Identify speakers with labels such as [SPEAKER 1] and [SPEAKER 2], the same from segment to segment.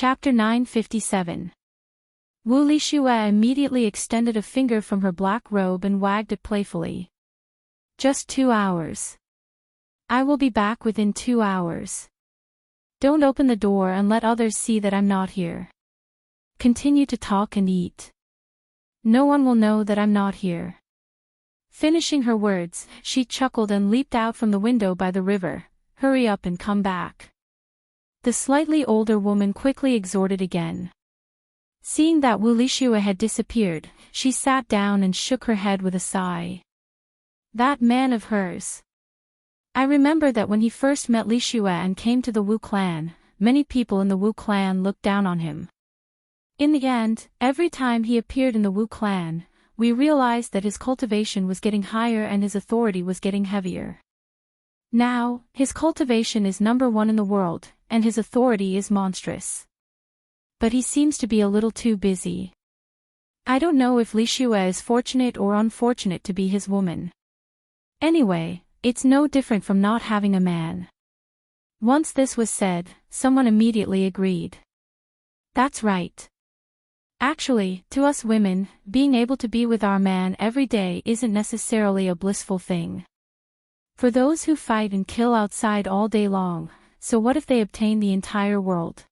[SPEAKER 1] Chapter 957. Wu Lixue immediately extended a finger from her black robe and wagged it playfully. Just 2 hours. I will be back within 2 hours. Don't open the door and let others see that I'm not here. Continue to talk and eat. No one will know that I'm not here. Finishing her words, she chuckled and leaped out from the window by the river. Hurry up and come back. The slightly older woman quickly exhorted again. Seeing that Wu Lixue had disappeared, she sat down and shook her head with a sigh. That man of hers. I remember that when he first met Lixue and came to the Wu clan, many people in the Wu clan looked down on him. In the end, every time he appeared in the Wu clan, we realized that his cultivation was getting higher and his authority was getting heavier. Now, his cultivation is #1 in the world, and his authority is monstrous. But he seems to be a little too busy. I don't know if Lixue is fortunate or unfortunate to be his woman. Anyway, it's no different from not having a man. Once this was said, someone immediately agreed. That's right. Actually, to us women, being able to be with our man every day isn't necessarily a blissful thing. For those who fight and kill outside all day long, so what if they obtain the entire world?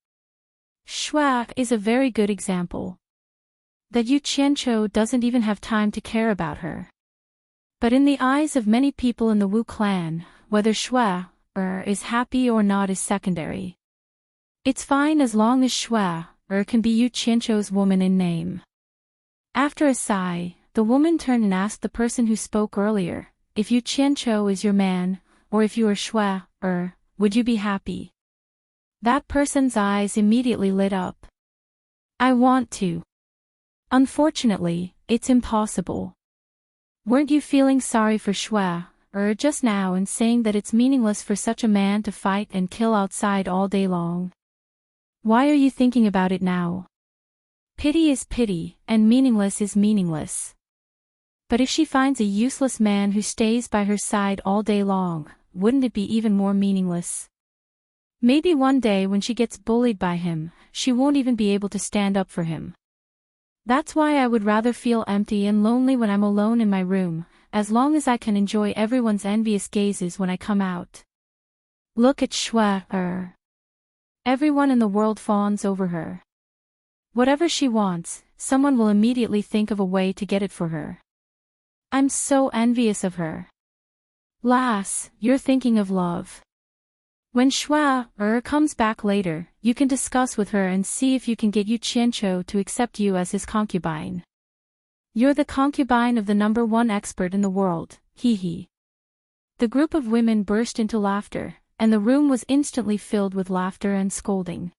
[SPEAKER 1] Shua is a very good example. That Yu Qianqiu doesn't even have time to care about her. But in the eyes of many people in the Wu clan, whether Shua is happy or not is secondary. It's fine as long as Shua can be Yu Qianqiu's woman in name. After a sigh, the woman turned and asked the person who spoke earlier, if Yu Qianqiu is your man, or if you are Shua would you be happy? That person's eyes immediately lit up. I want to. Unfortunately, it's impossible. Weren't you feeling sorry for Shua just now and saying that it's meaningless for such a man to fight and kill outside all day long? Why are you thinking about it now? Pity is pity, and meaningless is meaningless. But if she finds a useless man who stays by her side all day long, wouldn't it be even more meaningless? Maybe one day when she gets bullied by him, she won't even be able to stand up for him. That's why I would rather feel empty and lonely when I'm alone in my room, as long as I can enjoy everyone's envious gazes when I come out. Look at Shua. Everyone in the world fawns over her. Whatever she wants, someone will immediately think of a way to get it for her. I'm so envious of her. Lass, you're thinking of love. When Shua comes back later, you can discuss with her and see if you can get Yu Qianqiu to accept you as his concubine. You're the concubine of the #1 expert in the world, hee. The group of women burst into laughter, and the room was instantly filled with laughter and scolding.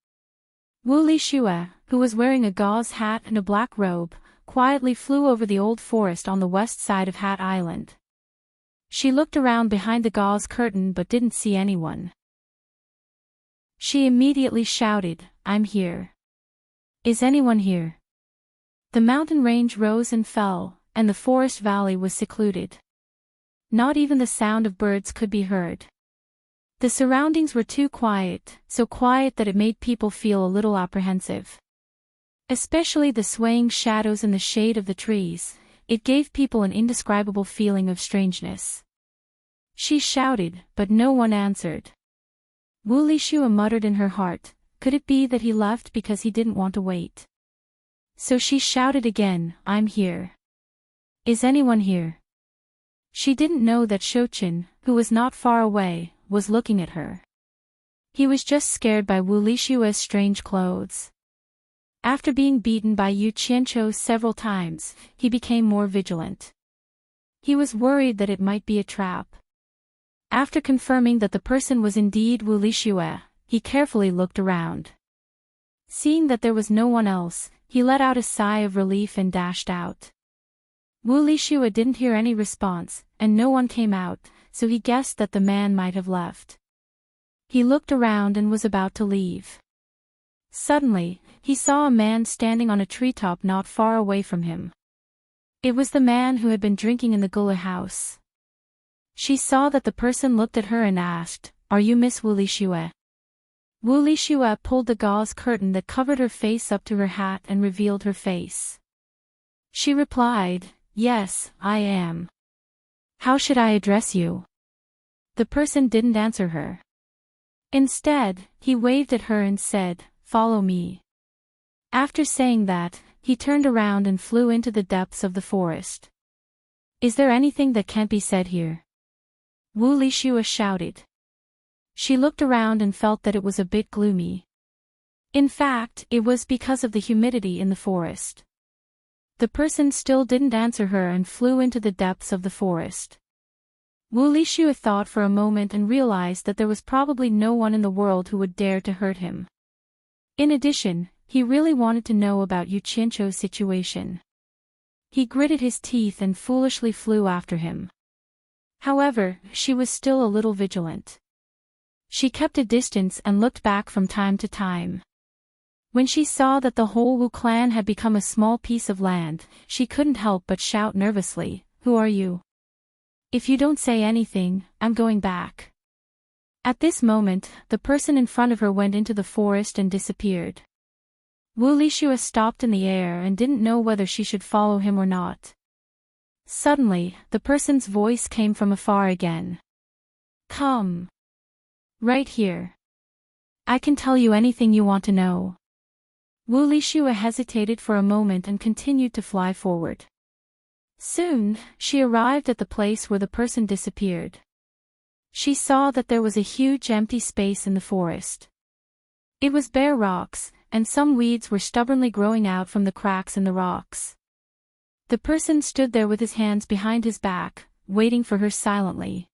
[SPEAKER 1] Wu Lixue, who was wearing a gauze hat and a black robe, quietly flew over the old forest on the west side of Hat Island. She looked around behind the gauze curtain but didn't see anyone. She immediately shouted, I'm here. Is anyone here? The mountain range rose and fell, and the forest valley was secluded. Not even the sound of birds could be heard. The surroundings were too quiet, so quiet that it made people feel a little apprehensive. Especially the swaying shadows in the shade of the trees, it gave people an indescribable feeling of strangeness. She shouted, but no one answered. Wu Lixue muttered in her heart, could it be that he left because he didn't want to wait? So she shouted again, I'm here. Is anyone here? She didn't know that Shouchen, who was not far away, was looking at her. He was just scared by Wu Lixue's strange clothes. After being beaten by Yu Qianqiu several times, he became more vigilant. He was worried that it might be a trap. After confirming that the person was indeed Wu Lixue, he carefully looked around. Seeing that there was no one else, he let out a sigh of relief and dashed out. Wu Lixue didn't hear any response, and no one came out, so he guessed that the man might have left. He looked around and was about to leave. Suddenly, he saw a man standing on a treetop not far away from him. It was the man who had been drinking in the Gula house. She saw that the person looked at her and asked, Are you Miss Wu Lixue? Wu Lishue pulled the gauze curtain that covered her face up to her hat and revealed her face. She replied, "Yes, I am. How should I address you?" The person didn't answer her. Instead, he waved at her and said, "Follow me." After saying that, he turned around and flew into the depths of the forest. "Is there anything that can't be said here?" Wu Lishue shouted. She looked around and felt that it was a bit gloomy. In fact, it was because of the humidity in the forest. The person still didn't answer her and flew into the depths of the forest. Wu Lishue thought for a moment and realized that there was probably no one in the world who would dare to hurt him. In addition, he really wanted to know about Yu Qianqiu's situation. He gritted his teeth and foolishly flew after him. However, she was still a little vigilant. She kept a distance and looked back from time to time. When she saw that the whole Wu clan had become a small piece of land, she couldn't help but shout nervously, "Who are you? If you don't say anything, I'm going back." At this moment, the person in front of her went into the forest and disappeared. Wu Lishue stopped in the air and didn't know whether she should follow him or not. Suddenly, the person's voice came from afar again. "Come. Right here. I can tell you anything you want to know." Wu Lishue hesitated for a moment and continued to fly forward. Soon, she arrived at the place where the person disappeared. She saw that there was a huge empty space in the forest. It was bare rocks, and some weeds were stubbornly growing out from the cracks in the rocks. The person stood there with his hands behind his back, waiting for her silently.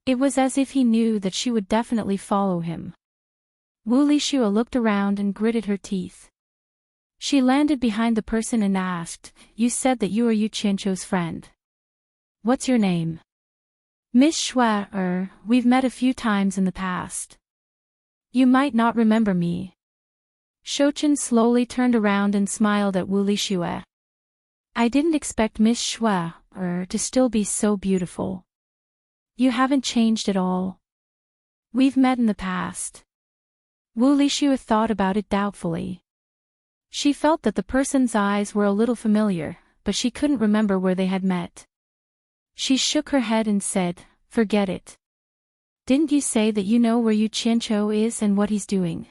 [SPEAKER 1] It was as if he knew that she would definitely follow him. Wu Lishue looked around and gritted her teeth. She landed behind the person and asked, "You said that you are Yu Qianqiu's friend. What's your name?" "Miss Shui, we've met a few times in the past. You might not remember me." Shouchen slowly turned around and smiled at Wu Lishue. "I didn't expect Miss Shui to still be so beautiful. You haven't changed at all. We've met in the past." Wu Lishue thought about it doubtfully. She felt that the person's eyes were a little familiar, but she couldn't remember where they had met. She shook her head and said, "Forget it. Didn't you say that you know where Yu Qianqiu is and what he's doing?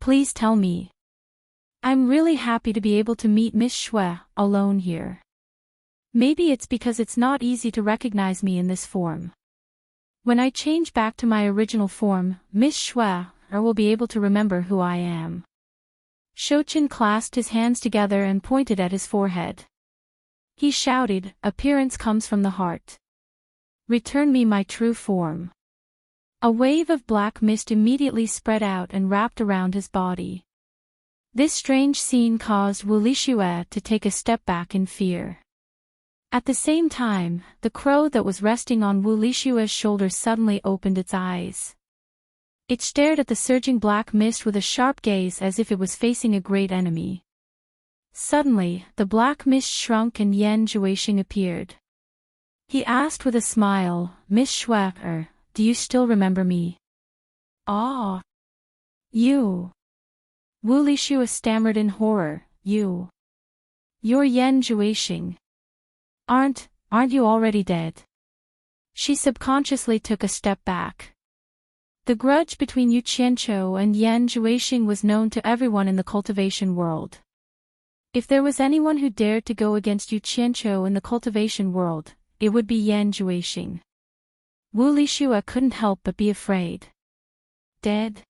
[SPEAKER 1] Please tell me. I'm really happy to be able to meet Miss Shui alone here. Maybe it's because it's not easy to recognize me in this form. When I change back to my original form, Miss Shui will be able to remember who I am." Shouchen clasped his hands together and pointed at his forehead. He shouted, "Appearance comes from the heart. Return me my true form." A wave of black mist immediately spread out and wrapped around his body. This strange scene caused Wu Lishue to take a step back in fear. At the same time, the crow that was resting on Wu Lishue's shoulder suddenly opened its eyes. It stared at the surging black mist with a sharp gaze as if it was facing a great enemy. Suddenly, the black mist shrunk and Yan Zhuixing appeared. He asked with a smile, "Miss Shui, do you still remember me?" "Ah. You." Wu Lishue stammered in horror, "You. You're Yan Zhuixing. Aren't you already dead?" She subconsciously took a step back. The grudge between Yu Qianqiu and Yan Zhuixing was known to everyone in the cultivation world. If there was anyone who dared to go against Yu Qianqiu in the cultivation world, it would be Yan Zhuixing. Wu Lishue couldn't help but be afraid. "Dead?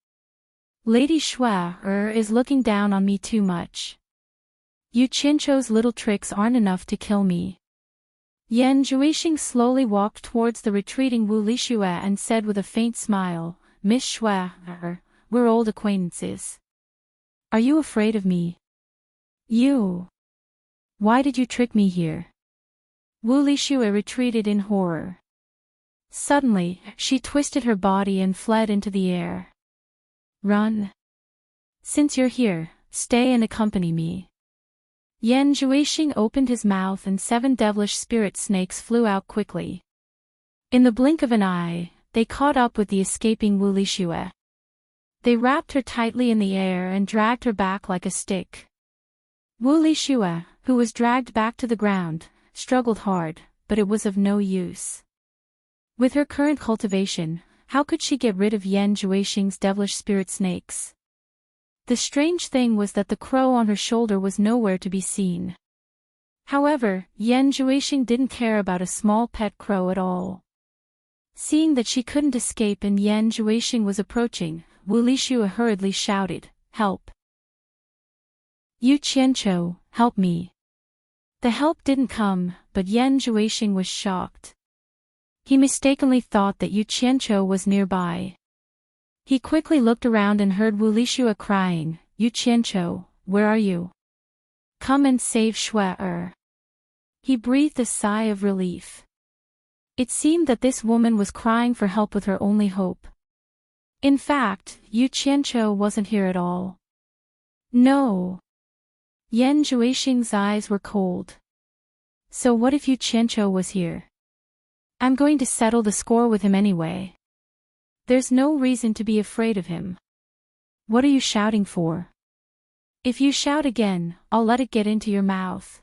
[SPEAKER 1] Lady Shui is looking down on me too much. Yu Qianqiu's little tricks aren't enough to kill me." Yan Zhuixing slowly walked towards the retreating Wu Lishue and said with a faint smile, "Miss Shui, we're old acquaintances. Are you afraid of me? You. Why did you trick me here?" Wu Lishue retreated in horror. Suddenly, she twisted her body and fled into the air. "Run. Since you're here, stay and accompany me." Yan Zhuixing opened his mouth and 7 devilish spirit snakes flew out quickly. In the blink of an eye, they caught up with the escaping Wu Lishue. They wrapped her tightly in the air and dragged her back like a stick. Wu Lishue, who was dragged back to the ground, struggled hard, but it was of no use. With her current cultivation, how could she get rid of Yan Zhuixing's devilish spirit snakes? The strange thing was that the crow on her shoulder was nowhere to be seen. However, Yan Zhuixing didn't care about a small pet crow at all. Seeing that she couldn't escape and Yan Zhuixing was approaching, Wu Lishue hurriedly shouted, "Help! Yu Qianqiu, help me!" The help didn't come, but Yan Zhuixing was shocked. He mistakenly thought that Yu Qianqiu was nearby. He quickly looked around and heard Wu Lishue crying, "Yu Qianqiu, where are you? Come and save Shui." He breathed a sigh of relief. It seemed that this woman was crying for help with her only hope. In fact, Yu Qianqiu wasn't here at all. No. Yan Zhuixing's eyes were cold. So what if Yu Qianqiu was here? I'm going to settle the score with him anyway. There's no reason to be afraid of him. What are you shouting for? If you shout again, I'll let it get into your mouth.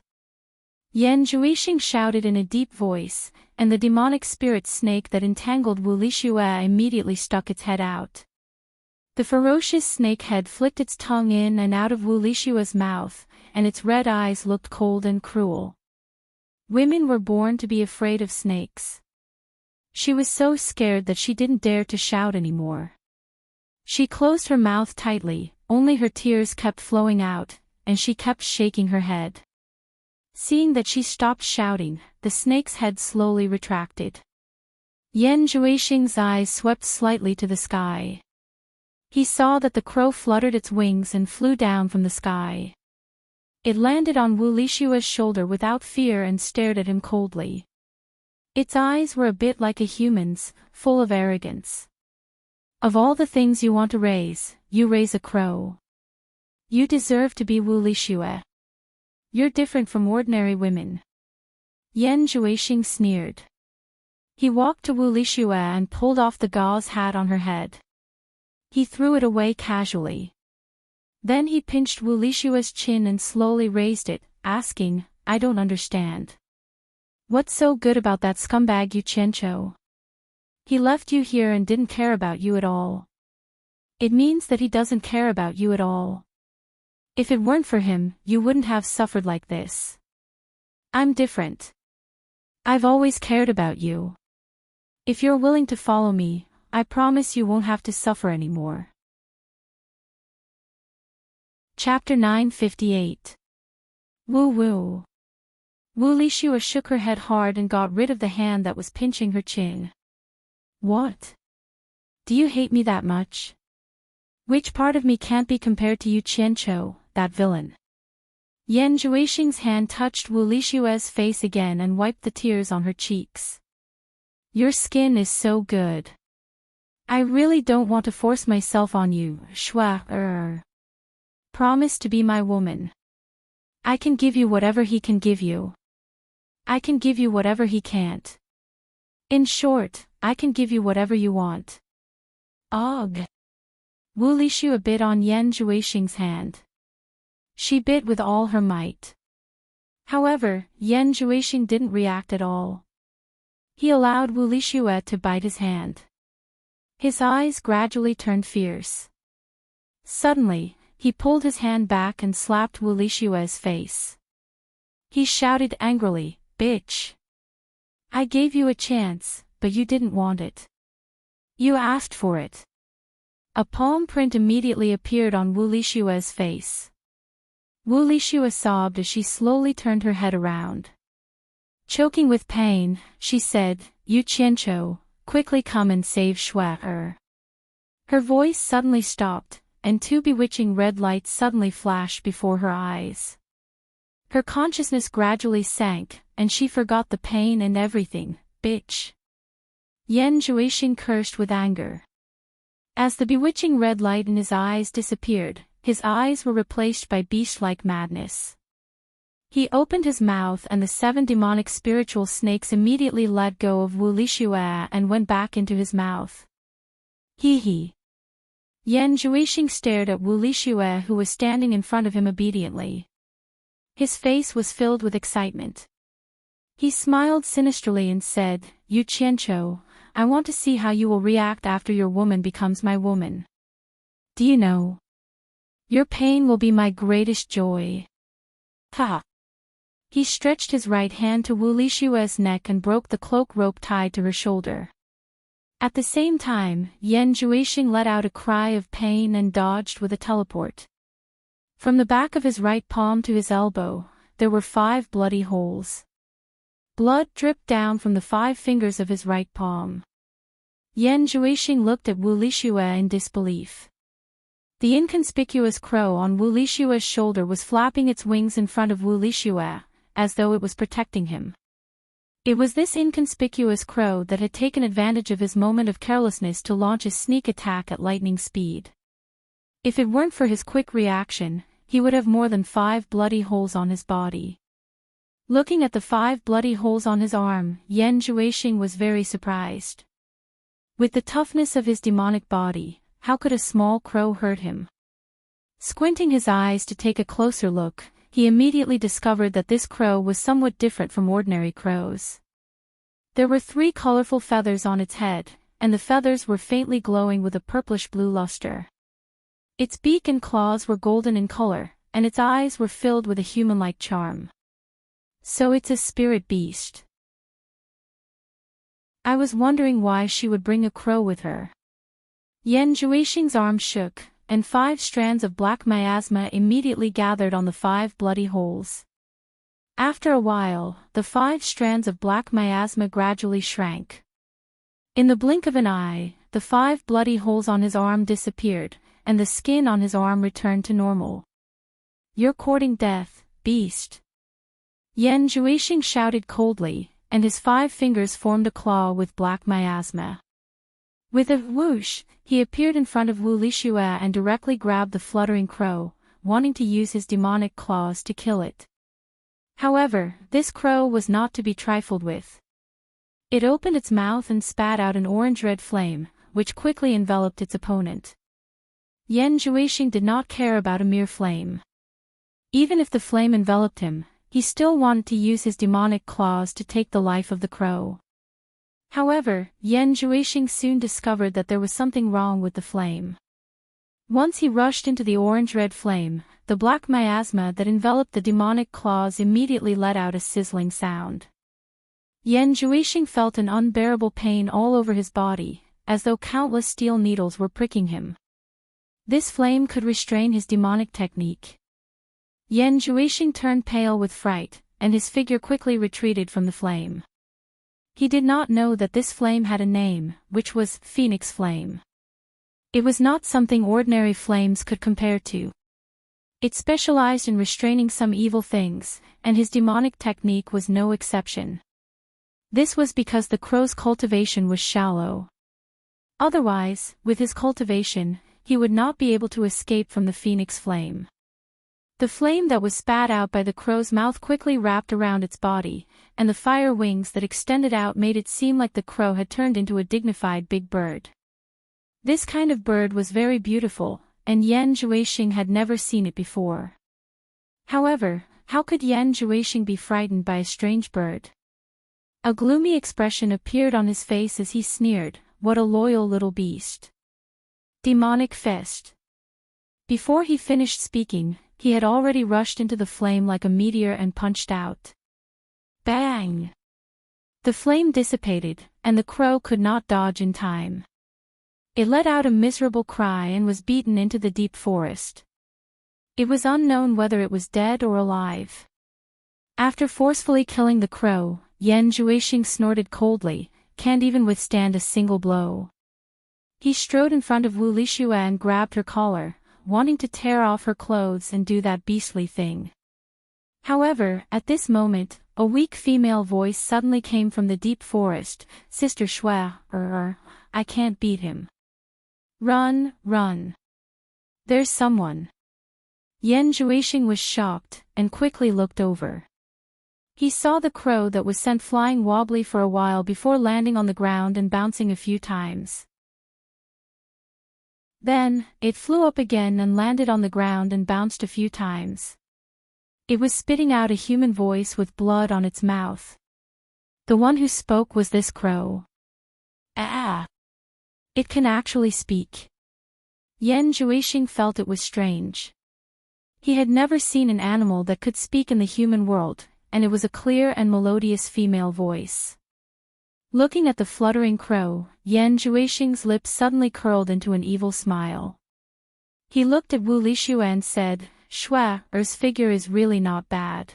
[SPEAKER 1] Yan Zhuixing shouted in a deep voice, and the demonic spirit snake that entangled Wu Lishue immediately stuck its head out. The ferocious snake head flicked its tongue in and out of Wu Lishue's mouth, and its red eyes looked cold and cruel. Women were born to be afraid of snakes. She was so scared that she didn't dare to shout anymore. She closed her mouth tightly, only her tears kept flowing out, and she kept shaking her head. Seeing that she stopped shouting, the snake's head slowly retracted. Yan Zhuixing's eyes swept slightly to the sky. He saw that the crow fluttered its wings and flew down from the sky. It landed on Wu Lishue's shoulder without fear and stared at him coldly. Its eyes were a bit like a human's, full of arrogance. Of all the things you want to raise, you raise a crow. You deserve to be Wu Lishue. You're different from ordinary women. Yan Zhuixing sneered. He walked to Wu Lishue and pulled off the gauze hat on her head. He threw it away casually. Then he pinched Wu Lishue's chin and slowly raised it, asking, "I don't understand. What's so good about that scumbag Yu Qianqiu? He left you here and didn't care about you at all. It means that he doesn't care about you at all. If it weren't for him, you wouldn't have suffered like this. I'm different. I've always cared about you. If you're willing to follow me, I promise you won't have to suffer anymore." Chapter 958. Woo Woo. Wu Lishue shook her head hard and got rid of the hand that was pinching her chin. "What? Do you hate me that much? Which part of me can't be compared to Yu Qianqiu, that villain?" Yan Zhuixing's hand touched Wu Lishue's face again and wiped the tears on her cheeks. "Your skin is so good. I really don't want to force myself on you, Shui. Promise to be my woman. I can give you whatever he can give you. I can give you whatever he can't. In short, I can give you whatever you want." Ugh. Wu Lishue bit on Yan Zhuixing's hand. She bit with all her might. However, Yan Zhuixing didn't react at all. He allowed Wu Lishue to bite his hand. His eyes gradually turned fierce. Suddenly, he pulled his hand back and slapped Wu Lishue's face. He shouted angrily, "Bitch! I gave you a chance, but you didn't want it. You asked for it." A palm print immediately appeared on Wu Lishue's face. Wu Lishue sobbed as she slowly turned her head around. Choking with pain, she said, "Yu Qianqiu, quickly come and save Shui." Her voice suddenly stopped, and two bewitching red lights suddenly flashed before her eyes. Her consciousness gradually sank, and she forgot the pain and everything. "Bitch!" Yan Zhuixing cursed with anger. As the bewitching red light in his eyes disappeared, his eyes were replaced by beast-like madness. He opened his mouth and the 7 demonic spiritual snakes immediately let go of Wu Lishue and went back into his mouth. Hee hee. Yan Zhuixing stared at Wu Lixue, who was standing in front of him obediently. His face was filled with excitement. He smiled sinisterly and said, "Yu Qianqiu, I want to see how you will react after your woman becomes my woman. Do you know? Your pain will be my greatest joy." Ha! He stretched his right hand to Wu Lixue's neck and broke the cloak rope tied to her shoulder. At the same time, Yan Zhuixing let out a cry of pain and dodged with a teleport. From the back of his right palm to his elbow, there were 5 bloody holes. Blood dripped down from the 5 fingers of his right palm. Yan Zhuixing looked at Wu Lixue in disbelief. The inconspicuous crow on Wu Lixue's shoulder was flapping its wings in front of Wu Lixue, as though it was protecting him. It was this inconspicuous crow that had taken advantage of his moment of carelessness to launch a sneak attack at lightning speed. If it weren't for his quick reaction, he would have more than 5 bloody holes on his body. Looking at the 5 bloody holes on his arm, Yan Zhuixing was very surprised. With the toughness of his demonic body, how could a small crow hurt him? Squinting his eyes to take a closer look, he immediately discovered that this crow was somewhat different from ordinary crows. There were 3 colorful feathers on its head, and the feathers were faintly glowing with a purplish-blue luster. Its beak and claws were golden in color, and its eyes were filled with a human-like charm. So it's a spirit beast. I was wondering why she would bring a crow with her. Yan Zhuixing's arm shook, and 5 strands of black miasma immediately gathered on the 5 bloody holes. After a while, the 5 strands of black miasma gradually shrank. In the blink of an eye, the 5 bloody holes on his arm disappeared, and the skin on his arm returned to normal. "You're courting death, beast." Yan Zhuixing shouted coldly, and his 5 fingers formed a claw with black miasma. With a whoosh, he appeared in front of Wu Lixue and directly grabbed the fluttering crow, wanting to use his demonic claws to kill it. However, this crow was not to be trifled with. It opened its mouth and spat out an orange-red flame, which quickly enveloped its opponent. Yan Zhuixing did not care about a mere flame. Even if the flame enveloped him, he still wanted to use his demonic claws to take the life of the crow. However, Yan Zhuixing soon discovered that there was something wrong with the flame. Once he rushed into the orange-red flame, the black miasma that enveloped the demonic claws immediately let out a sizzling sound. Yan Zhuixing felt an unbearable pain all over his body, as though countless steel needles were pricking him. This flame could restrain his demonic technique. Yan Zhuixing turned pale with fright, and his figure quickly retreated from the flame. He did not know that this flame had a name, which was Phoenix Flame. It was not something ordinary flames could compare to. It specialized in restraining some evil things, and his demonic technique was no exception. This was because the crow's cultivation was shallow. Otherwise, with his cultivation, he would not be able to escape from the Phoenix Flame. The flame that was spat out by the crow's mouth quickly wrapped around its body, and the fire wings that extended out made it seem like the crow had turned into a dignified big bird. This kind of bird was very beautiful, and Yan Zhuixing had never seen it before. However, how could Yan Zhuixing be frightened by a strange bird? A gloomy expression appeared on his face as he sneered, "What a loyal little beast. Demonic fest." Before he finished speaking, he had already rushed into the flame like a meteor and punched out. Bang! The flame dissipated, and the crow could not dodge in time. It let out a miserable cry and was beaten into the deep forest. It was unknown whether it was dead or alive. After forcefully killing the crow, Yan Zhuixing snorted coldly, "Can't even withstand a single blow." He strode in front of Wu Lixue and grabbed her collar, wanting to tear off her clothes and do that beastly thing. However, at this moment, a weak female voice suddenly came from the deep forest, "Sister Shui, I can't beat him. Run, run. There's someone." Yan Zhuixing was shocked, and quickly looked over. He saw the crow that was sent flying wobbly for a while before landing on the ground and bouncing a few times. Then, it flew up again and landed on the ground and bounced a few times. It was spitting out a human voice with blood on its mouth. The one who spoke was this crow. Ah! It can actually speak. Yan Zhuixing felt it was strange. He had never seen an animal that could speak in the human world, and it was a clear and melodious female voice. Looking at the fluttering crow, Yan Zhuixing's lips suddenly curled into an evil smile. He looked at Wu Lixue and said, "Shuai's figure is really not bad.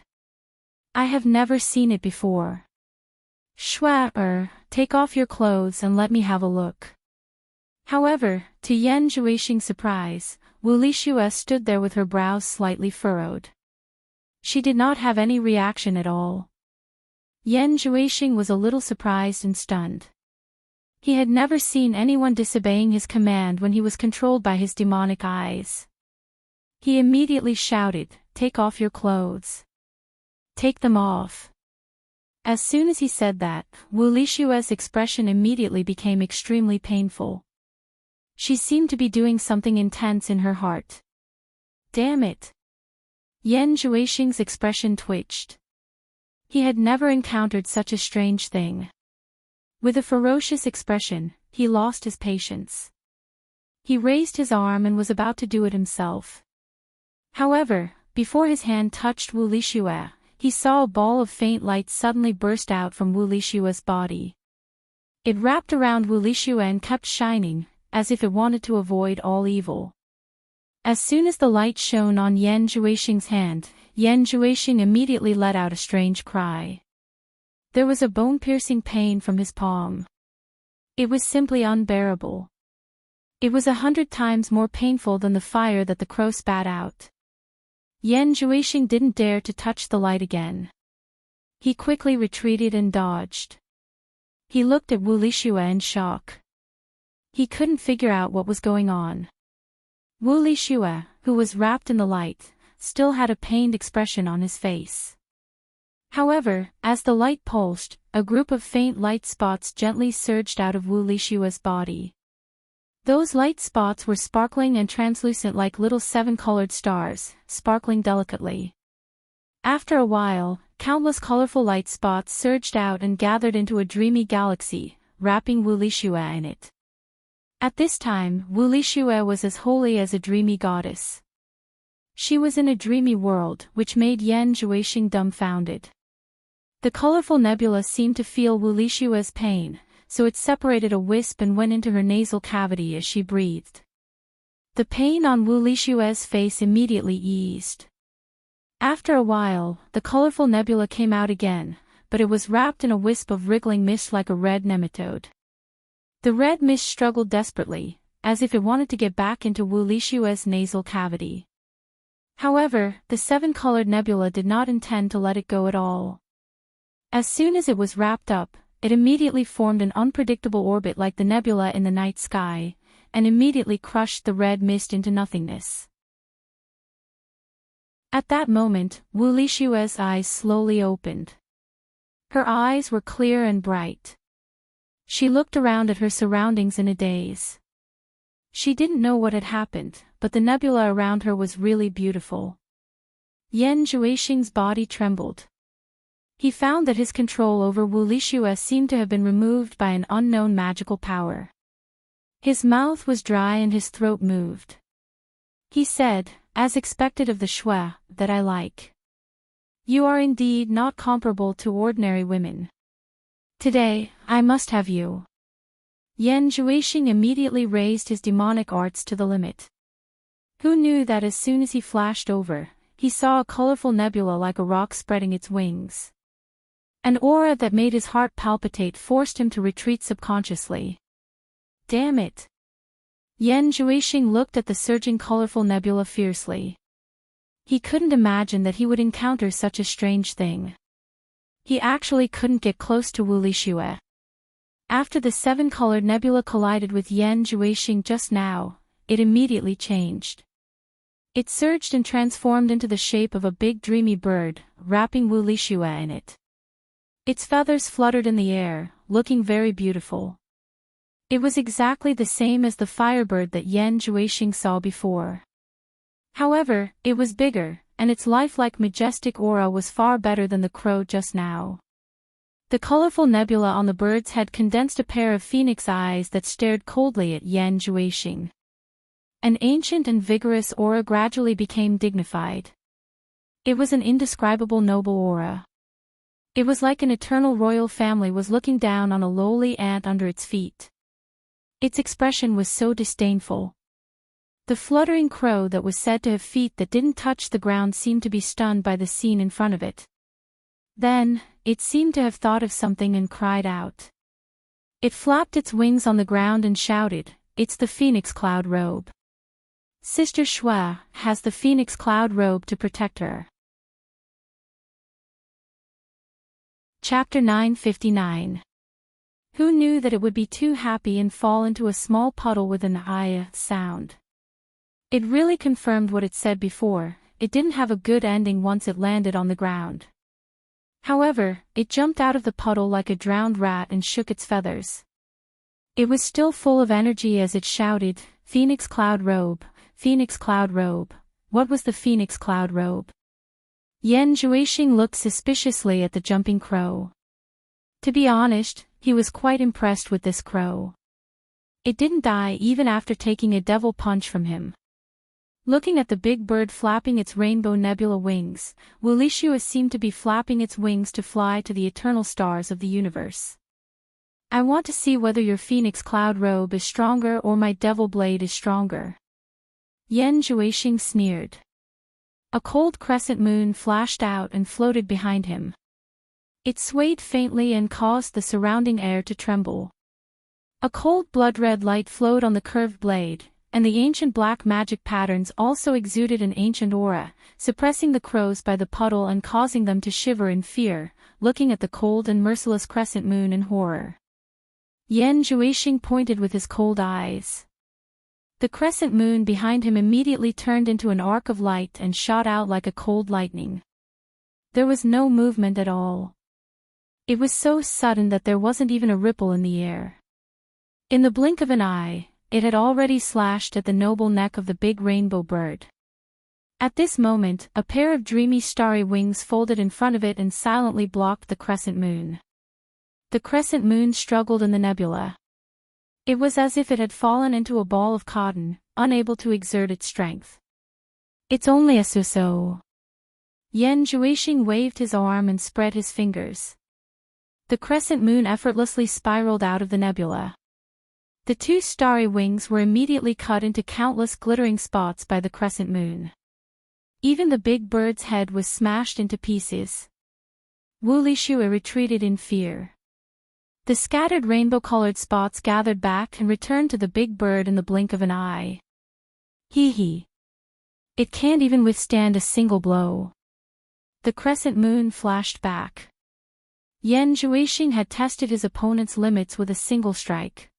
[SPEAKER 1] I have never seen it before. Shuai, take off your clothes and let me have a look." However, to Yan Zhuixing's surprise, Wu Lixue stood there with her brows slightly furrowed. She did not have any reaction at all. Yan Zhuixing was a little surprised and stunned. He had never seen anyone disobeying his command when he was controlled by his demonic eyes. He immediately shouted, "Take off your clothes. Take them off." As soon as he said that, Wu Lixue's expression immediately became extremely painful. She seemed to be doing something intense in her heart. Damn it! Yan Zhuixing's expression twitched. He had never encountered such a strange thing. With a ferocious expression, he lost his patience. He raised his arm and was about to do it himself. However, before his hand touched Wu Lixue, he saw a ball of faint light suddenly burst out from Wu Lixue's body. It wrapped around Wu Lixue and kept shining, as if it wanted to avoid all evil. As soon as the light shone on Yan Zhuixing's hand, Yan Zhuixing immediately let out a strange cry. There was a bone-piercing pain from his palm. It was simply unbearable. It was 100 times more painful than the fire that the crow spat out. Yan Zhuixing didn't dare to touch the light again. He quickly retreated and dodged. He looked at Wu Lixue in shock. He couldn't figure out what was going on. Wu Lixue, who was wrapped in the light, still had a pained expression on his face. However, as the light pulsed, a group of faint light spots gently surged out of Wu Lixue's body. Those light spots were sparkling and translucent like little 7-colored stars, sparkling delicately. After a while, countless colorful light spots surged out and gathered into a dreamy galaxy, wrapping Wu Lixue in it. At this time, Wu Lixue was as holy as a dreamy goddess. She was in a dreamy world, which made Yan Zhuixing dumbfounded. The colorful nebula seemed to feel Wu Lixue's pain, so it separated a wisp and went into her nasal cavity as she breathed. The pain on Wu Lixue's face immediately eased. After a while, the colorful nebula came out again, but it was wrapped in a wisp of wriggling mist like a red nematode. The red mist struggled desperately, as if it wanted to get back into Wu Lixue's nasal cavity. However, the 7-colored nebula did not intend to let it go at all. As soon as it was wrapped up, it immediately formed an unpredictable orbit like the nebula in the night sky, and immediately crushed the red mist into nothingness. At that moment, Wu Lixue's eyes slowly opened. Her eyes were clear and bright. She looked around at her surroundings in a daze. She didn't know what had happened, but the nebula around her was really beautiful. Yan Zhuixing's body trembled. He found that his control over Wu Lixue seemed to have been removed by an unknown magical power. His mouth was dry and his throat moved. He said, as expected of the Shui, that I like. You are indeed not comparable to ordinary women. Today, I must have you. Yan Zhuixing immediately raised his demonic arts to the limit. Who knew that as soon as he flashed over, he saw a colorful nebula like a rock spreading its wings. An aura that made his heart palpitate forced him to retreat subconsciously. Damn it! Yan Zhuixing looked at the surging colorful nebula fiercely. He couldn't imagine that he would encounter such a strange thing. He actually couldn't get close to Wu Lixue. After the 7-colored nebula collided with Yan Zhuixing just now, it immediately changed. It surged and transformed into the shape of a big dreamy bird, wrapping Wu Lixue in it. Its feathers fluttered in the air, looking very beautiful. It was exactly the same as the firebird that Yan Juixing saw before. However, it was bigger, and its lifelike majestic aura was far better than the crow just now. The colorful nebula on the bird's head condensed a pair of phoenix eyes that stared coldly at Yan Juixing. An ancient and vigorous aura gradually became dignified. It was an indescribable noble aura. It was like an eternal royal family was looking down on a lowly ant under its feet. Its expression was so disdainful. The fluttering crow that was said to have feet that didn't touch the ground seemed to be stunned by the scene in front of it. Then, it seemed to have thought of something and cried out. It flapped its wings on the ground and shouted, "It's the Phoenix Cloud Robe. Sister Shui has the Phoenix Cloud Robe to protect her." Chapter 959. Who knew that it would be too happy and fall into a small puddle with an "I" sound? It really confirmed what it said before, it didn't have a good ending once it landed on the ground. However, it jumped out of the puddle like a drowned rat and shook its feathers. It was still full of energy as it shouted, "Phoenix Cloud Robe, Phoenix Cloud Robe." What was the Phoenix Cloud Robe? Yan Juixing looked suspiciously at the jumping crow. To be honest, he was quite impressed with this crow. It didn't die even after taking a devil punch from him. Looking at the big bird flapping its rainbow nebula wings, Wulishui seemed to be flapping its wings to fly to the eternal stars of the universe. "I want to see whether your Phoenix Cloud Robe is stronger or my devil blade is stronger." Yan Juixing sneered. A cold crescent moon flashed out and floated behind him. It swayed faintly and caused the surrounding air to tremble. A cold blood-red light flowed on the curved blade, and the ancient black magic patterns also exuded an ancient aura, suppressing the crows by the puddle and causing them to shiver in fear, looking at the cold and merciless crescent moon in horror. Yan Juixing pointed with his cold eyes. The crescent moon behind him immediately turned into an arc of light and shot out like a cold lightning. There was no movement at all. It was so sudden that there wasn't even a ripple in the air. In the blink of an eye, it had already slashed at the noble neck of the big rainbow bird. At this moment, a pair of dreamy starry wings folded in front of it and silently blocked the crescent moon. The crescent moon struggled in the nebula. It was as if it had fallen into a ball of cotton, unable to exert its strength. "It's only a so-so." Yan Juixing waved his arm and spread his fingers. The crescent moon effortlessly spiraled out of the nebula. The two starry wings were immediately cut into countless glittering spots by the crescent moon. Even the big bird's head was smashed into pieces. Wulishui retreated in fear. The scattered rainbow-colored spots gathered back and returned to the big bird in the blink of an eye. Hee. It can't even withstand a single blow. The crescent moon flashed back. Yan Juixing had tested his opponent's limits with a single strike.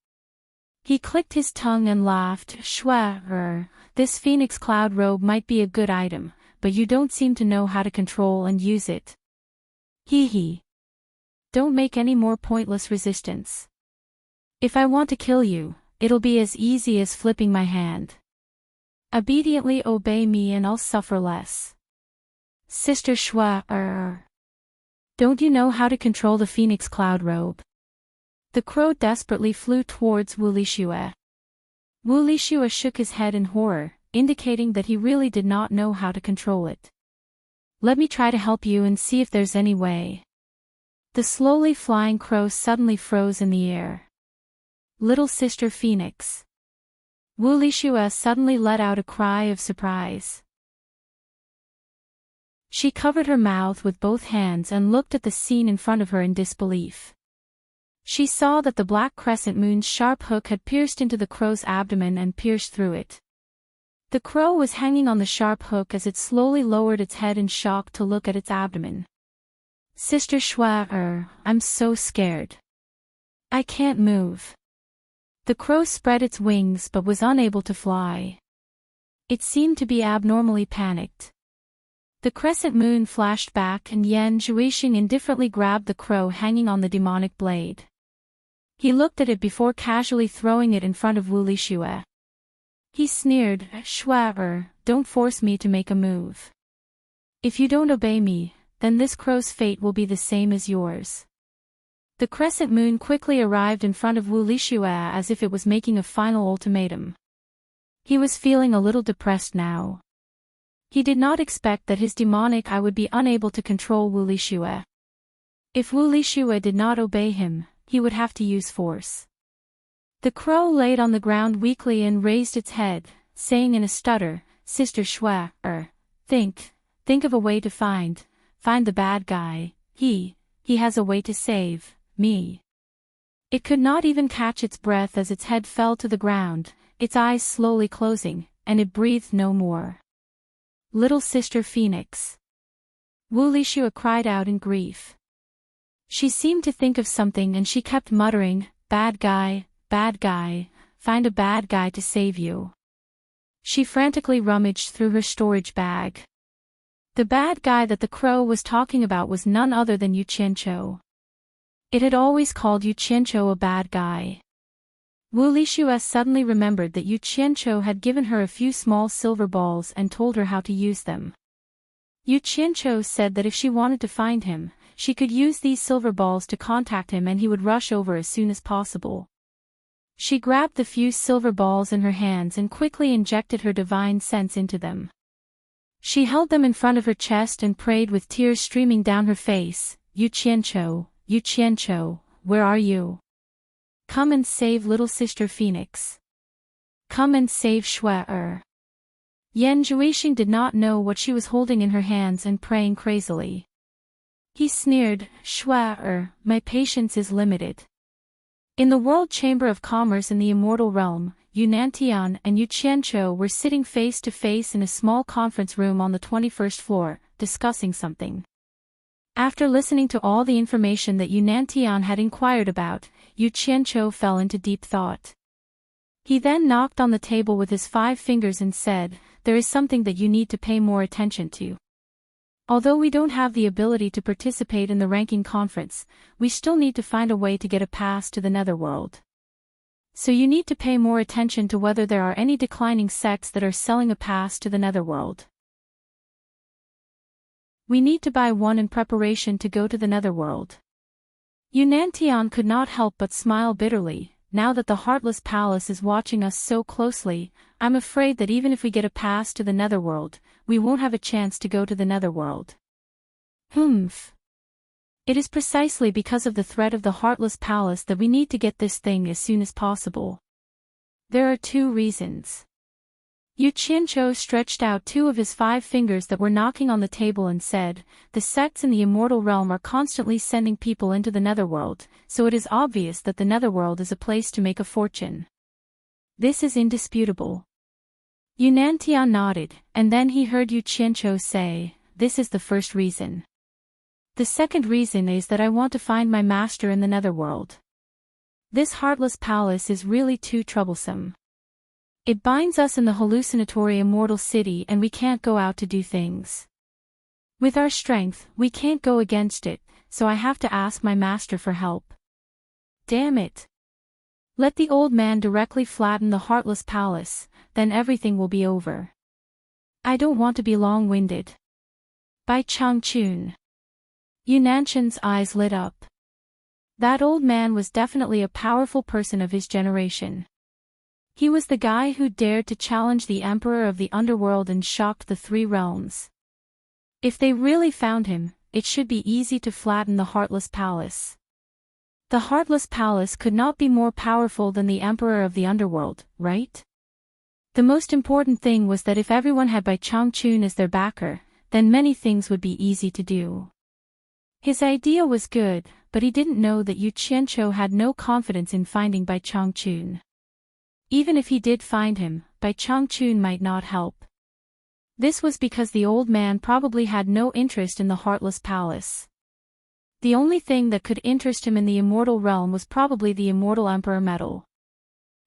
[SPEAKER 1] He clicked his tongue and laughed, "Shui, this Phoenix Cloud Robe might be a good item, but you don't seem to know how to control and use it. Hee. Don't make any more pointless resistance. If I want to kill you, it'll be as easy as flipping my hand. Obediently obey me and I'll suffer less." "Sister Shui, don't you know how to control the Phoenix Cloud Robe?" The crow desperately flew towards Wulishui. Wulishui shook his head in horror, indicating that he really did not know how to control it. "Let me try to help you and see if there's any way." The slowly flying crow suddenly froze in the air. "Little Sister Phoenix." Wulishui suddenly let out a cry of surprise. She covered her mouth with both hands and looked at the scene in front of her in disbelief. She saw that the black crescent moon's sharp hook had pierced into the crow's abdomen and pierced through it. The crow was hanging on the sharp hook as it slowly lowered its head in shock to look at its abdomen. "Sister Shui, I'm so scared. I can't move." The crow spread its wings but was unable to fly. It seemed to be abnormally panicked. The crescent moon flashed back and Yan Juixing indifferently grabbed the crow hanging on the demonic blade. He looked at it before casually throwing it in front of Wu Lishue. He sneered, "Shue, don't force me to make a move. If you don't obey me, then this crow's fate will be the same as yours." The crescent moon quickly arrived in front of Wu Lishue as if it was making a final ultimatum. He was feeling a little depressed now. He did not expect that his demonic eye would be unable to control Wu Lishue. If Wu Lishue did not obey him, he would have to use force. The crow laid on the ground weakly and raised its head, saying in a stutter, "Sister Shue, think of a way to find the bad guy. He has a way to save me." It could not even catch its breath as its head fell to the ground, its eyes slowly closing, and it breathed no more. "Little Sister Phoenix." Wu Lishue cried out in grief. She seemed to think of something and she kept muttering, bad guy, find a bad guy to save you." She frantically rummaged through her storage bag. The bad guy that the crow was talking about was none other than Yu Qianqiu. It had always called Yu Qianqiu a bad guy. Wu Lishue suddenly remembered that Yu Qianqiu had given her a few small silver balls and told her how to use them. Yu Qianqiu said that if she wanted to find him, she could use these silver balls to contact him and he would rush over as soon as possible. She grabbed the few silver balls in her hands and quickly injected her divine sense into them. She held them in front of her chest and prayed with tears streaming down her face, Yu Qianqiu, where are you? Come and save little Sister Phoenix. Come and save Shue. Yan Zhuixing did not know what she was holding in her hands and praying crazily. He sneered, "Shue, my patience is limited." In the World Chamber of Commerce in the Immortal Realm, Yu Nantian and Yu Qianqiu were sitting face to face in a small conference room on the 21st floor, discussing something. After listening to all the information that Yu Nantian had inquired about, Yu Qianqiu fell into deep thought. He then knocked on the table with his 5 fingers and said, "There is something that you need to pay more attention to. Although we don't have the ability to participate in the ranking conference, we still need to find a way to get a pass to the Netherworld. So you need to pay more attention to whether there are any declining sects that are selling a pass to the Netherworld. We need to buy one in preparation to go to the Netherworld." Yu Nantian could not help but smile bitterly. "Now that the Heartless Palace is watching us so closely, I'm afraid that even if we get a pass to the Netherworld, we won't have a chance to go to the Netherworld." It is precisely because of the threat of the Heartless Palace that we need to get this thing as soon as possible. There are 2 reasons. Yu Qianqiu stretched out 2 of his 5 fingers that were knocking on the table and said, "The sects in the Immortal Realm are constantly sending people into the Netherworld, so it is obvious that the Netherworld is a place to make a fortune. This is indisputable." Yu Nantian nodded, and then he heard Yu Qianqiu say, "This is the first reason. The second reason is that I want to find my master in the Netherworld. This Heartless Palace is really too troublesome. It binds us in the hallucinatory immortal city and we can't go out to do things. With our strength, we can't go against it, so I have to ask my master for help. Damn it. Let the old man directly flatten the Heartless Palace, then everything will be over. I don't want to be long-winded." By Changchun. Yu Nantian's eyes lit up. That old man was definitely a powerful person of his generation. He was the guy who dared to challenge the Emperor of the Underworld and shocked the 3 realms. If they really found him, it should be easy to flatten the Heartless Palace. The Heartless Palace could not be more powerful than the Emperor of the Underworld, right? The most important thing was that if everyone had Bai Changchun as their backer, then many things would be easy to do. His idea was good, but he didn't know that Yu Qianqiu had no confidence in finding Bai Changchun. Even if he did find him, Bai Changchun might not help. This was because the old man probably had no interest in the Heartless Palace. The only thing that could interest him in the Immortal Realm was probably the Immortal Emperor medal.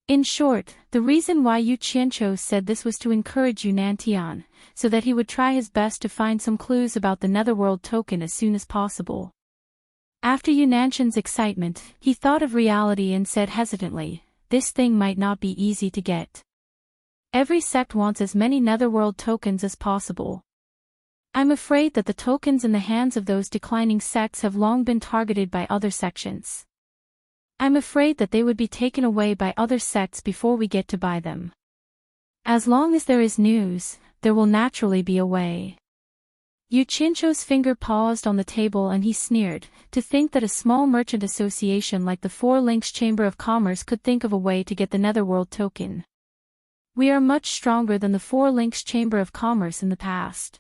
[SPEAKER 1] In short, the reason why Yu Qianqiu said this was to encourage Yu Nantian, so that he would try his best to find some clues about the Netherworld token as soon as possible. After Yunanshan's excitement, he thought of reality and said hesitantly, this thing might not be easy to get. Every sect wants as many netherworld tokens as possible. I'm afraid that the tokens in the hands of those declining sects have long been targeted by other sections. I'm afraid that they would be taken away by other sects before we get to buy them. As long as there is news, there will naturally be a way. Yu Qianzhou's finger paused on the table and he sneered, to think that a small merchant association like the Four Links Chamber of Commerce could think of a way to get the Netherworld token. We are much stronger than the Four Links Chamber of Commerce in the past.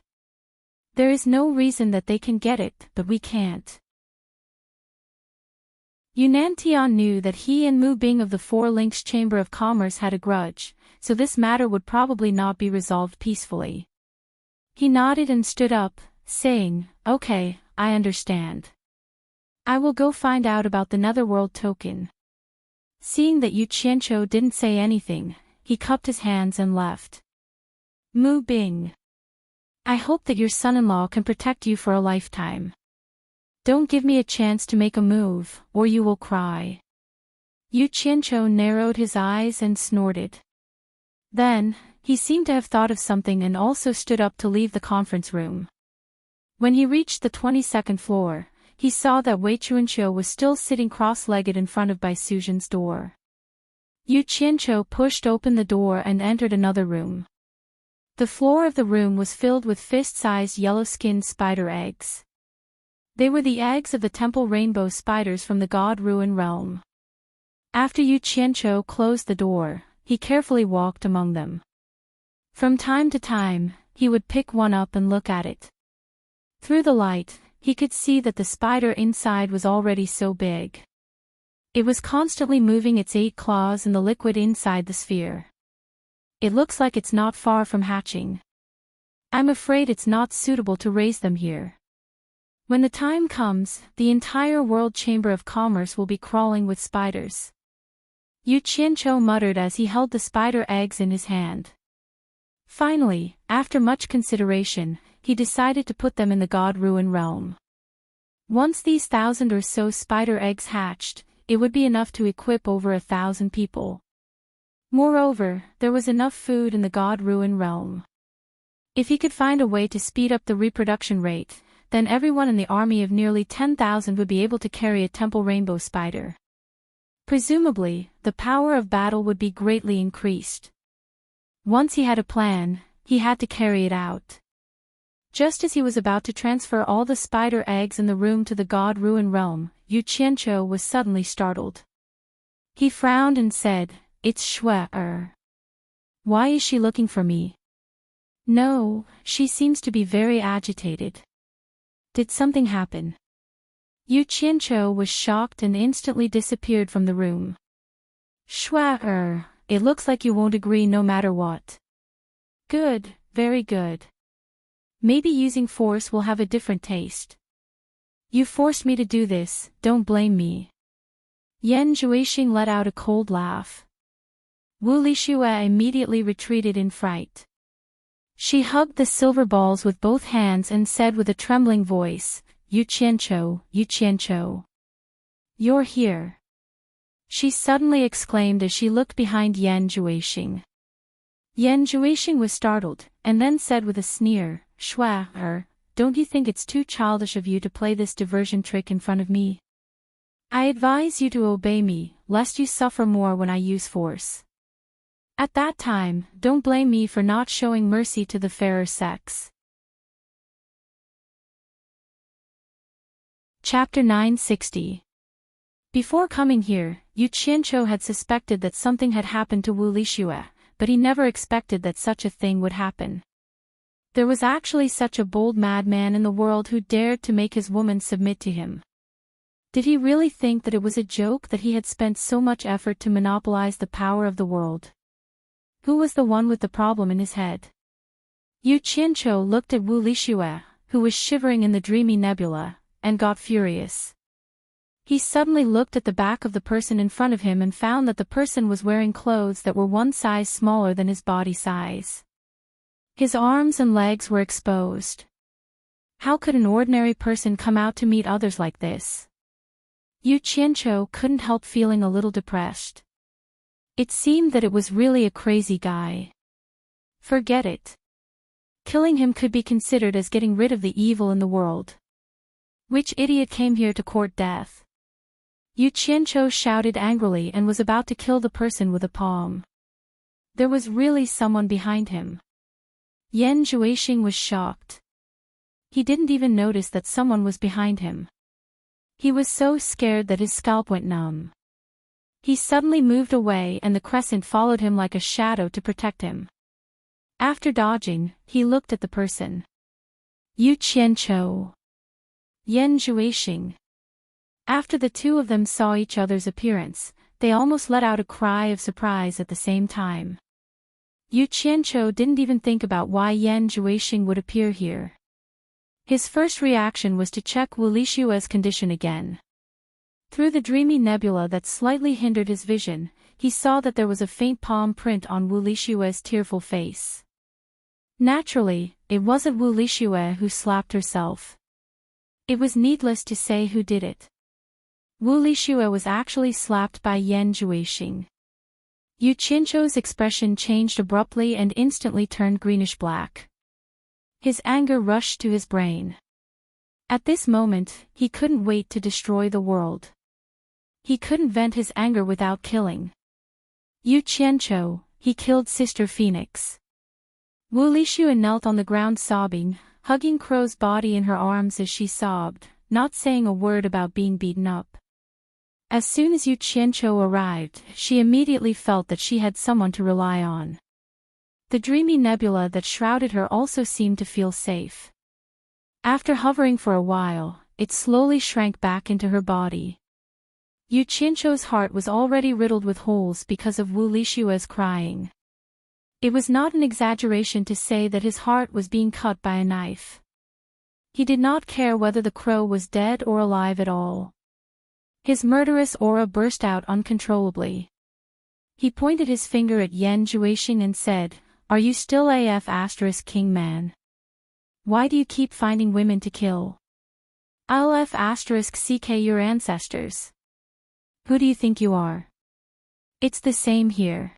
[SPEAKER 1] There is no reason that they can get it, but we can't. Yunan Tian knew that he and Mu Bing of the Four Links Chamber of Commerce had a grudge, so this matter would probably not be resolved peacefully. He nodded and stood up, saying, okay, I understand. I will go find out about the Netherworld token. Seeing that Yu Qianzhou didn't say anything, he cupped his hands and left. Mu Bing. I hope that your son-in-law can protect you for a lifetime. Don't give me a chance to make a move, or you will cry. Yu Qianzhou narrowed his eyes and snorted. Then, he seemed to have thought of something and also stood up to leave the conference room. When he reached the 22nd floor, he saw that Wei Chuanqiu was still sitting cross-legged in front of Bai Suzhen's door. Yu Qianzhou pushed open the door and entered another room. The floor of the room was filled with fist-sized yellow-skinned spider eggs. They were the eggs of the temple rainbow spiders from the god Ruin realm. After Yu Qianzhou closed the door, he carefully walked among them. From time to time, he would pick one up and look at it. Through the light, he could see that the spider inside was already so big. It was constantly moving its 8 claws in the liquid inside the sphere. It looks like it's not far from hatching. I'm afraid it's not suitable to raise them here. When the time comes, the entire World Chamber of Commerce will be crawling with spiders. Yu Qianzhou muttered as he held the spider eggs in his hand. Finally, after much consideration, he decided to put them in the God Ruin realm. Once these 1,000 or so spider eggs hatched, it would be enough to equip over 1,000 people. Moreover, there was enough food in the God Ruin realm. If he could find a way to speed up the reproduction rate, then everyone in the army of nearly 10,000 would be able to carry a temple rainbow spider. Presumably, the power of battle would be greatly increased. Once he had a plan, he had to carry it out. Just as he was about to transfer all the spider eggs in the room to the God Ruin realm, Yu Qianzhou was suddenly startled. He frowned and said, "It's Shui-er. Why is she looking for me? No, she seems to be very agitated. Did something happen?" Yu Qianzhou was shocked and instantly disappeared from the room. Shui-er, it looks like you won't agree no matter what. Good, very good. Maybe using force will have a different taste. You forced me to do this, don't blame me. Yan Zhuixing let out a cold laugh. Wu Lixue immediately retreated in fright. She hugged the silver balls with both hands and said with a trembling voice, Yu Qianzhou, Yu Qianzhou. You're here. She suddenly exclaimed as she looked behind Yan Zhuixing. Yan Zhuixing was startled, and then said with a sneer, Shui-er, don't you think it's too childish of you to play this diversion trick in front of me? I advise you to obey me, lest you suffer more when I use force. At that time, don't blame me for not showing mercy to the fairer sex. Chapter 960. Before coming here, Yu Qianzhou had suspected that something had happened to Wu Lixue, but he never expected that such a thing would happen. There was actually such a bold madman in the world who dared to make his woman submit to him. Did he really think that it was a joke that he had spent so much effort to monopolize the power of the world? Who was the one with the problem in his head? Yu Qianzhou looked at Wu Lixue, who was shivering in the dreamy nebula, and got furious. He suddenly looked at the back of the person in front of him and found that the person was wearing clothes that were one size smaller than his body size. His arms and legs were exposed. How could an ordinary person come out to meet others like this? Yu Qianqiu couldn't help feeling a little depressed. It seemed that it was really a crazy guy. Forget it. Killing him could be considered as getting rid of the evil in the world. Which idiot came here to court death? Yu Qianqiu shouted angrily and was about to kill the person with a palm. There was really someone behind him. Yan Zhuixing was shocked. He didn't even notice that someone was behind him. He was so scared that his scalp went numb. He suddenly moved away and the crescent followed him like a shadow to protect him. After dodging, he looked at the person. Yu Qianqiu. Yan Zhuixing. After the two of them saw each other's appearance, they almost let out a cry of surprise at the same time. Yu Qianqiu didn't even think about why Yan Zhuixing would appear here. His first reaction was to check Wu Lishue's condition again. Through the dreamy nebula that slightly hindered his vision, he saw that there was a faint palm print on Wu Lishue's tearful face. Naturally, it wasn't Wu Lishue who slapped herself. It was needless to say who did it. Wu Lishue was actually slapped by Yan Zhuixing. Yu Qianqiu's expression changed abruptly and instantly turned greenish-black. His anger rushed to his brain. At this moment, he couldn't wait to destroy the world. He couldn't vent his anger without killing. Yu Qianqiu, he killed Sister Phoenix. Wu Lishue knelt on the ground sobbing, hugging Crow's body in her arms as she sobbed, not saying a word about being beaten up. As soon as Yu Qianqiu arrived, she immediately felt that she had someone to rely on. The dreamy nebula that shrouded her also seemed to feel safe. After hovering for a while, it slowly shrank back into her body. Yu Qianqiu's heart was already riddled with holes because of Wu Lishue's crying. It was not an exaggeration to say that his heart was being cut by a knife. He did not care whether the crow was dead or alive at all. His murderous aura burst out uncontrollably. He pointed his finger at Yan Zhuixing and said, "Are you still King man? Why do you keep finding women to kill? I'll CK your ancestors. Who do you think you are? It's the same here."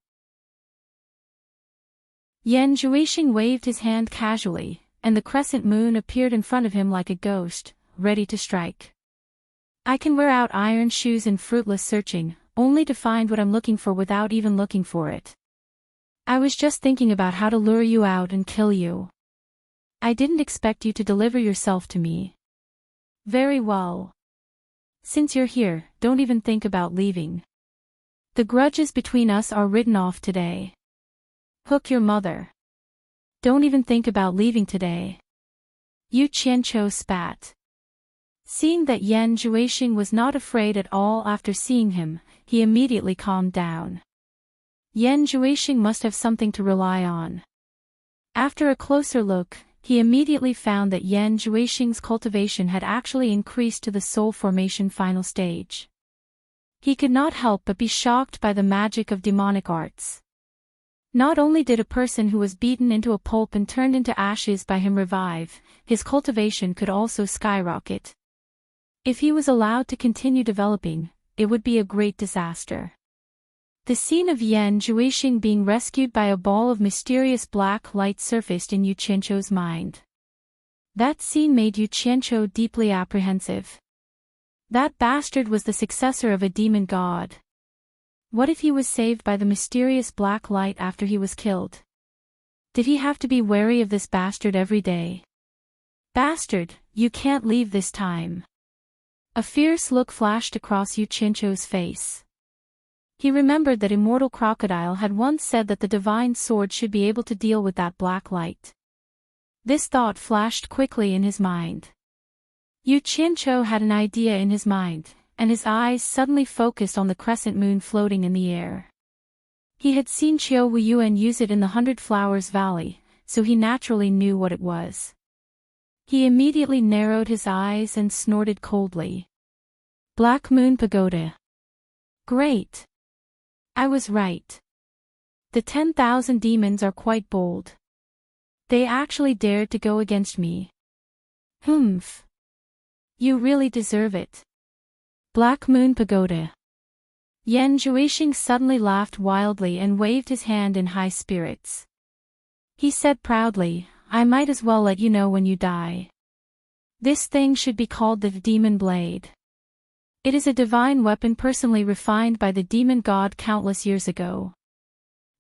[SPEAKER 1] Yan Zhuixing waved his hand casually, and the crescent moon appeared in front of him like a ghost, ready to strike. I can wear out iron shoes in fruitless searching, only to find what I'm looking for without even looking for it. I was just thinking about how to lure you out and kill you. I didn't expect you to deliver yourself to me. Very well. Since you're here, don't even think about leaving. The grudges between us are written off today. Hook your mother. Don't even think about leaving today. Yu Qianqiu spat. Seeing that Yan Zhuixing was not afraid at all after seeing him, he immediately calmed down. Yan Zhuixing must have something to rely on. After a closer look, he immediately found that Yan Zhuixing's cultivation had actually increased to the soul formation final stage. He could not help but be shocked by the magic of demonic arts. Not only did a person who was beaten into a pulp and turned into ashes by him revive, his cultivation could also skyrocket. If he was allowed to continue developing, it would be a great disaster. The scene of Yan Zhuixing being rescued by a ball of mysterious black light surfaced in Yu Qianqiu's mind. That scene made Yu Qianqiu deeply apprehensive. That bastard was the successor of a demon god. What if he was saved by the mysterious black light after he was killed? Did he have to be wary of this bastard every day? Bastard, you can't leave this time. A fierce look flashed across Yu Qianqiu's face. He remembered that Immortal Crocodile had once said that the divine sword should be able to deal with that black light. This thought flashed quickly in his mind. Yu Qianqiu had an idea in his mind, and his eyes suddenly focused on the crescent moon floating in the air. He had seen Qiu Wuyuan use it in the 100 Flowers Valley, so he naturally knew what it was. He immediately narrowed his eyes and snorted coldly. Black Moon Pagoda. Great. I was right. The 10,000 demons are quite bold. They actually dared to go against me. Humph. You really deserve it. Black Moon Pagoda. Yan Zhuixing suddenly laughed wildly and waved his hand in high spirits. He said proudly, I might as well let you know when you die. This thing should be called the Demon Blade. It is a divine weapon personally refined by the demon god countless years ago.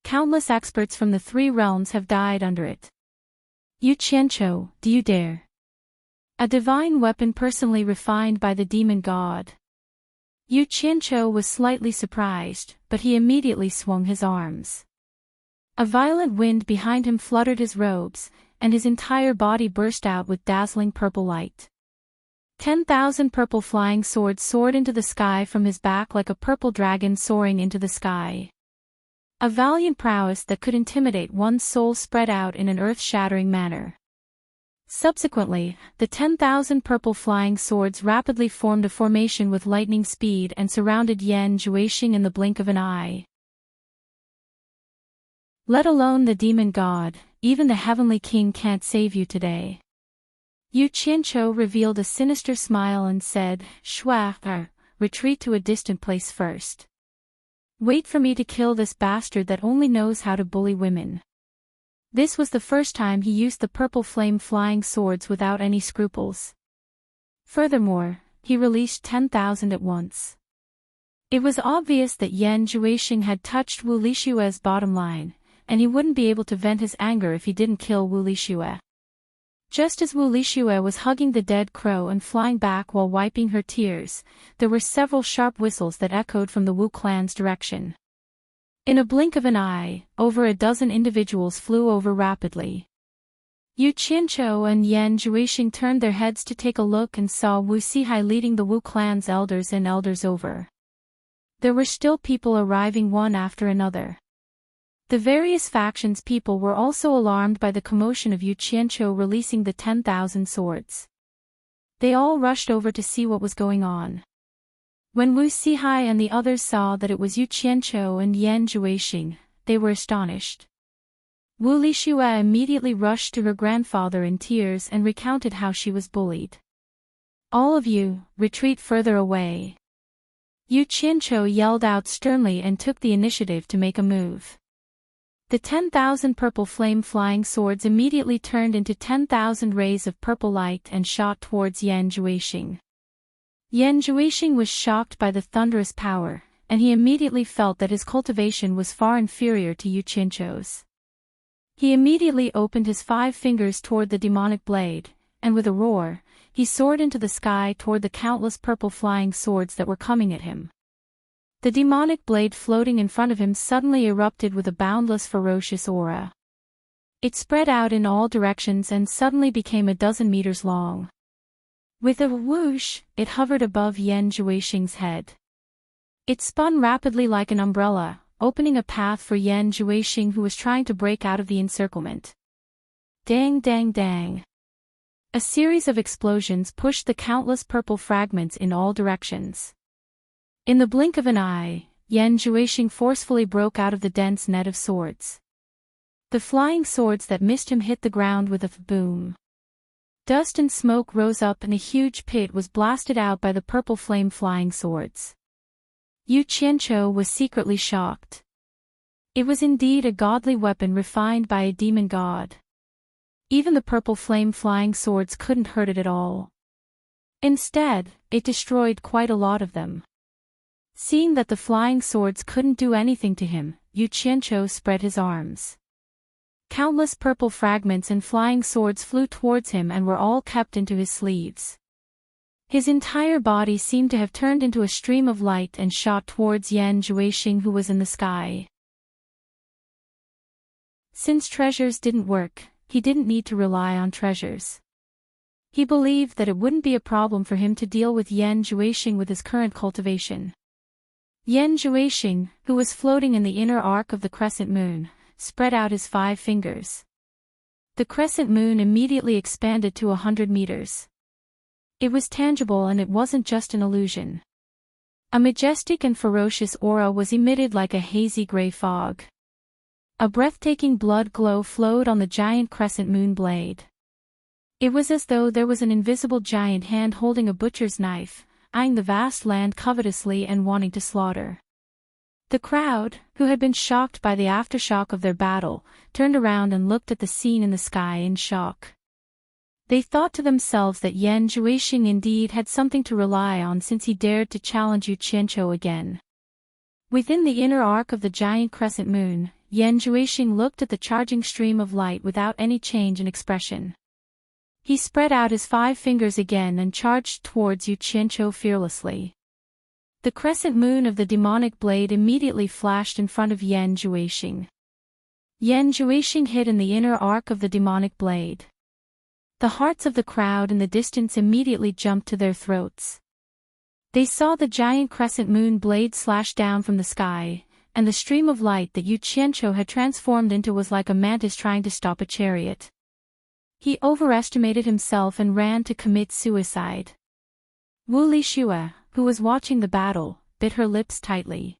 [SPEAKER 1] Countless experts from the three realms have died under it. Yu Qianqiu, do you dare? A divine weapon personally refined by the demon god. Yu Qianqiu was slightly surprised, but he immediately swung his arms. A violent wind behind him fluttered his robes, and his entire body burst out with dazzling purple light. 10,000 purple flying swords soared into the sky from his back like a purple dragon soaring into the sky. A valiant prowess that could intimidate one's soul spread out in an earth-shattering manner. Subsequently, the 10,000 purple flying swords rapidly formed a formation with lightning speed and surrounded Yan Zhuixing in the blink of an eye. Let alone the demon god, even the heavenly king can't save you today. Yu Qianqiu revealed a sinister smile and said, Shua, retreat to a distant place first. Wait for me to kill this bastard that only knows how to bully women. This was the first time he used the purple flame flying swords without any scruples. Furthermore, he released 10,000 at once. It was obvious that Yan Zhuixing had touched Wu Lishue's bottom line, and he wouldn't be able to vent his anger if he didn't kill Wu Lishue. Just as Wu Lishue was hugging the dead crow and flying back while wiping her tears, there were several sharp whistles that echoed from the Wu clan's direction. In a blink of an eye, over a dozen individuals flew over rapidly. Yu Qianqiu and Yan Zhuixing turned their heads to take a look and saw Wu Sihai leading the Wu clan's elders and elders over. There were still people arriving one after another. The various factions' people were also alarmed by the commotion of Yu Qianqiu releasing the 10,000 swords. They all rushed over to see what was going on. When Wu Sihai and the others saw that it was Yu Qianqiu and Yan Zhuixing, they were astonished. Wu Lishue immediately rushed to her grandfather in tears and recounted how she was bullied. All of you, retreat further away. Yu Qianqiu yelled out sternly and took the initiative to make a move. The 10,000 purple flame flying swords immediately turned into 10,000 rays of purple light and shot towards Yan Zhuixing. Yan Zhuixing was shocked by the thunderous power, and he immediately felt that his cultivation was far inferior to Yu Qianqiu's. He immediately opened his 5 fingers toward the demonic blade, and with a roar, he soared into the sky toward the countless purple flying swords that were coming at him. The demonic blade floating in front of him suddenly erupted with a boundless ferocious aura. It spread out in all directions and suddenly became a dozen meters long. With a whoosh, it hovered above Yan Zhuixing's head. It spun rapidly like an umbrella, opening a path for Yan Zhuixing who was trying to break out of the encirclement. Dang dang dang. A series of explosions pushed the countless purple fragments in all directions. In the blink of an eye, Yan Zhuixing forcefully broke out of the dense net of swords. The flying swords that missed him hit the ground with a boom. Dust and smoke rose up and a huge pit was blasted out by the purple flame flying swords. Yu Qianqiu was secretly shocked. It was indeed a godly weapon refined by a demon god. Even the purple flame flying swords couldn't hurt it at all. Instead, it destroyed quite a lot of them. Seeing that the flying swords couldn't do anything to him, Yu Qianqiu spread his arms. Countless purple fragments and flying swords flew towards him and were all kept into his sleeves. His entire body seemed to have turned into a stream of light and shot towards Yan Zhuixing who was in the sky. Since treasures didn't work, he didn't need to rely on treasures. He believed that it wouldn't be a problem for him to deal with Yan Zhuixing with his current cultivation. Yan Zhuixing, who was floating in the inner arc of the crescent moon, spread out his 5 fingers. The crescent moon immediately expanded to 100 meters. It was tangible and it wasn't just an illusion. A majestic and ferocious aura was emitted like a hazy gray fog. A breathtaking blood glow flowed on the giant crescent moon blade. It was as though there was an invisible giant hand holding a butcher's knife, eyeing the vast land covetously and wanting to slaughter. The crowd, who had been shocked by the aftershock of their battle, turned around and looked at the scene in the sky in shock. They thought to themselves that Yan Zhuixing indeed had something to rely on, since he dared to challenge Yu Qianqiu again. Within the inner arc of the giant crescent moon, Yan Zhuixing looked at the charging stream of light without any change in expression. He spread out his 5 fingers again and charged towards Yu Qianqiu fearlessly. The crescent moon of the demonic blade immediately flashed in front of Yan Zhuixing. Yan Zhuixing hid in the inner arc of the demonic blade. The hearts of the crowd in the distance immediately jumped to their throats. They saw the giant crescent moon blade slash down from the sky, and the stream of light that Yu Qianqiu had transformed into was like a mantis trying to stop a chariot. He overestimated himself and ran to commit suicide. Wu Lixue, who was watching the battle, bit her lips tightly.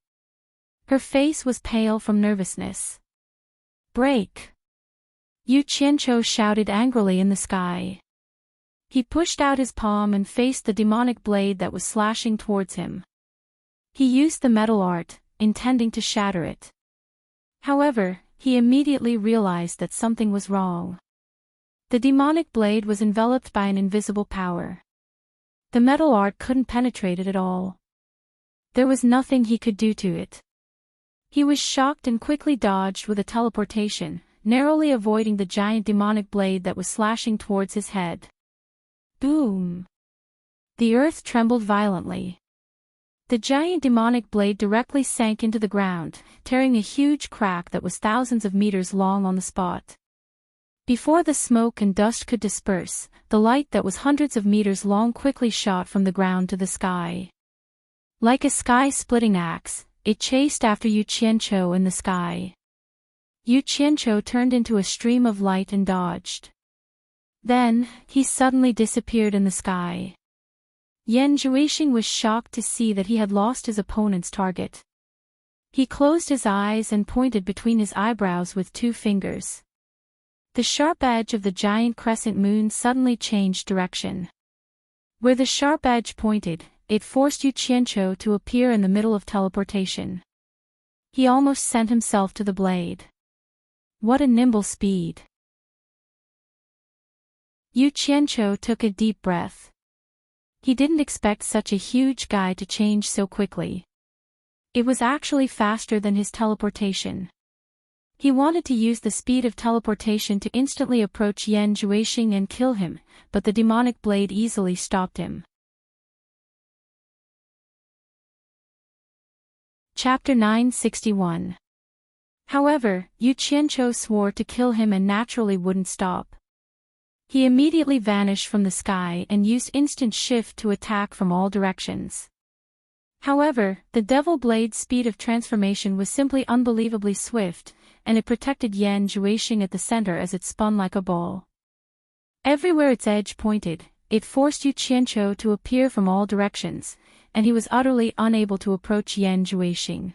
[SPEAKER 1] Her face was pale from nervousness. "Break!" Yu Qianqiu shouted angrily in the sky. He pushed out his palm and faced the demonic blade that was slashing towards him. He used the metal art, intending to shatter it. However, he immediately realized that something was wrong. The demonic blade was enveloped by an invisible power. The metal art couldn't penetrate it at all. There was nothing he could do to it. He was shocked and quickly dodged with a teleportation, narrowly avoiding the giant demonic blade that was slashing towards his head. Boom! The earth trembled violently. The giant demonic blade directly sank into the ground, tearing a huge crack that was thousands of meters long on the spot. Before the smoke and dust could disperse, the light that was hundreds of meters long quickly shot from the ground to the sky. Like a sky-splitting axe, it chased after Yu Qianqiu in the sky. Yu Qianqiu turned into a stream of light and dodged. Then, he suddenly disappeared in the sky. Yan Zhuixing was shocked to see that he had lost his opponent's target. He closed his eyes and pointed between his eyebrows with 2 fingers. The sharp edge of the giant crescent moon suddenly changed direction. Where the sharp edge pointed, it forced Yu Qianqiu to appear in the middle of teleportation. He almost sent himself to the blade. What a nimble speed! Yu Qianqiu took a deep breath. He didn't expect such a huge guy to change so quickly. It was actually faster than his teleportation. He wanted to use the speed of teleportation to instantly approach Yan Zhuixing and kill him, but the demonic blade easily stopped him. Chapter 961. However, Yu Qianqiu swore to kill him and naturally wouldn't stop. He immediately vanished from the sky and used instant shift to attack from all directions. However, the devil blade's speed of transformation was simply unbelievably swift, and it protected Yan Zhuixing at the center as it spun like a ball. Everywhere its edge pointed, it forced Yu Qianqiu to appear from all directions, and he was utterly unable to approach Yan Zhuixing.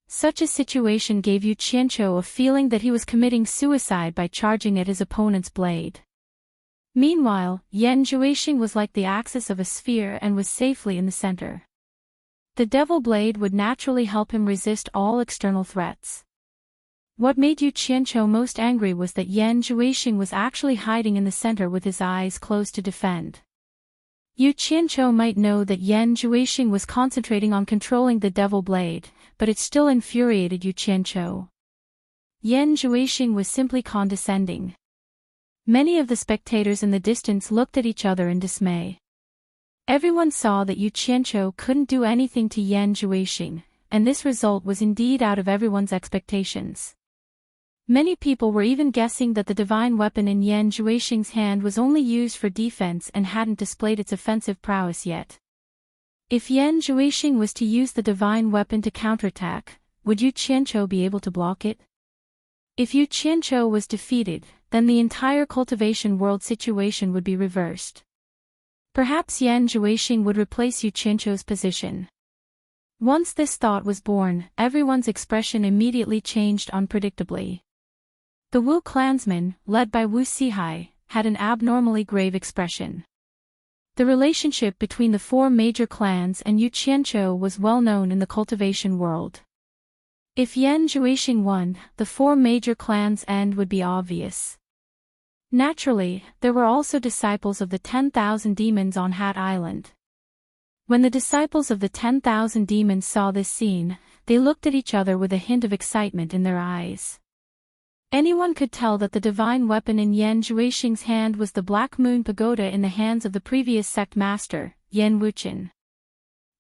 [SPEAKER 1] Such a situation gave Yu Qianqiu a feeling that he was committing suicide by charging at his opponent's blade. Meanwhile, Yan Zhuixing was like the axis of a sphere and was safely in the center. The devil blade would naturally help him resist all external threats. What made Yu Qianqiu most angry was that Yan Zhuixing was actually hiding in the center with his eyes closed to defend. Yu Qianqiu might know that Yan Zhuixing was concentrating on controlling the devil blade, but it still infuriated Yu Qianqiu. Yan Zhuixing was simply condescending. Many of the spectators in the distance looked at each other in dismay. Everyone saw that Yu Qianqiu couldn't do anything to Yan Zhuixing, and this result was indeed out of everyone's expectations. Many people were even guessing that the divine weapon in Yan Zhuixing's hand was only used for defense and hadn't displayed its offensive prowess yet. If Yan Zhuixing was to use the divine weapon to counterattack, would Yu Qianqiu be able to block it? If Yu Qianqiu was defeated, then the entire cultivation world situation would be reversed. Perhaps Yan Zhuixing would replace Yu Qianqiu's position. Once this thought was born, everyone's expression immediately changed unpredictably. The Wu clansmen, led by Wu Sihai, had an abnormally grave expression. The relationship between the four major clans and Yu Qianqiu was well known in the cultivation world. If Yan Zhuixing won, the four major clans' end would be obvious. Naturally, there were also disciples of the 10,000 demons on Hat Island. When the disciples of the 10,000 demons saw this scene, they looked at each other with a hint of excitement in their eyes. Anyone could tell that the divine weapon in Yan Zhuixing's hand was the Black Moon Pagoda in the hands of the previous sect master, Yan Wuqian.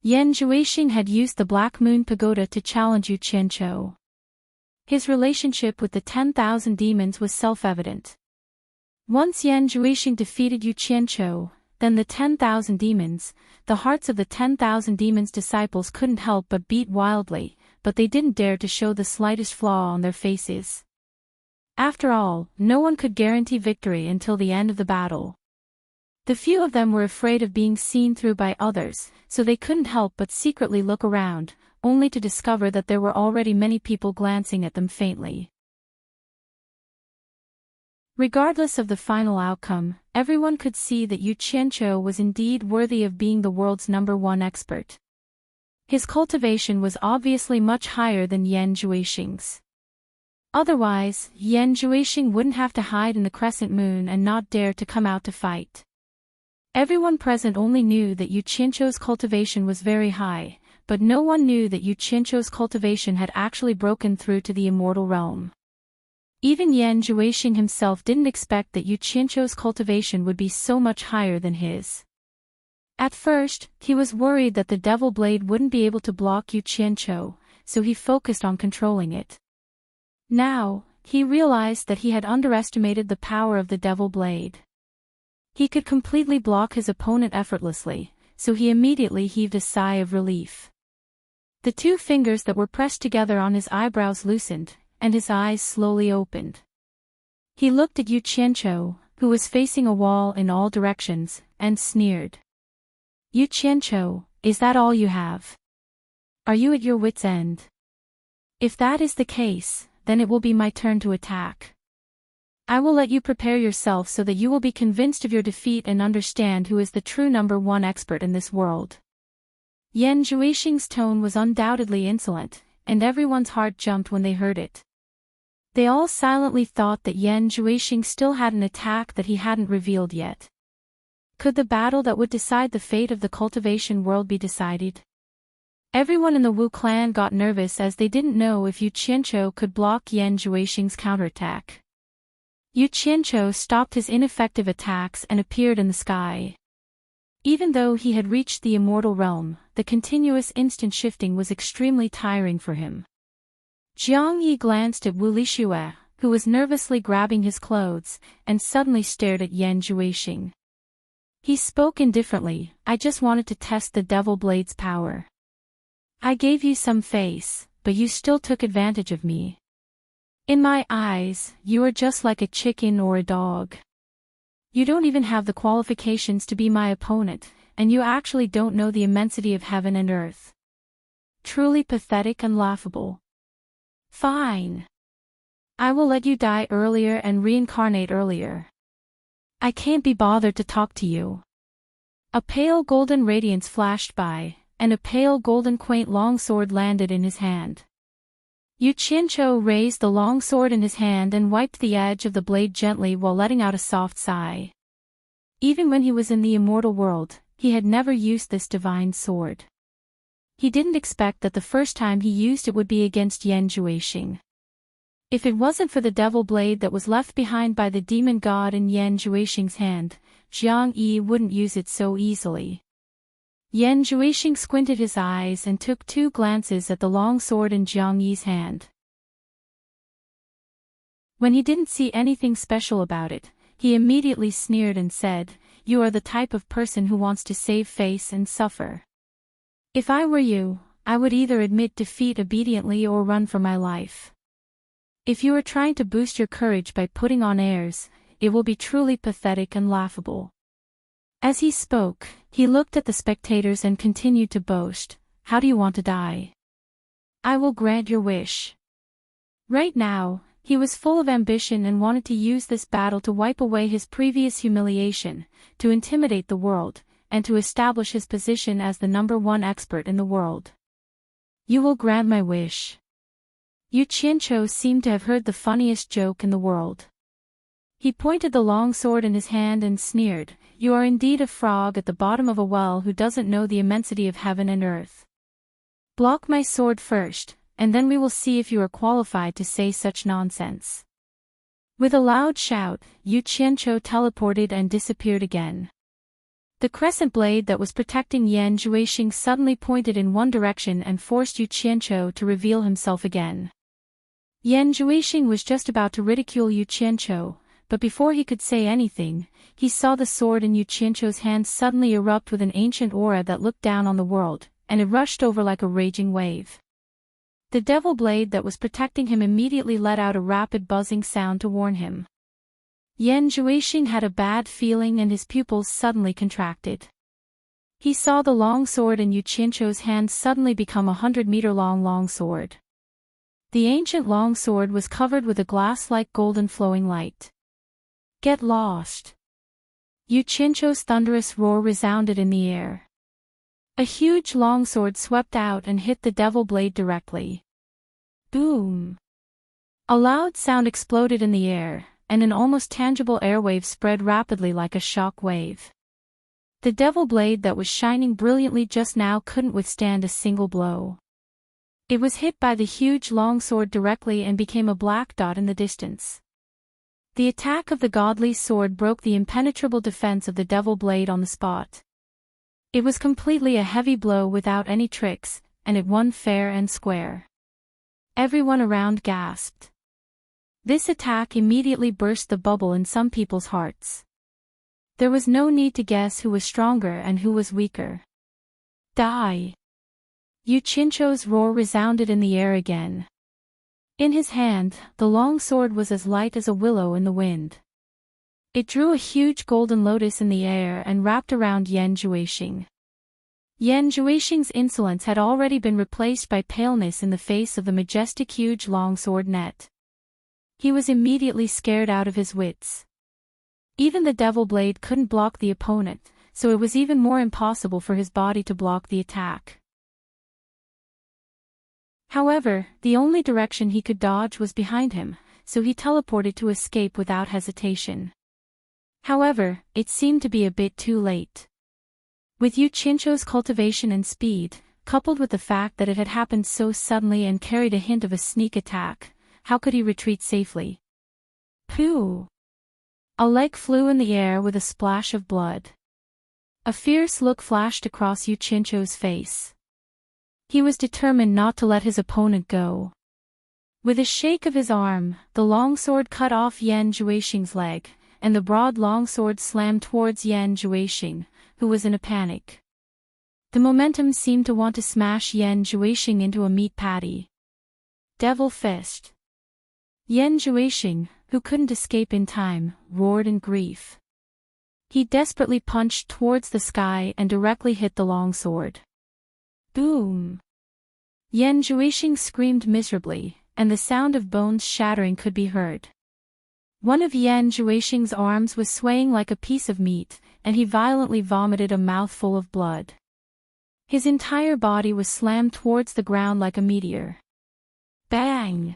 [SPEAKER 1] Yan Zhuixing had used the Black Moon Pagoda to challenge Yu Qianqiu. His relationship with the 10,000 demons was self-evident. Once Yan Zhuixing defeated Yu Qianqiu, then the 10,000 demons, the hearts of the 10,000 demons' disciples couldn't help but beat wildly, but they didn't dare to show the slightest flaw on their faces. After all, no one could guarantee victory until the end of the battle. The few of them were afraid of being seen through by others, so they couldn't help but secretly look around, only to discover that there were already many people glancing at them faintly. Regardless of the final outcome, everyone could see that Yu Qianqiu was indeed worthy of being the world's #1 expert. His cultivation was obviously much higher than Yan Zhuixing's. Otherwise, Yan Zhuixing wouldn't have to hide in the crescent moon and not dare to come out to fight. Everyone present only knew that Yu Qianqiu's cultivation was very high, but no one knew that Yu Qianqiu's cultivation had actually broken through to the immortal realm. Even Yan Zhuixing himself didn't expect that Yu Qianqiu's cultivation would be so much higher than his. At first, he was worried that the Devil Blade wouldn't be able to block Yu Qianqiu, so he focused on controlling it. Now, he realized that he had underestimated the power of the Devil Blade. He could completely block his opponent effortlessly, so he immediately heaved a sigh of relief. The two fingers that were pressed together on his eyebrows loosened, and his eyes slowly opened. He looked at Yu Qianqiu, who was facing a wall in all directions, and sneered. "Yu Qianqiu, is that all you have? Are you at your wits' end? If that is the case, then it will be my turn to attack. I will let you prepare yourself so that you will be convinced of your defeat and understand who is the true #1 expert in this world." Yan Zhuixing's tone was undoubtedly insolent, and everyone's heart jumped when they heard it. They all silently thought that Yan Zhuixing still had an attack that he hadn't revealed yet. Could the battle that would decide the fate of the cultivation world be decided? Everyone in the Wu clan got nervous as they didn't know if Yu Qianqiu could block Yan Zhuixing's counterattack. Yu Qianqiu stopped his ineffective attacks and appeared in the sky. Even though he had reached the immortal realm, the continuous instant shifting was extremely tiring for him. Jiang Yi glanced at Wu Lixue, who was nervously grabbing his clothes, and suddenly stared at Yan Zhuixing. He spoke indifferently, "I just wanted to test the Devil Blade's power. I gave you some face, but you still took advantage of me. In my eyes, you are just like a chicken or a dog. You don't even have the qualifications to be my opponent, and you actually don't know the immensity of heaven and earth. Truly pathetic and laughable. Fine. I will let you die earlier and reincarnate earlier. I can't be bothered to talk to you." A pale golden radiance flashed by, and a pale golden quaint longsword landed in his hand. Yu Qianqiu raised the longsword in his hand and wiped the edge of the blade gently while letting out a soft sigh. Even when he was in the immortal world, he had never used this divine sword. He didn't expect that the first time he used it would be against Yan Zhuixing. If it wasn't for the Devil Blade that was left behind by the demon god in Yan Zhuixing's hand, Jiang Yi wouldn't use it so easily. Yan Zhuixing squinted his eyes and took 2 glances at the long sword in Jiang Yi's hand. When he didn't see anything special about it, he immediately sneered and said, "You are the type of person who wants to save face and suffer. If I were you, I would either admit defeat obediently or run for my life. If you are trying to boost your courage by putting on airs, it will be truly pathetic and laughable." As he spoke, he looked at the spectators and continued to boast, "How do you want to die? I will grant your wish." Right now, he was full of ambition and wanted to use this battle to wipe away his previous humiliation, to intimidate the world, and to establish his position as the #1 expert in the world. You will grant my wish. Yu Qianqiu seemed to have heard the funniest joke in the world. He pointed the long sword in his hand and sneered, "You are indeed a frog at the bottom of a well who doesn't know the immensity of heaven and earth. Block my sword first, and then we will see if you are qualified to say such nonsense." With a loud shout, Yu Qianqiu teleported and disappeared again. The crescent blade that was protecting Yan Zhuixing suddenly pointed in one direction and forced Yu Qianqiu to reveal himself again. Yan Zhuixing was just about to ridicule Yu Qianqiu, but before he could say anything, he saw the sword in Yu Qianqiu's hand suddenly erupt with an ancient aura that looked down on the world, and it rushed over like a raging wave. The devil blade that was protecting him immediately let out a rapid buzzing sound to warn him. Yan Zhuixing had a bad feeling and his pupils suddenly contracted. He saw the long sword in Yu Qianqiu's hand suddenly become a 100-meter-long longsword. The ancient longsword was covered with a glass-like golden flowing light. Get lost! Yu Qianqiu's thunderous roar resounded in the air. A huge longsword swept out and hit the devil blade directly. Boom! A loud sound exploded in the air, and an almost tangible airwave spread rapidly like a shock wave. The devil blade that was shining brilliantly just now couldn't withstand a single blow. It was hit by the huge longsword directly and became a black dot in the distance. The attack of the godly sword broke the impenetrable defense of the devil blade on the spot. It was completely a heavy blow without any tricks, and it won fair and square. Everyone around gasped. This attack immediately burst the bubble in some people's hearts. There was no need to guess who was stronger and who was weaker. Die! Yu Qianqiu's roar resounded in the air again. In his hand, the long sword was as light as a willow in the wind. It drew a huge golden lotus in the air and wrapped around Yan Zhuixing. Yan Zhuixing's insolence had already been replaced by paleness in the face of the majestic huge longsword net. He was immediately scared out of his wits. Even the devil blade couldn't block the opponent, so it was even more impossible for his body to block the attack. However, the only direction he could dodge was behind him, so he teleported to escape without hesitation. However, it seemed to be a bit too late. With Yu Qianqiu's cultivation and speed, coupled with the fact that it had happened so suddenly and carried a hint of a sneak attack, how could he retreat safely? Pooh! A leg flew in the air with a splash of blood. A fierce look flashed across Yu Qianqiu's face. He was determined not to let his opponent go. With a shake of his arm, the longsword cut off Yan Zhuixing's leg, and the broad longsword slammed towards Yan Zhuixing, who was in a panic. The momentum seemed to want to smash Yan Zhuixing into a meat patty. Devil fist! Yan Zhuixing, who couldn't escape in time, roared in grief. He desperately punched towards the sky and directly hit the longsword. Boom! Yan Zhuixing screamed miserably, and the sound of bones shattering could be heard. One of Yan Zhuixing's arms was swaying like a piece of meat, and he violently vomited a mouthful of blood. His entire body was slammed towards the ground like a meteor. Bang!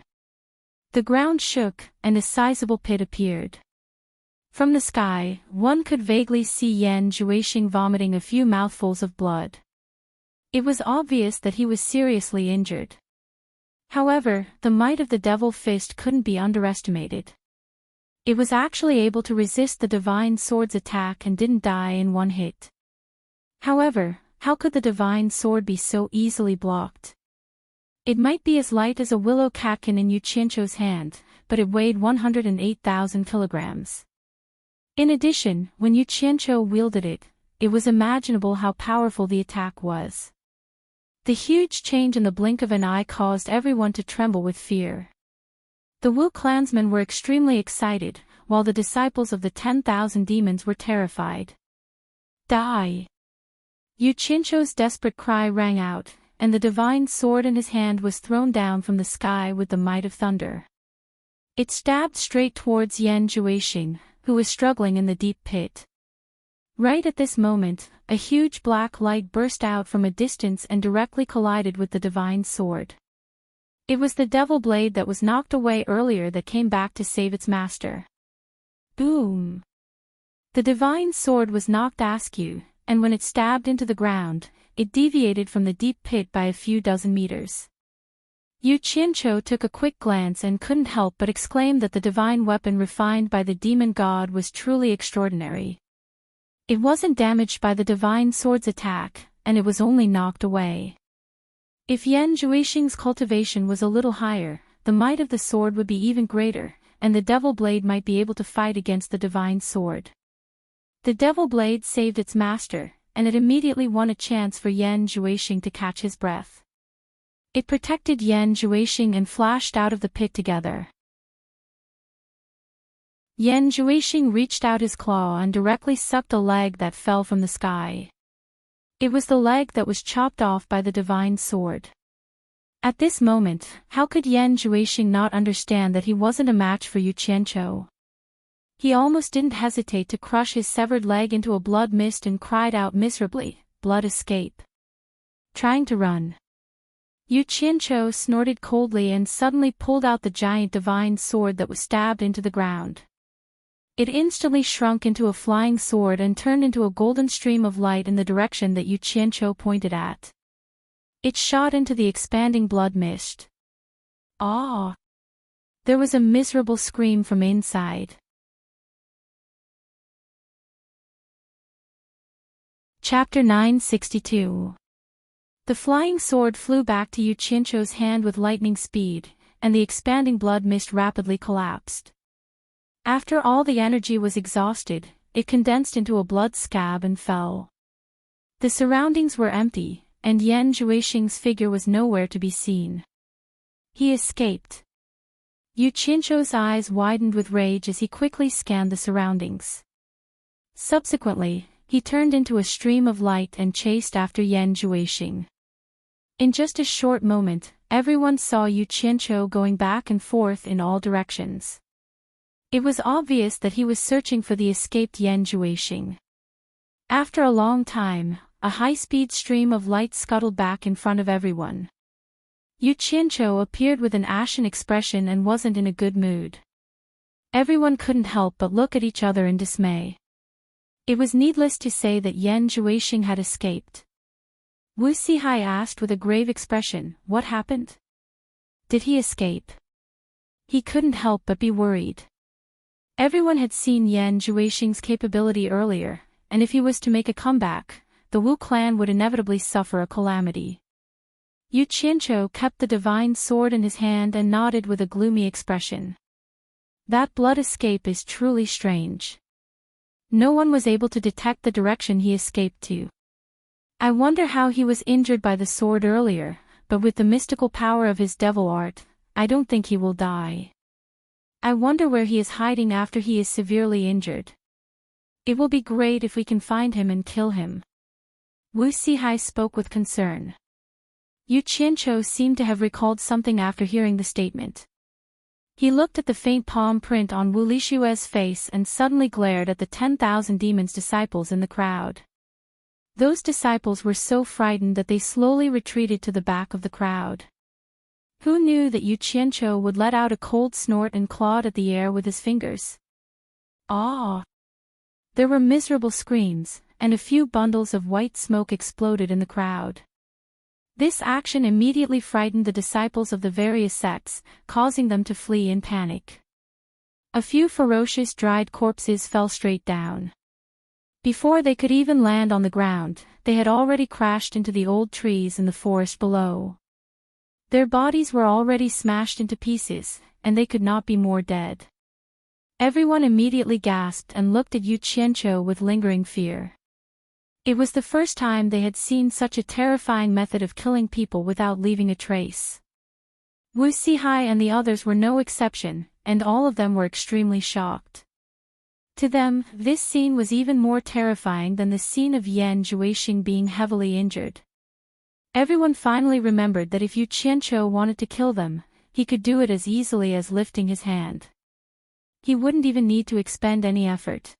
[SPEAKER 1] The ground shook, and a sizable pit appeared. From the sky, one could vaguely see Yan Zhuixing vomiting a few mouthfuls of blood. It was obvious that he was seriously injured. However, the might of the devil fist couldn't be underestimated. It was actually able to resist the divine sword's attack and didn't die in one hit. However, how could the divine sword be so easily blocked? It might be as light as a willow catkin in Yu Qianqiu's hand, but it weighed 108,000 kilograms. In addition, when Yu Qianqiu wielded it, it was imaginable how powerful the attack was. The huge change in the blink of an eye caused everyone to tremble with fear. The Wu clansmen were extremely excited, while the disciples of the 10,000 demons were terrified. Die! Yu Qianqiu's desperate cry rang out, and the divine sword in his hand was thrown down from the sky with the might of thunder. It stabbed straight towards Yan Zhuixing, who was struggling in the deep pit. Right at this moment, a huge black light burst out from a distance and directly collided with the divine sword. It was the devil blade that was knocked away earlier that came back to save its master. Boom! The divine sword was knocked askew, and when it stabbed into the ground, it deviated from the deep pit by a few dozen meters. Yu Qianqiu took a quick glance and couldn't help but exclaim that the divine weapon refined by the demon god was truly extraordinary. It wasn't damaged by the divine sword's attack, and it was only knocked away. If Yan Zhuixing's cultivation was a little higher, the might of the sword would be even greater, and the devil blade might be able to fight against the divine sword. The devil blade saved its master, and it immediately won a chance for Yan Zhuixing to catch his breath. It protected Yan Zhuixing and flashed out of the pit together. Yan Zhuixing reached out his claw and directly sucked a leg that fell from the sky. It was the leg that was chopped off by the divine sword. At this moment, how could Yan Zhuixing not understand that he wasn't a match for Yu Qianqiu? He almost didn't hesitate to crush his severed leg into a blood mist and cried out miserably, "Blood escape!" Trying to run. Yu Qianqiu snorted coldly and suddenly pulled out the giant divine sword that was stabbed into the ground. It instantly shrunk into a flying sword and turned into a golden stream of light in the direction that Yu Qianqiu pointed at. It shot into the expanding blood mist. Ah! There was a miserable scream from inside. Chapter 962. The flying sword flew back to Yu Qianqiu's hand with lightning speed, and the expanding blood mist rapidly collapsed. After all the energy was exhausted, it condensed into a blood scab and fell. The surroundings were empty, and Yan Zhuixing's figure was nowhere to be seen. He escaped. Yu Qianqiu's eyes widened with rage as he quickly scanned the surroundings. Subsequently, he turned into a stream of light and chased after Yan Zhuixing. In just a short moment, everyone saw Yu Qianqiu going back and forth in all directions. It was obvious that he was searching for the escaped Yan Zhuixing. After a long time, a high-speed stream of light scuttled back in front of everyone. Yu Qianqiu appeared with an ashen expression and wasn't in a good mood. Everyone couldn't help but look at each other in dismay. It was needless to say that Yan Zhuixing had escaped. Wu Sihai asked with a grave expression, "What happened? Did he escape?" He couldn't help but be worried. Everyone had seen Yan Zhuixing's capability earlier, and if he was to make a comeback, the Wu clan would inevitably suffer a calamity. Yu Qianqiu kept the divine sword in his hand and nodded with a gloomy expression. That blood escape is truly strange. No one was able to detect the direction he escaped to. I wonder how he was injured by the sword earlier, but with the mystical power of his devil art, I don't think he will die. I wonder where he is hiding after he is severely injured. It will be great if we can find him and kill him. Wu Sihai spoke with concern. Yu Qianqiu seemed to have recalled something after hearing the statement. He looked at the faint palm print on Wu Lishue's face and suddenly glared at the 10,000 demons' disciples in the crowd. Those disciples were so frightened that they slowly retreated to the back of the crowd. Who knew that Yu Qianqiu would let out a cold snort and clawed at the air with his fingers? Ah! There were miserable screams, and a few bundles of white smoke exploded in the crowd. This action immediately frightened the disciples of the various sects, causing them to flee in panic. A few ferocious dried corpses fell straight down. Before they could even land on the ground, they had already crashed into the old trees in the forest below. Their bodies were already smashed into pieces, and they could not be more dead. Everyone immediately gasped and looked at Yu Qianqiu with lingering fear. It was the first time they had seen such a terrifying method of killing people without leaving a trace. Wu Sihai and the others were no exception, and all of them were extremely shocked. To them, this scene was even more terrifying than the scene of Yan Zhuixing being heavily injured. Everyone finally remembered that if Yu Qianqiu wanted to kill them, he could do it as easily as lifting his hand. He wouldn't even need to expend any effort.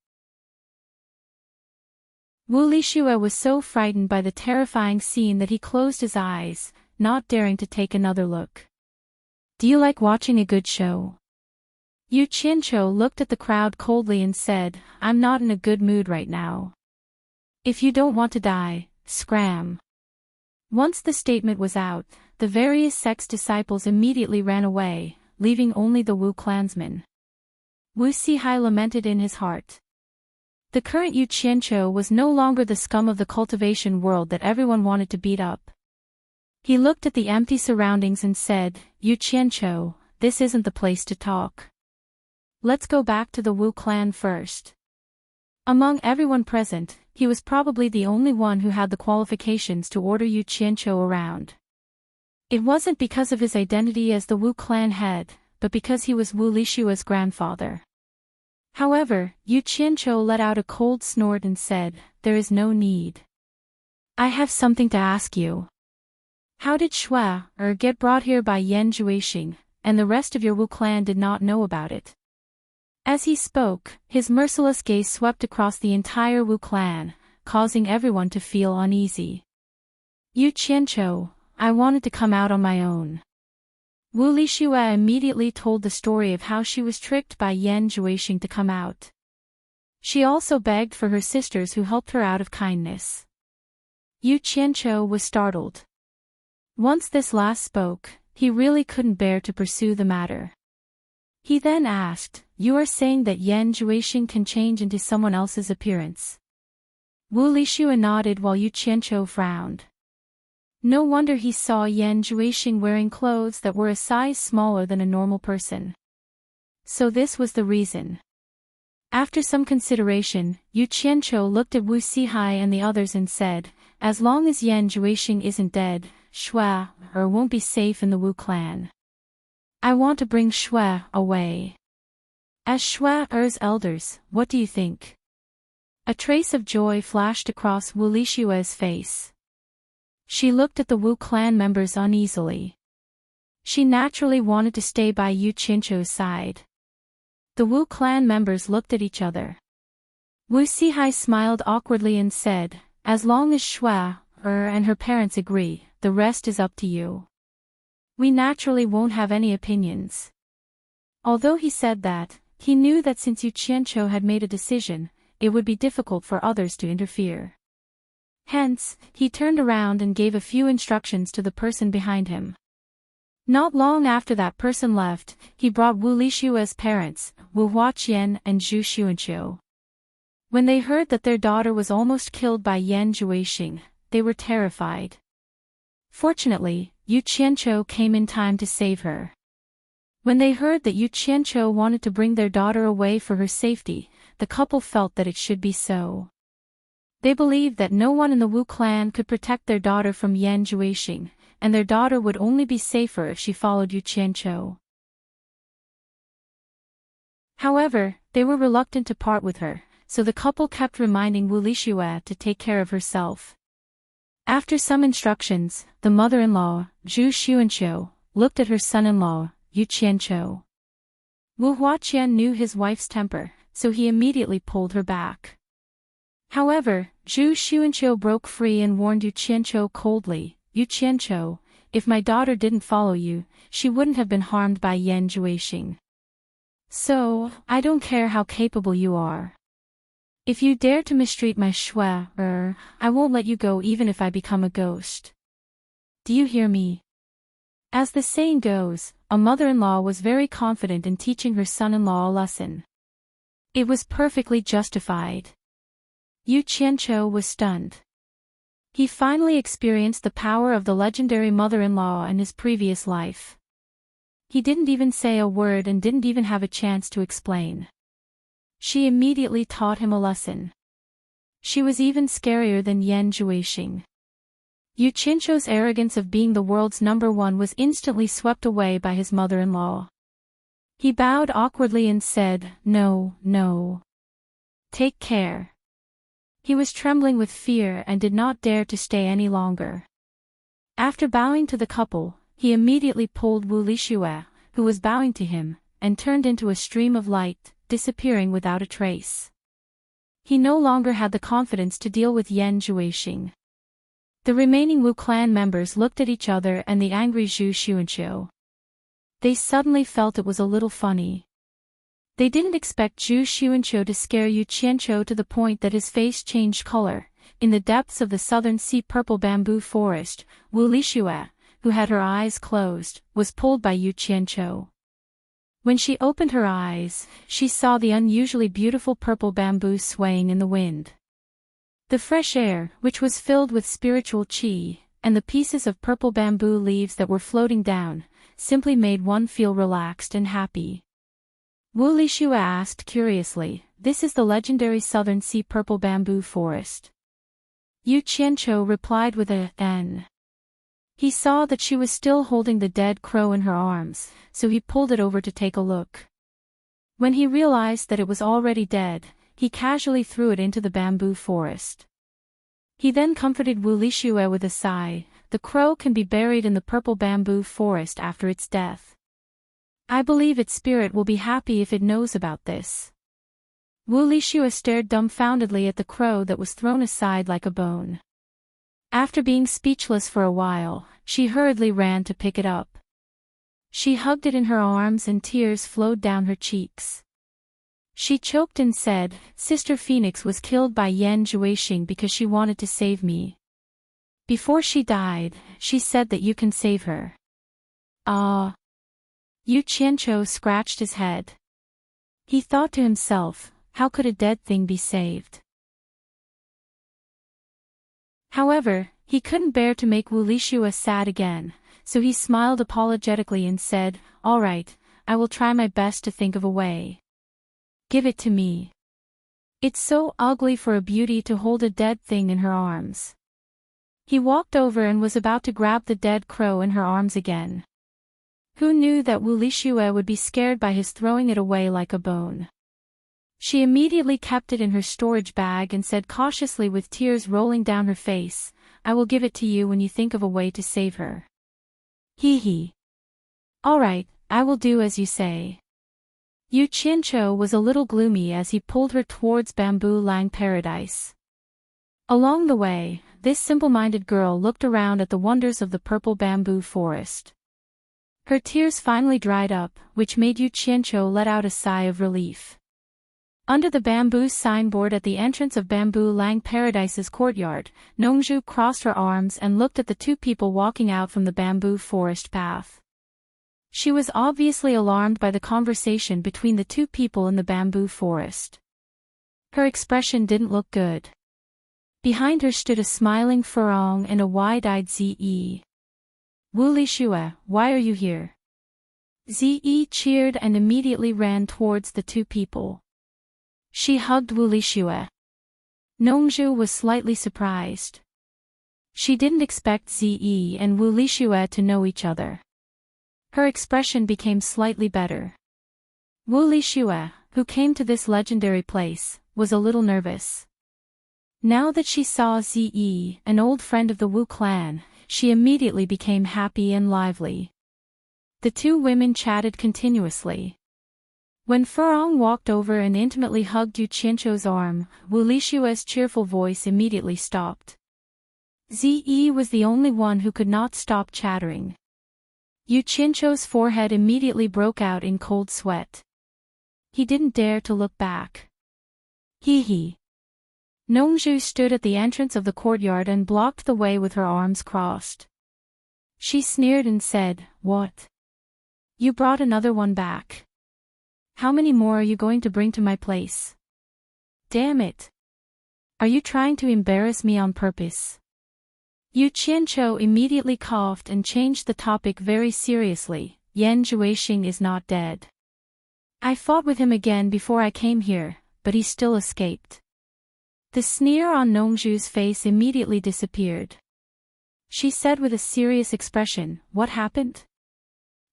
[SPEAKER 1] Wu Lixue was so frightened by the terrifying scene that he closed his eyes, not daring to take another look. Do you like watching a good show? Yu Qianqiu looked at the crowd coldly and said, I'm not in a good mood right now. If you don't want to die, scram. Once the statement was out, the various sect's disciples immediately ran away, leaving only the Wu clansmen. Wu Sihai lamented in his heart. The current Yu Qianqiu was no longer the scum of the cultivation world that everyone wanted to beat up. He looked at the empty surroundings and said, Yu Qianqiu, this isn't the place to talk. Let's go back to the Wu clan first. Among everyone present, he was probably the only one who had the qualifications to order Yu Qianqiu around. It wasn't because of his identity as the Wu clan head, but because he was Wu Lixue's grandfather. However, Yu Qianqiu let out a cold snort and said, There is no need. I have something to ask you. How did Shui get brought here by Yan Juixing, and the rest of your Wu clan did not know about it? As he spoke, his merciless gaze swept across the entire Wu clan, causing everyone to feel uneasy. Yu Qianqiu, I wanted to come out on my own. Wu Lixue immediately told the story of how she was tricked by Yan Juixing to come out. She also begged for her sisters who helped her out of kindness. Yu Qianqiu was startled. Once this last spoke, he really couldn't bear to pursue the matter. He then asked, You are saying that Yan Juixing can change into someone else's appearance? Wu Lixue nodded while Yu Qianqiu frowned. No wonder he saw Yan Juixing wearing clothes that were a size smaller than a normal person. So this was the reason. After some consideration, Yu Qianqiu looked at Wu Sihai and the others and said, As long as Yan Juixing isn't dead, Shui won't be safe in the Wu clan. I want to bring Shui away. As Shui's elders, what do you think? A trace of joy flashed across Wu Lixue's face. She looked at the Wu clan members uneasily. She naturally wanted to stay by Yu Qianqiu's side. The Wu clan members looked at each other. Wu Sihai smiled awkwardly and said, As long as Shui and her parents agree, the rest is up to you. We naturally won't have any opinions. Although he said that, he knew that since Yu Qianqiu had made a decision, it would be difficult for others to interfere. Hence, he turned around and gave a few instructions to the person behind him. Not long after that person left, he brought Wu Lixue's parents, Wu Huaqian and Zhu Xuanqiu. When they heard that their daughter was almost killed by Yan Juixing, they were terrified. Fortunately, Yu Qianqiu came in time to save her. When they heard that Yu Qianqiu wanted to bring their daughter away for her safety, the couple felt that it should be so. They believed that no one in the Wu clan could protect their daughter from Yan Juixing, and their daughter would only be safer if she followed Yu Qianqiu. However, they were reluctant to part with her, so the couple kept reminding Wu Lixue to take care of herself. After some instructions, the mother-in-law, Zhu Xuanqiu, looked at her son-in-law, Yu Qianqiu. Wu Huaqian knew his wife's temper, so he immediately pulled her back. However, Zhu Xuanqiu broke free and warned Yu Qianqiu coldly, Yu Qianqiu, if my daughter didn't follow you, she wouldn't have been harmed by Yan Juixing. So, I don't care how capable you are. If you dare to mistreat my Shui, I won't let you go even if I become a ghost. Do you hear me? As the saying goes, a mother-in-law was very confident in teaching her son-in-law a lesson. It was perfectly justified. Yu Qianqiu was stunned. He finally experienced the power of the legendary mother-in-law in his previous life. He didn't even say a word and didn't even have a chance to explain. She immediately taught him a lesson. She was even scarier than Yan Juixing. Yu Qianqiu's arrogance of being the world's #1 was instantly swept away by his mother-in-law. He bowed awkwardly and said, No, no. Take care. He was trembling with fear and did not dare to stay any longer. After bowing to the couple, he immediately pulled Wu Lixue, who was bowing to him, and turned into a stream of light, disappearing without a trace. He no longer had the confidence to deal with Yan Zhuixing. The remaining Wu clan members looked at each other and the angry Zhu Xuanqiu. They suddenly felt it was a little funny. They didn't expect Zhu Xuanqiu to scare Yu Qianqiu to the point that his face changed color. In the depths of the southern sea purple bamboo forest, Wu Lixue, who had her eyes closed, was pulled by Yu Qianqiu. When she opened her eyes, she saw the unusually beautiful purple bamboo swaying in the wind. The fresh air, which was filled with spiritual qi, and the pieces of purple bamboo leaves that were floating down, simply made one feel relaxed and happy. Wu Lixue asked curiously, "This is the legendary southern sea purple bamboo forest?" Yu Qianqiu replied with a "N." He saw that she was still holding the dead crow in her arms, so he pulled it over to take a look. When he realized that it was already dead, he casually threw it into the bamboo forest. He then comforted Wu Lixue with a sigh, "The crow can be buried in the purple bamboo forest after its death. I believe its spirit will be happy if it knows about this." Wu Lixue stared dumbfoundedly at the crow that was thrown aside like a bone. After being speechless for a while, she hurriedly ran to pick it up. She hugged it in her arms and tears flowed down her cheeks. She choked and said, "Sister Phoenix was killed by Yan Zhuixing because she wanted to save me. Before she died, she said that you can save her." Ah. Yu Qianqiu scratched his head. He thought to himself, how could a dead thing be saved? However, he couldn't bear to make Wu Lixue sad again, so he smiled apologetically and said, "All right, I will try my best to think of a way. Give it to me. It's so ugly for a beauty to hold a dead thing in her arms." He walked over and was about to grab the dead crow in her arms again. Who knew that Wu Lixue would be scared by his throwing it away like a bone? She immediately kept it in her storage bag and said cautiously with tears rolling down her face, "I will give it to you when you think of a way to save her." Hee hee. "All right, I will do as you say." Yu Qianqiu was a little gloomy as he pulled her towards Bamboo Lang Paradise. Along the way, this simple-minded girl looked around at the wonders of the purple bamboo forest. Her tears finally dried up, which made Yu Qianqiu let out a sigh of relief. Under the bamboo signboard at the entrance of Bamboo Lang Paradise's courtyard, Nongzhu crossed her arms and looked at the two people walking out from the bamboo forest path. She was obviously alarmed by the conversation between the two people in the bamboo forest. Her expression didn't look good. Behind her stood a smiling Furong and a wide-eyed Zi. "Wu Lixue, why are you here?" Zi cheered and immediately ran towards the two people. She hugged Wu Lixue. Nongzhu was slightly surprised. She didn't expect Zi and Wu Lixue to know each other. Her expression became slightly better. Wu Lixue, who came to this legendary place, was a little nervous. Now that she saw Zi, an old friend of the Wu clan, she immediately became happy and lively. The two women chatted continuously. When Furong walked over and intimately hugged Yu Qianqiu's arm, Wu Lixue's cheerful voice immediately stopped. Zi was the only one who could not stop chattering. Yu Qianqiu's forehead immediately broke out in cold sweat. He didn't dare to look back. Hee hee. Nongzhu stood at the entrance of the courtyard and blocked the way with her arms crossed. She sneered and said, "What? You brought another one back? How many more are you going to bring to my place? Damn it! Are you trying to embarrass me on purpose?" Yu Qianqiu immediately coughed and changed the topic very seriously. "Yan Zhuixing is not dead. I fought with him again before I came here, but he still escaped." The sneer on Nongzhu's face immediately disappeared. She said with a serious expression, "What happened?"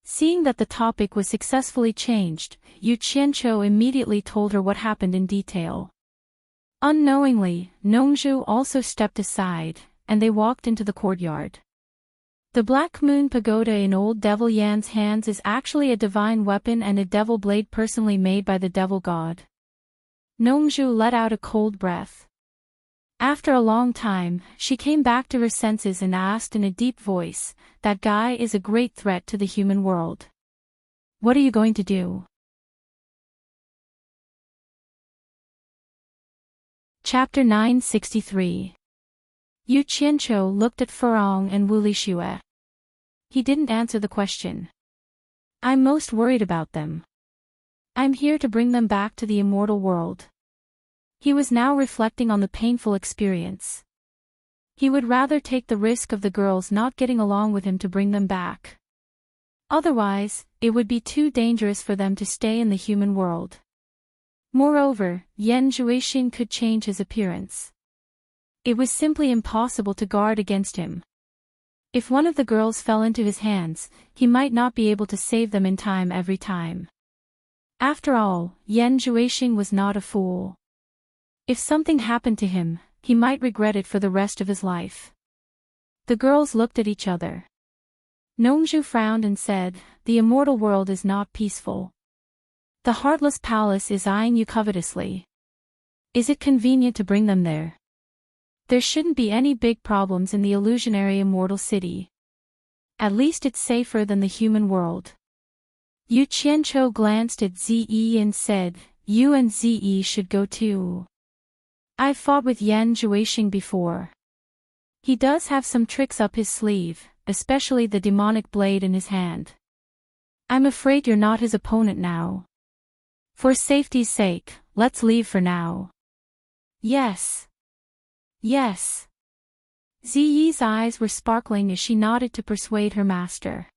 [SPEAKER 1] Seeing that the topic was successfully changed, Yu Qianqiu immediately told her what happened in detail. Unknowingly, Nongzhu also stepped aside, and they walked into the courtyard. The Black Moon Pagoda in Old Devil Yan's hands is actually a divine weapon and a devil blade personally made by the devil god. Nongju let out a cold breath. After a long time, she came back to her senses and asked in a deep voice, "That guy is a great threat to the human world. What are you going to do?" Chapter 963. Yu Qianqiu looked at Furong and Wu Lixue. He didn't answer the question. "I'm most worried about them. I'm here to bring them back to the immortal world." He was now reflecting on the painful experience. He would rather take the risk of the girls not getting along with him to bring them back. Otherwise, it would be too dangerous for them to stay in the human world. Moreover, Yan Zhuixing could change his appearance. It was simply impossible to guard against him. If one of the girls fell into his hands, he might not be able to save them in time every time. After all, Yan Zhuixing was not a fool. If something happened to him, he might regret it for the rest of his life. The girls looked at each other. Nongju frowned and said, "The immortal world is not peaceful. The Heartless Palace is eyeing you covetously. Is it convenient to bring them there? There shouldn't be any big problems in the illusionary immortal city. At least it's safer than the human world." Yu Qianqiu glanced at Zi and said, "You and Zi should go too. I've fought with Yan Zhuixing before. He does have some tricks up his sleeve, especially the demonic blade in his hand. I'm afraid you're not his opponent now. For safety's sake, let's leave for now." "Yes. Yes." Ziyi's eyes were sparkling as she nodded to persuade her master.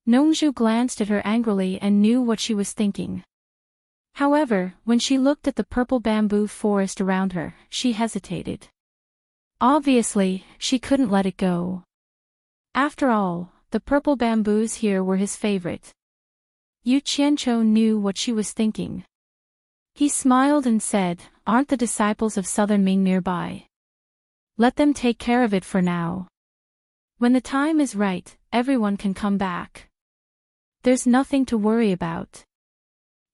[SPEAKER 1] Nongju glanced at her angrily and knew what she was thinking. However, when she looked at the purple bamboo forest around her, she hesitated. Obviously, she couldn't let it go. After all, the purple bamboos here were his favorite. Yu Qianqiu knew what she was thinking. He smiled and said, "Aren't the disciples of Southern Ming nearby? Let them take care of it for now. When the time is right, everyone can come back. There's nothing to worry about."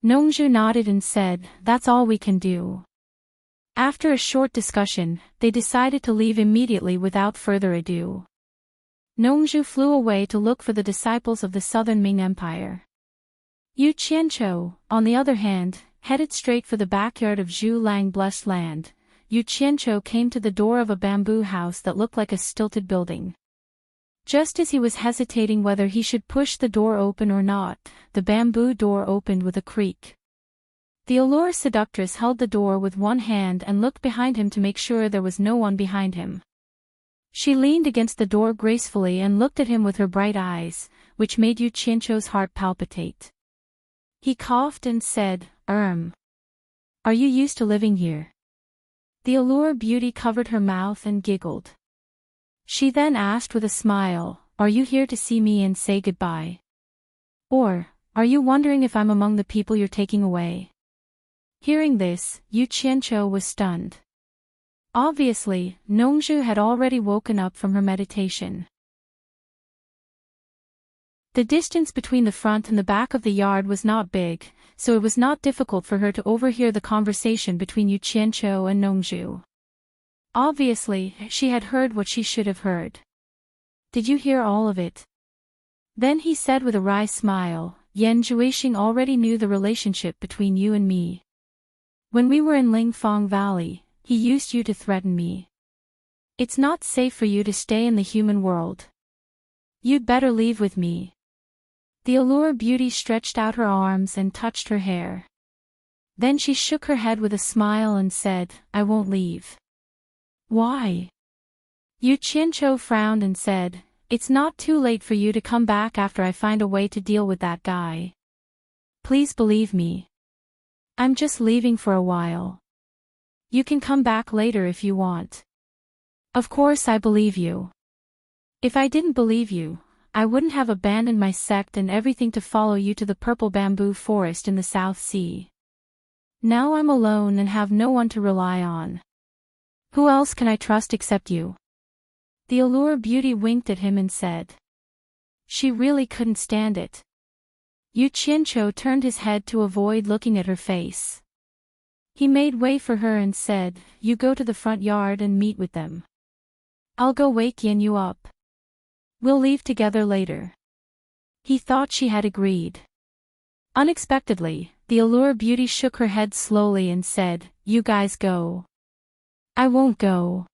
[SPEAKER 1] Nongju nodded and said, "That's all we can do." After a short discussion, they decided to leave immediately without further ado. Nongju flew away to look for the disciples of the Southern Ming Empire. Yu Qianqiu, on the other hand, headed straight for the backyard of Zhu Lang Blessed Land. Yu Qianqiu came to the door of a bamboo house that looked like a stilted building. Just as he was hesitating whether he should push the door open or not, the bamboo door opened with a creak. The allure seductress held the door with one hand and looked behind him to make sure there was no one behind him. She leaned against the door gracefully and looked at him with her bright eyes, which made Yu Qianqiu's heart palpitate. He coughed and said, Are you used to living here?" The allure beauty covered her mouth and giggled. She then asked with a smile, "Are you here to see me and say goodbye? Or, are you wondering if I'm among the people you're taking away?" Hearing this, Yu Qianqiu was stunned. Obviously, Nongju had already woken up from her meditation. The distance between the front and the back of the yard was not big, so it was not difficult for her to overhear the conversation between Yu Qianqiu and Nongju. Obviously, she had heard what she should have heard. "Did you hear all of it?" Then he said with a wry smile, "Yan Zhuixing already knew the relationship between you and me. When we were in Lingfang Valley, he used you to threaten me. It's not safe for you to stay in the human world. You'd better leave with me." The allure beauty stretched out her arms and touched her hair. Then she shook her head with a smile and said, "I won't leave." "Why?" Yu Qianqiu frowned and said, "It's not too late for you to come back after I find a way to deal with that guy. Please believe me. I'm just leaving for a while. You can come back later if you want." "Of course I believe you. If I didn't believe you, I wouldn't have abandoned my sect and everything to follow you to the purple bamboo forest in the South Sea. Now I'm alone and have no one to rely on. Who else can I trust except you?" The allure beauty winked at him and said. She really couldn't stand it. Yu Qianqiu turned his head to avoid looking at her face. He made way for her and said, "You go to the front yard and meet with them. I'll go wake Yen-yu up. We'll leave together later." He thought she had agreed. Unexpectedly, the Allure Beauty shook her head slowly and said, "You guys go. I won't go.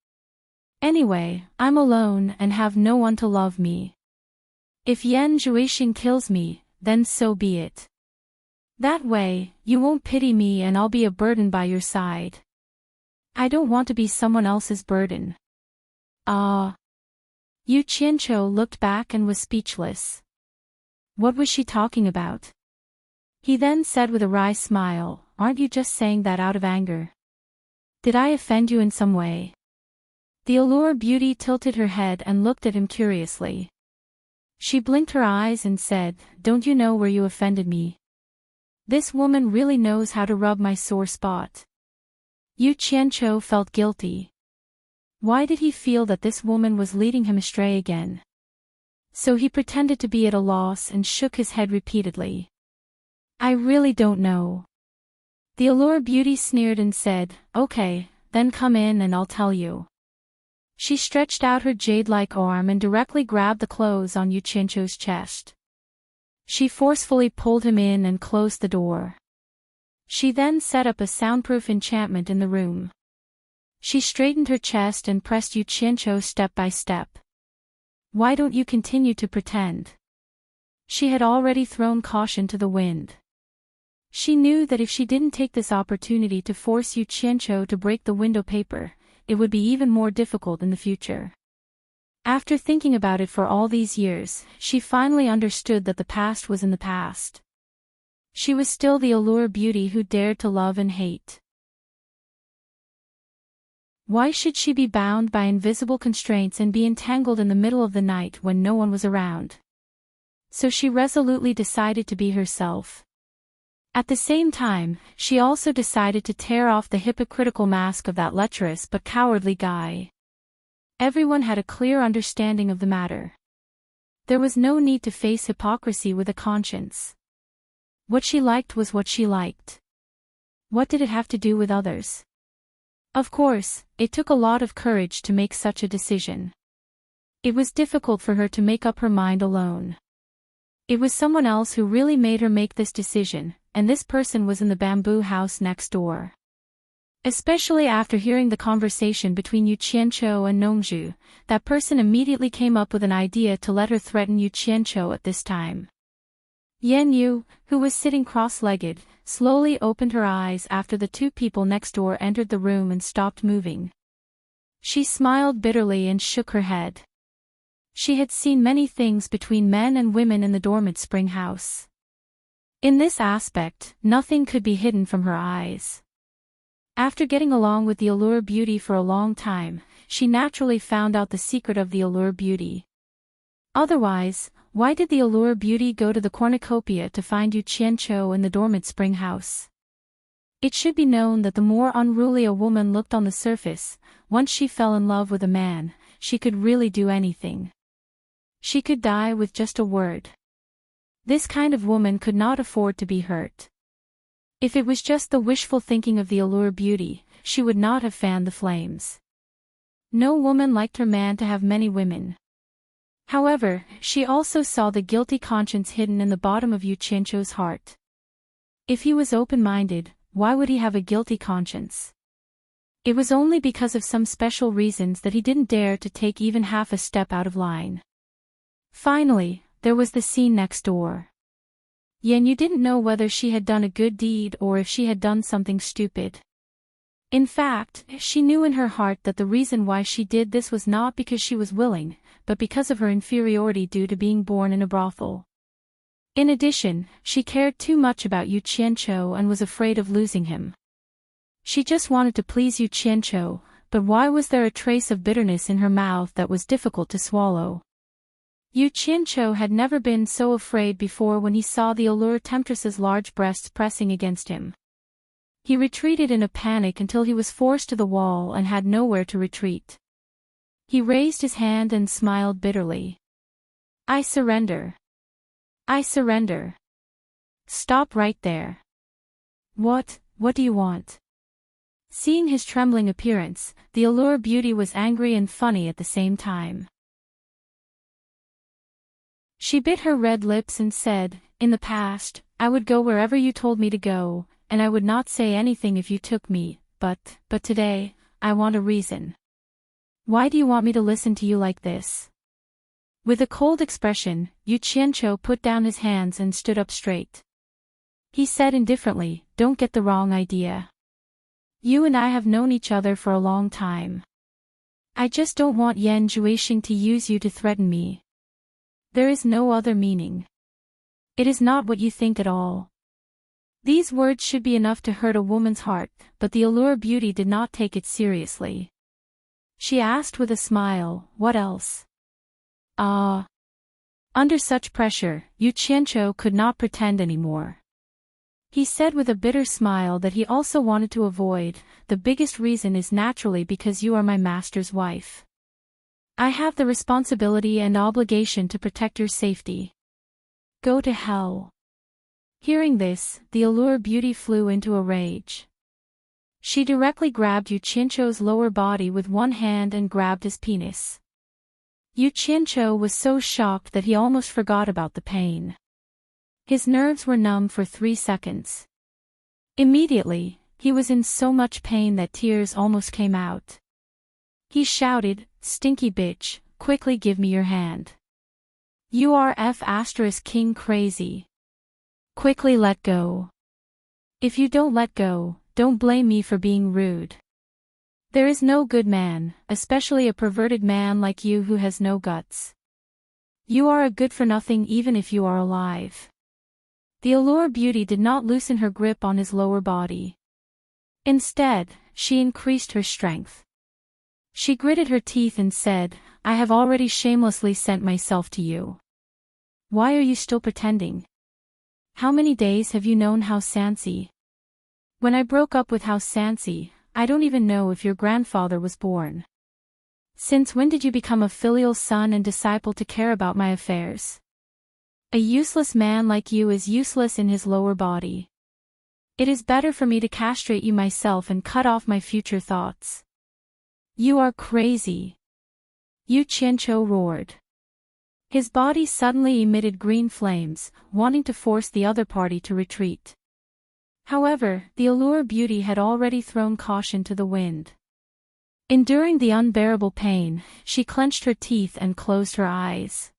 [SPEAKER 1] Anyway, I'm alone and have no one to love me. If Yen Juixing kills me, then so be it. That way, you won't pity me and I'll be a burden by your side. I don't want to be someone else's burden." Yu Qianqiu looked back and was speechless. What was she talking about? He then said with a wry smile, "Aren't you just saying that out of anger? Did I offend you in some way?" The Allure Beauty tilted her head and looked at him curiously. She blinked her eyes and said, "Don't you know where you offended me? This woman really knows how to rub my sore spot." Yu Qianqiu felt guilty. Why did he feel that this woman was leading him astray again? So he pretended to be at a loss and shook his head repeatedly. "I really don't know." The Allure Beauty sneered and said, "Okay, then come in and I'll tell you." She stretched out her jade-like arm and directly grabbed the clothes on Yu Qianqiu's chest. She forcefully pulled him in and closed the door. She then set up a soundproof enchantment in the room. She straightened her chest and pressed Yu Qianqiu step by step. "Why don't you continue to pretend?" She had already thrown caution to the wind. She knew that if she didn't take this opportunity to force Yu Qianqiu to break the window paper, it would be even more difficult in the future. After thinking about it for all these years, she finally understood that the past was in the past. She was still the Allure Beauty who dared to love and hate. Why should she be bound by invisible constraints and be entangled in the middle of the night when no one was around? So she resolutely decided to be herself. At the same time, she also decided to tear off the hypocritical mask of that lecherous but cowardly guy. Everyone had a clear understanding of the matter. There was no need to face hypocrisy with a conscience. What she liked was what she liked. What did it have to do with others? Of course, it took a lot of courage to make such a decision. It was difficult for her to make up her mind alone. It was someone else who really made her make this decision, and this person was in the bamboo house next door. Especially after hearing the conversation between Yu Qianqiu and Nongzhu, that person immediately came up with an idea to let her threaten Yu Qianqiu at this time. Yen-yu, who was sitting cross-legged, slowly opened her eyes after the two people next door entered the room and stopped moving. She smiled bitterly and shook her head. She had seen many things between men and women in the dormant spring house. In this aspect, nothing could be hidden from her eyes. After getting along with the Allure Beauty for a long time, she naturally found out the secret of the Allure Beauty. Otherwise, why did the Allure Beauty go to the cornucopia to find Yu Qianqiu in the dormant spring house? It should be known that the more unruly a woman looked on the surface, once she fell in love with a man, she could really do anything. She could die with just a word. This kind of woman could not afford to be hurt. If it was just the wishful thinking of the Allure Beauty, she would not have fanned the flames. No woman liked her man to have many women. However, she also saw the guilty conscience hidden in the bottom of Yu Qianqiu's heart. If he was open-minded, why would he have a guilty conscience? It was only because of some special reasons that he didn't dare to take even half a step out of line. Finally, there was the scene next door. Yen-yu didn't know whether she had done a good deed or if she had done something stupid. In fact, she knew in her heart that the reason why she did this was not because she was willing, but because of her inferiority due to being born in a brothel. In addition, she cared too much about Yu Qianqiu and was afraid of losing him. She just wanted to please Yu Qianqiu, but why was there a trace of bitterness in her mouth that was difficult to swallow? Yu Qianqiu had never been so afraid before when he saw the Allure Temptress's large breasts pressing against him. He retreated in a panic until he was forced to the wall and had nowhere to retreat. He raised his hand and smiled bitterly. "I surrender. I surrender. Stop right there. What do you want?" Seeing his trembling appearance, the Allure Beauty was angry and funny at the same time. She bit her red lips and said, "In the past, I would go wherever you told me to go, and I would not say anything if you took me, but today, I want a reason. Why do you want me to listen to you like this?" With a cold expression, Yu Qianqiu put down his hands and stood up straight. He said indifferently, "Don't get the wrong idea. You and I have known each other for a long time. I just don't want Yan Juixing to use you to threaten me. There is no other meaning. It is not what you think at all." These words should be enough to hurt a woman's heart, but the Allure Beauty did not take it seriously. She asked with a smile, "What else?" Under such pressure, Yu Qianqiu could not pretend anymore. He said with a bitter smile that he also wanted to avoid. "The biggest reason is naturally because you are my master's wife. I have the responsibility and obligation to protect your safety. Go to hell." Hearing this, the Allure Beauty flew into a rage. She directly grabbed Yu Qianqiu's lower body with one hand and grabbed his penis. Yu Qianqiu was so shocked that he almost forgot about the pain. His nerves were numb for 3 seconds. Immediately, he was in so much pain that tears almost came out. He shouted, "Stinky bitch, quickly give me your hand. You are King crazy. Quickly let go. If you don't let go, don't blame me for being rude. There is no good man, especially a perverted man like you who has no guts. You are a good-for-nothing even if you are alive." The Allure Beauty did not loosen her grip on his lower body. Instead, she increased her strength. She gritted her teeth and said, "I have already shamelessly sent myself to you. Why are you still pretending? How many days have you known Hao Sansi? When I broke up with Hao Sansi, I don't even know if your grandfather was born. Since when did you become a filial son and disciple to care about my affairs? A useless man like you is useless in his lower body. It is better for me to castrate you myself and cut off my future thoughts. You are crazy." Yu Qianqiu roared. His body suddenly emitted green flames, wanting to force the other party to retreat. However, the Allure Beauty had already thrown caution to the wind. Enduring the unbearable pain, she clenched her teeth and closed her eyes.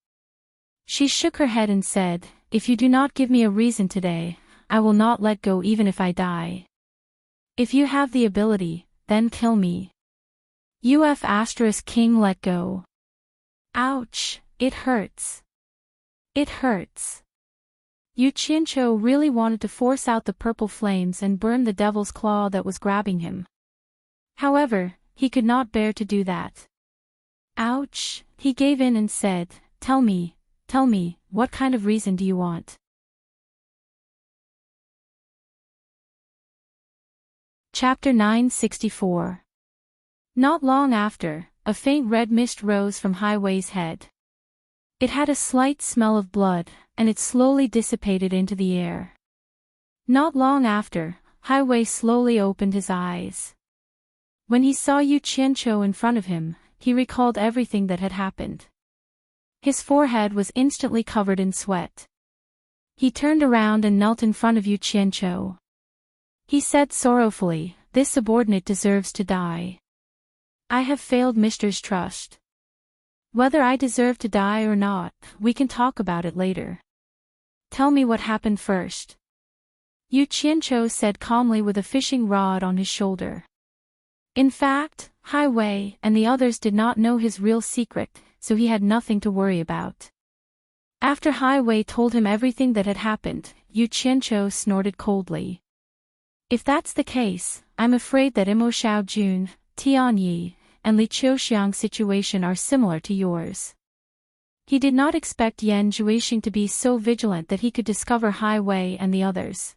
[SPEAKER 1] She shook her head and said, "If you do not give me a reason today, I will not let go even if I die. If you have the ability, then kill me. King let go. Ouch, it hurts. It hurts." Yu Qianqiu really wanted to force out the purple flames and burn the devil's claw that was grabbing him. However, he could not bear to do that. Ouch, he gave in and said, Tell me, what kind of reason do you want?" Chapter 964. Not long after, a faint red mist rose from Hai Wei's head. It had a slight smell of blood, and it slowly dissipated into the air. Not long after, Hai Wei slowly opened his eyes. When he saw Yu Qianqiu in front of him, he recalled everything that had happened. His forehead was instantly covered in sweat. He turned around and knelt in front of Yu Qianqiu. He said sorrowfully, "This subordinate deserves to die. I have failed Mister's trust. Whether I deserve to die or not, we can talk about it later. Tell me what happened first." Yu Qianqiu said calmly with a fishing rod on his shoulder. In fact, Hai Wei and the others did not know his real secret, so he had nothing to worry about. After Hai Wei told him everything that had happened, Yu Qianqiu snorted coldly. "If that's the case, I'm afraid that Imo Xiaojun, Tian Yi, and Li Qiuxiang's situation are similar to yours." He did not expect Yan Juixing to be so vigilant that he could discover Hai Wei and the others.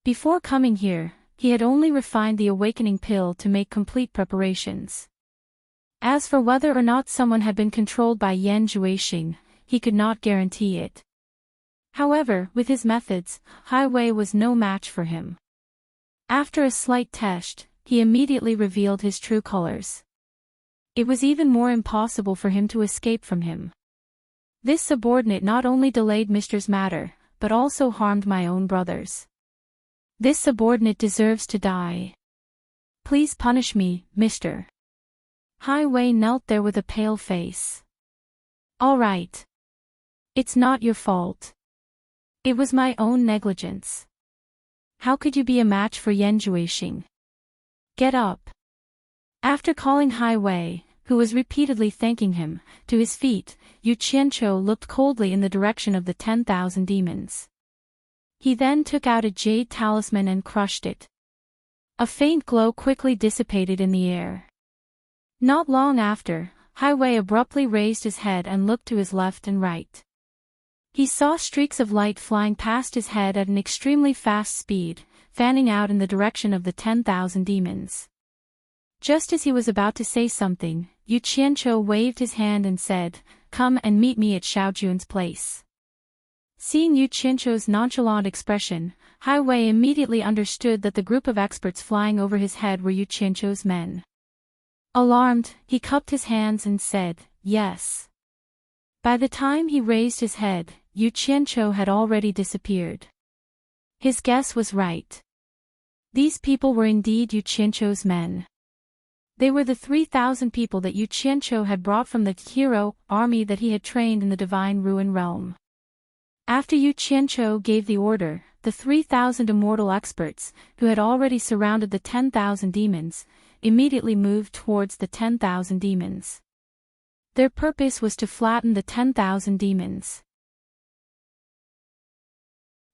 [SPEAKER 1] Before coming here, he had only refined the awakening pill to make complete preparations. As for whether or not someone had been controlled by Yan Juixing, he could not guarantee it. However, with his methods, Hai Wei was no match for him. After a slight test, he immediately revealed his true colors. It was even more impossible for him to escape from him. This subordinate not only delayed Mr.'s matter, but also harmed my own brothers. This subordinate deserves to die. Please punish me, Mr. Hai Wei knelt there with a pale face. All right. It's not your fault. It was my own negligence. How could you be a match for Yan Juixing? Get up. After calling Hai Wei, who was repeatedly thanking him, to his feet, Yu Qianqiu looked coldly in the direction of the 10,000 demons. He then took out a jade talisman and crushed it. A faint glow quickly dissipated in the air. Not long after, Hai Wei abruptly raised his head and looked to his left and right. He saw streaks of light flying past his head at an extremely fast speed, fanning out in the direction of the 10,000 demons. Just as he was about to say something, Yu Qianqiu waved his hand and said, "Come and meet me at Xiaojun's place." Seeing Yu Qianqiu's nonchalant expression, Hai Wei immediately understood that the group of experts flying over his head were Yu Qianqiu's men. Alarmed, he cupped his hands and said, "Yes." By the time he raised his head, Yu Qianqiu had already disappeared. His guess was right. These people were indeed Yu Qianqiu's men. They were the 3,000 people that Yu Qianqiu had brought from the hero army that he had trained in the Divine Ruin Realm. After Yu Qianqiu gave the order, the 3,000 immortal experts, who had already surrounded the 10,000 demons, immediately moved towards the 10,000 demons. Their purpose was to flatten the 10,000 demons.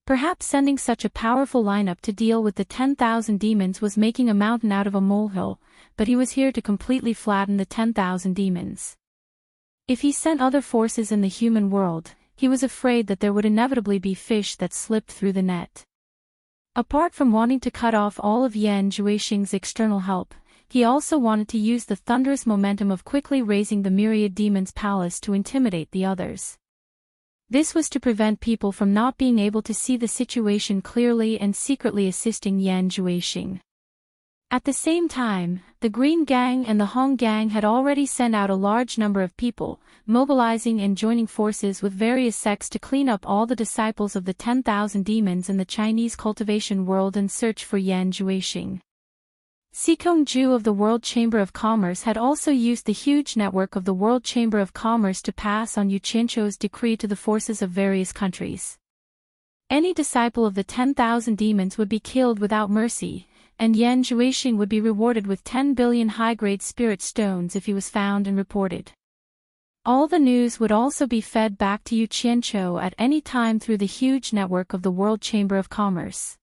[SPEAKER 1] Perhaps sending such a powerful lineup to deal with the 10,000 demons was making a mountain out of a molehill, but he was here to completely flatten the 10,000 demons. If he sent other forces in the human world, he was afraid that there would inevitably be fish that slipped through the net. Apart from wanting to cut off all of Yan Juixing's external help, he also wanted to use the thunderous momentum of quickly raising the myriad demons' palace to intimidate the others. This was to prevent people from not being able to see the situation clearly and secretly assisting Yan Juixing. At the same time, the Green Gang and the Hong Gang had already sent out a large number of people, mobilizing and joining forces with various sects to clean up all the disciples of the 10,000 demons in the Chinese cultivation world and search for Yan Juixing. Sikong Ju of the World Chamber of Commerce had also used the huge network of the World Chamber of Commerce to pass on Yu Qianqiu's decree to the forces of various countries. Any disciple of the 10,000 demons would be killed without mercy, and Yan Juixing would be rewarded with 10 billion high-grade spirit stones if he was found and reported. All the news would also be fed back to Yu Qianqiu at any time through the huge network of the World Chamber of Commerce.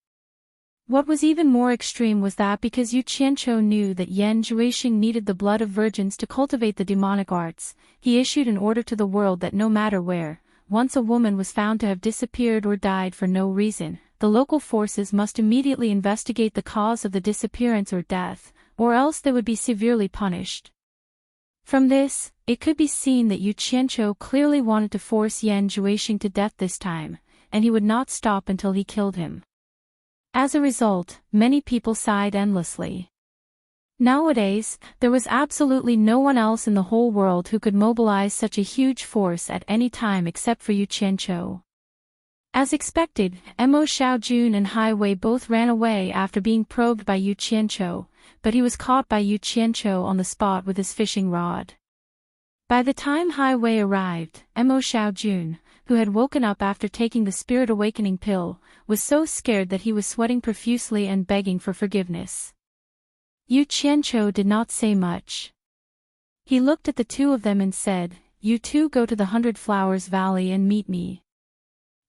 [SPEAKER 1] What was even more extreme was that because Yu Qianqiu knew that Yan Juixing needed the blood of virgins to cultivate the demonic arts, he issued an order to the world that no matter where, once a woman was found to have disappeared or died for no reason, the local forces must immediately investigate the cause of the disappearance or death, or else they would be severely punished. From this, it could be seen that Yu Qianqiu clearly wanted to force Yan Juixing to death this time, and he would not stop until he killed him. As a result, many people sighed endlessly. Nowadays, there was absolutely no one else in the whole world who could mobilize such a huge force at any time except for Yu Qianqiu. As expected, Mo Xiaojun and Hai Wei both ran away after being probed by Yu Qianqiu, but he was caught by Yu Qianqiu on the spot with his fishing rod. By the time Hai Wei arrived, Mo Xiaojun, who had woken up after taking the Spirit Awakening pill, was so scared that he was sweating profusely and begging for forgiveness. Yu Qianqiu did not say much. He looked at the two of them and said, "You two go to the 100 Flowers Valley and meet me."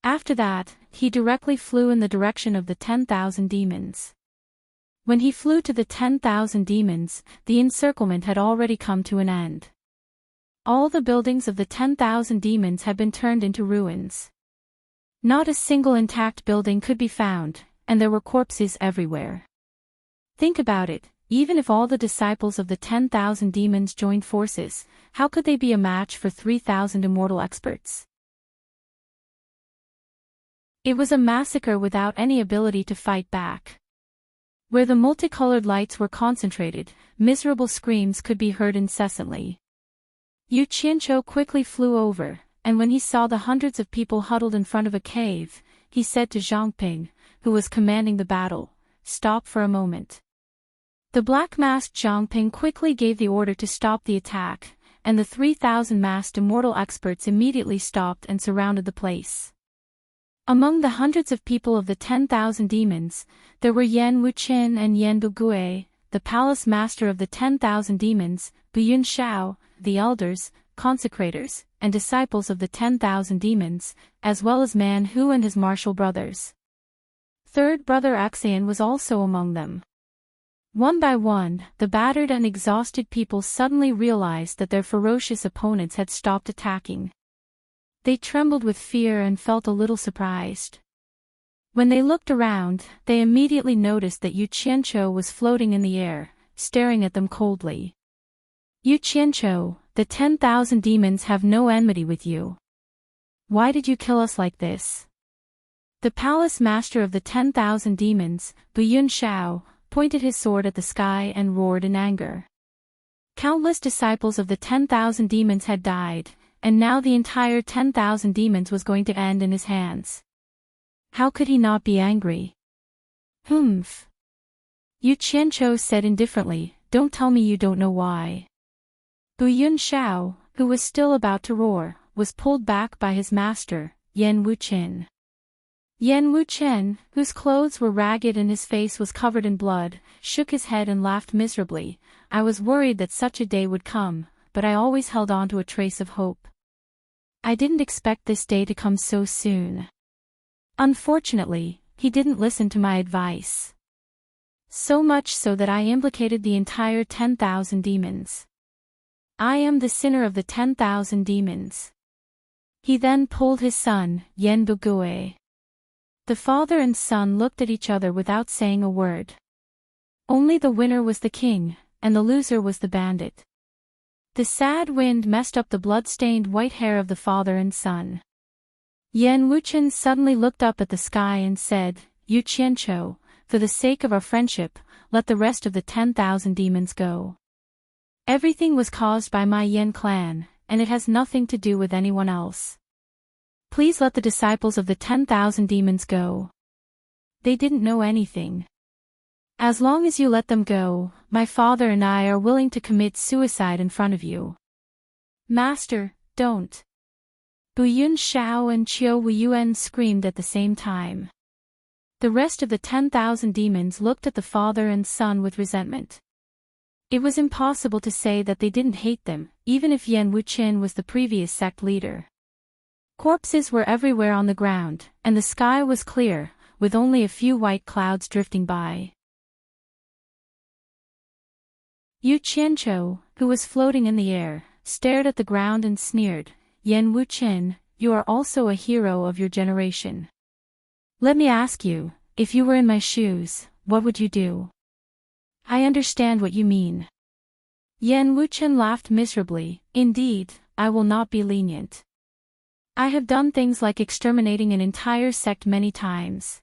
[SPEAKER 1] After that, he directly flew in the direction of the 10,000 demons. When he flew to the 10,000 demons, the encirclement had already come to an end. All the buildings of the 10,000 demons had been turned into ruins. Not a single intact building could be found, and there were corpses everywhere. Think about it, even if all the disciples of the 10,000 demons joined forces, how could they be a match for 3,000 immortal experts? It was a massacre without any ability to fight back. Where the multicolored lights were concentrated, miserable screams could be heard incessantly. Yu Qianqiu quickly flew over, and when he saw the hundreds of people huddled in front of a cave, he said to Zhang Ping, who was commanding the battle, "Stop for a moment." The black-masked Zhang Ping quickly gave the order to stop the attack, and the 3,000 masked immortal experts immediately stopped and surrounded the place. Among the hundreds of people of the 10,000 demons, there were Yan Wuqin and Yan Bugui, the palace master of the 10,000 demons, Buyun Shao, the elders, consecrators, and disciples of the 10,000 demons, as well as Man Hu and his martial brothers. Third brother Xian was also among them. One by one, the battered and exhausted people suddenly realized that their ferocious opponents had stopped attacking. They trembled with fear and felt a little surprised. When they looked around, they immediately noticed that Yu Qianqiu was floating in the air, staring at them coldly. "Yu Qianqiu, the 10,000 demons have no enmity with you. Why did you kill us like this?" The palace master of the 10,000 demons, Buyun Shao, pointed his sword at the sky and roared in anger. Countless disciples of the 10,000 demons had died, and now the entire 10,000 demons was going to end in his hands. How could he not be angry? "Humph." Yu Qianqiu said indifferently, "Don't tell me you don't know why." Buyun Shao, who was still about to roar, was pulled back by his master, Yan Wuqin. Yan Wuqin, whose clothes were ragged and his face was covered in blood, shook his head and laughed miserably. "I was worried that such a day would come, but I always held on to a trace of hope. I didn't expect this day to come so soon. Unfortunately, he didn't listen to my advice. So much so that I implicated the entire 10,000 demons. I am the sinner of the 10,000 demons." He then pulled his son, Yan Bugui. The father and son looked at each other without saying a word. Only the winner was the king, and the loser was the bandit. The sad wind messed up the blood-stained white hair of the father and son. Yan Wuqin suddenly looked up at the sky and said, "Yu Qianqiu, for the sake of our friendship, let the rest of the 10,000 demons go. Everything was caused by my Yan clan, and it has nothing to do with anyone else. Please let the disciples of the 10,000 demons go. They didn't know anything. As long as you let them go, my father and I are willing to commit suicide in front of you." "Master, don't." Buyun Shao and Qiu Wuyuan screamed at the same time. The rest of the 10,000 demons looked at the father and son with resentment. It was impossible to say that they didn't hate them, even if Yan Wuqin was the previous sect leader. Corpses were everywhere on the ground, and the sky was clear, with only a few white clouds drifting by. Yu Qianqiu, who was floating in the air, stared at the ground and sneered, "Yan Wuqin, you are also a hero of your generation. Let me ask you, if you were in my shoes, what would you do?" "I understand what you mean." Yan Wuqin laughed miserably, "Indeed, I will not be lenient. I have done things like exterminating an entire sect many times.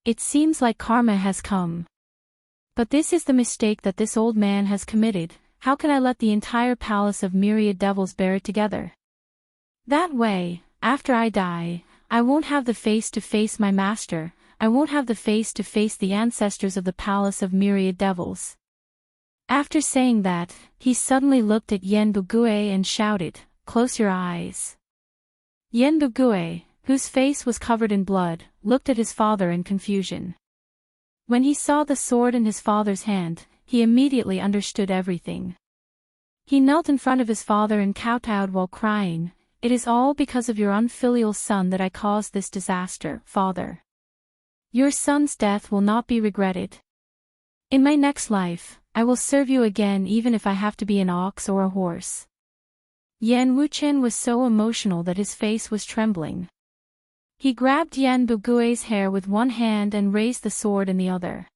[SPEAKER 1] It seems like karma has come. But this is the mistake that this old man has committed. How can I let the entire palace of myriad devils bear it together? That way, after I die, I won't have the face to face my master, I won't have the face to face the ancestors of the palace of myriad devils." After saying that, he suddenly looked at Yan Bugui and shouted, "Close your eyes." Yan Bugui, whose face was covered in blood, looked at his father in confusion. When he saw the sword in his father's hand, he immediately understood everything. He knelt in front of his father and kowtowed while crying, "It is all because of your unfilial son that I caused this disaster, father. Your son's death will not be regretted. In my next life, I will serve you again even if I have to be an ox or a horse." Yan Wuqin was so emotional that his face was trembling. He grabbed Yan Bugui's hair with one hand and raised the sword in the other.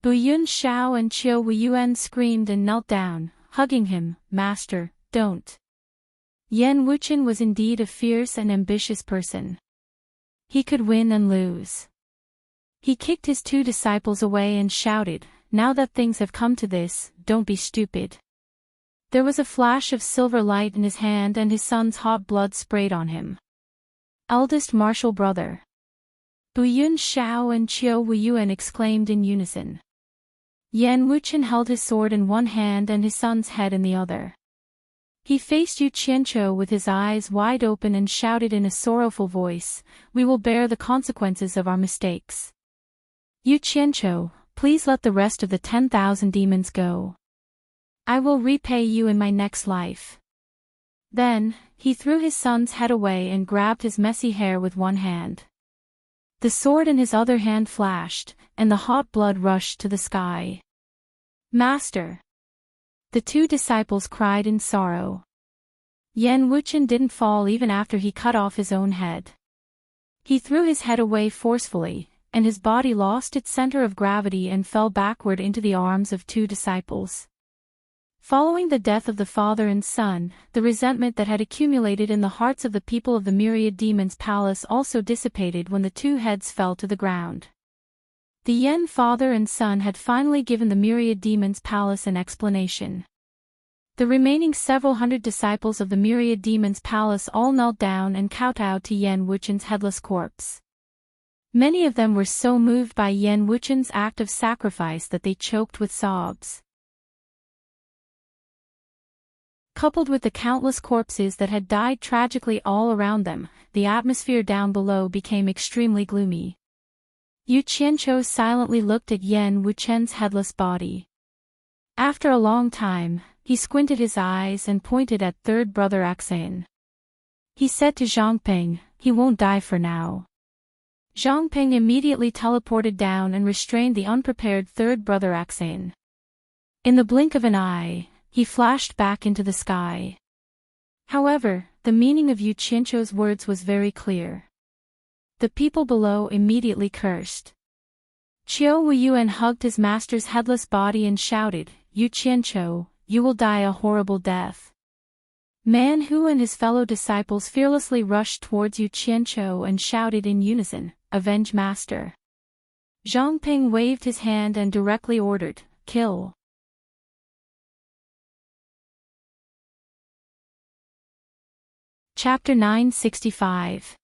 [SPEAKER 1] Buyun Shao and Qiu Wuyuan screamed and knelt down, hugging him, "Master, don't." Yan Wuqin was indeed a fierce and ambitious person. He could win and lose. He kicked his two disciples away and shouted, "Now that things have come to this, don't be stupid." There was a flash of silver light in his hand and his son's hot blood sprayed on him. Eldest martial brother. Bu Yun Xiao and Qiu Wuyuan exclaimed in unison. Yan Wuchen held his sword in one hand and his son's head in the other. He faced Yu Qianzhou with his eyes wide open and shouted in a sorrowful voice, "We will bear the consequences of our mistakes. Yu Qianzhou, please let the rest of the 10,000 demons go. I will repay you in my next life." Then, he threw his son's head away and grabbed his messy hair with one hand. The sword in his other hand flashed, and the hot blood rushed to the sky. "Master!" The two disciples cried in sorrow. Yan Wuchen didn't fall even after he cut off his own head. He threw his head away forcefully, and his body lost its center of gravity and fell backward into the arms of two disciples. Following the death of the father and son, the resentment that had accumulated in the hearts of the people of the Myriad Demons Palace also dissipated when the two heads fell to the ground. The Yen father and son had finally given the Myriad Demons Palace an explanation. The remaining several hundred disciples of the Myriad Demons Palace all knelt down and kowtowed to Yan Wuchen's headless corpse. Many of them were so moved by Yan Wuchen's act of sacrifice that they choked with sobs. Coupled with the countless corpses that had died tragically all around them, the atmosphere down below became extremely gloomy. Yu Qianzhou silently looked at Yan Wuchen's headless body. After a long time, he squinted his eyes and pointed at third brother Axane. He said to Zhongping, "He won't die for now." Zhongping immediately teleported down and restrained the unprepared third brother Axane. In the blink of an eye, he flashed back into the sky. However, the meaning of Yu Qianzhou's words was very clear. The people below immediately cursed. Qiu Wuyuan hugged his master's headless body and shouted, "Yu Qianzhou, you will die a horrible death." Man Hu and his fellow disciples fearlessly rushed towards Yu Qianzhou and shouted in unison, "Avenge master." Zhongping waved his hand and directly ordered, "Kill." Chapter 965.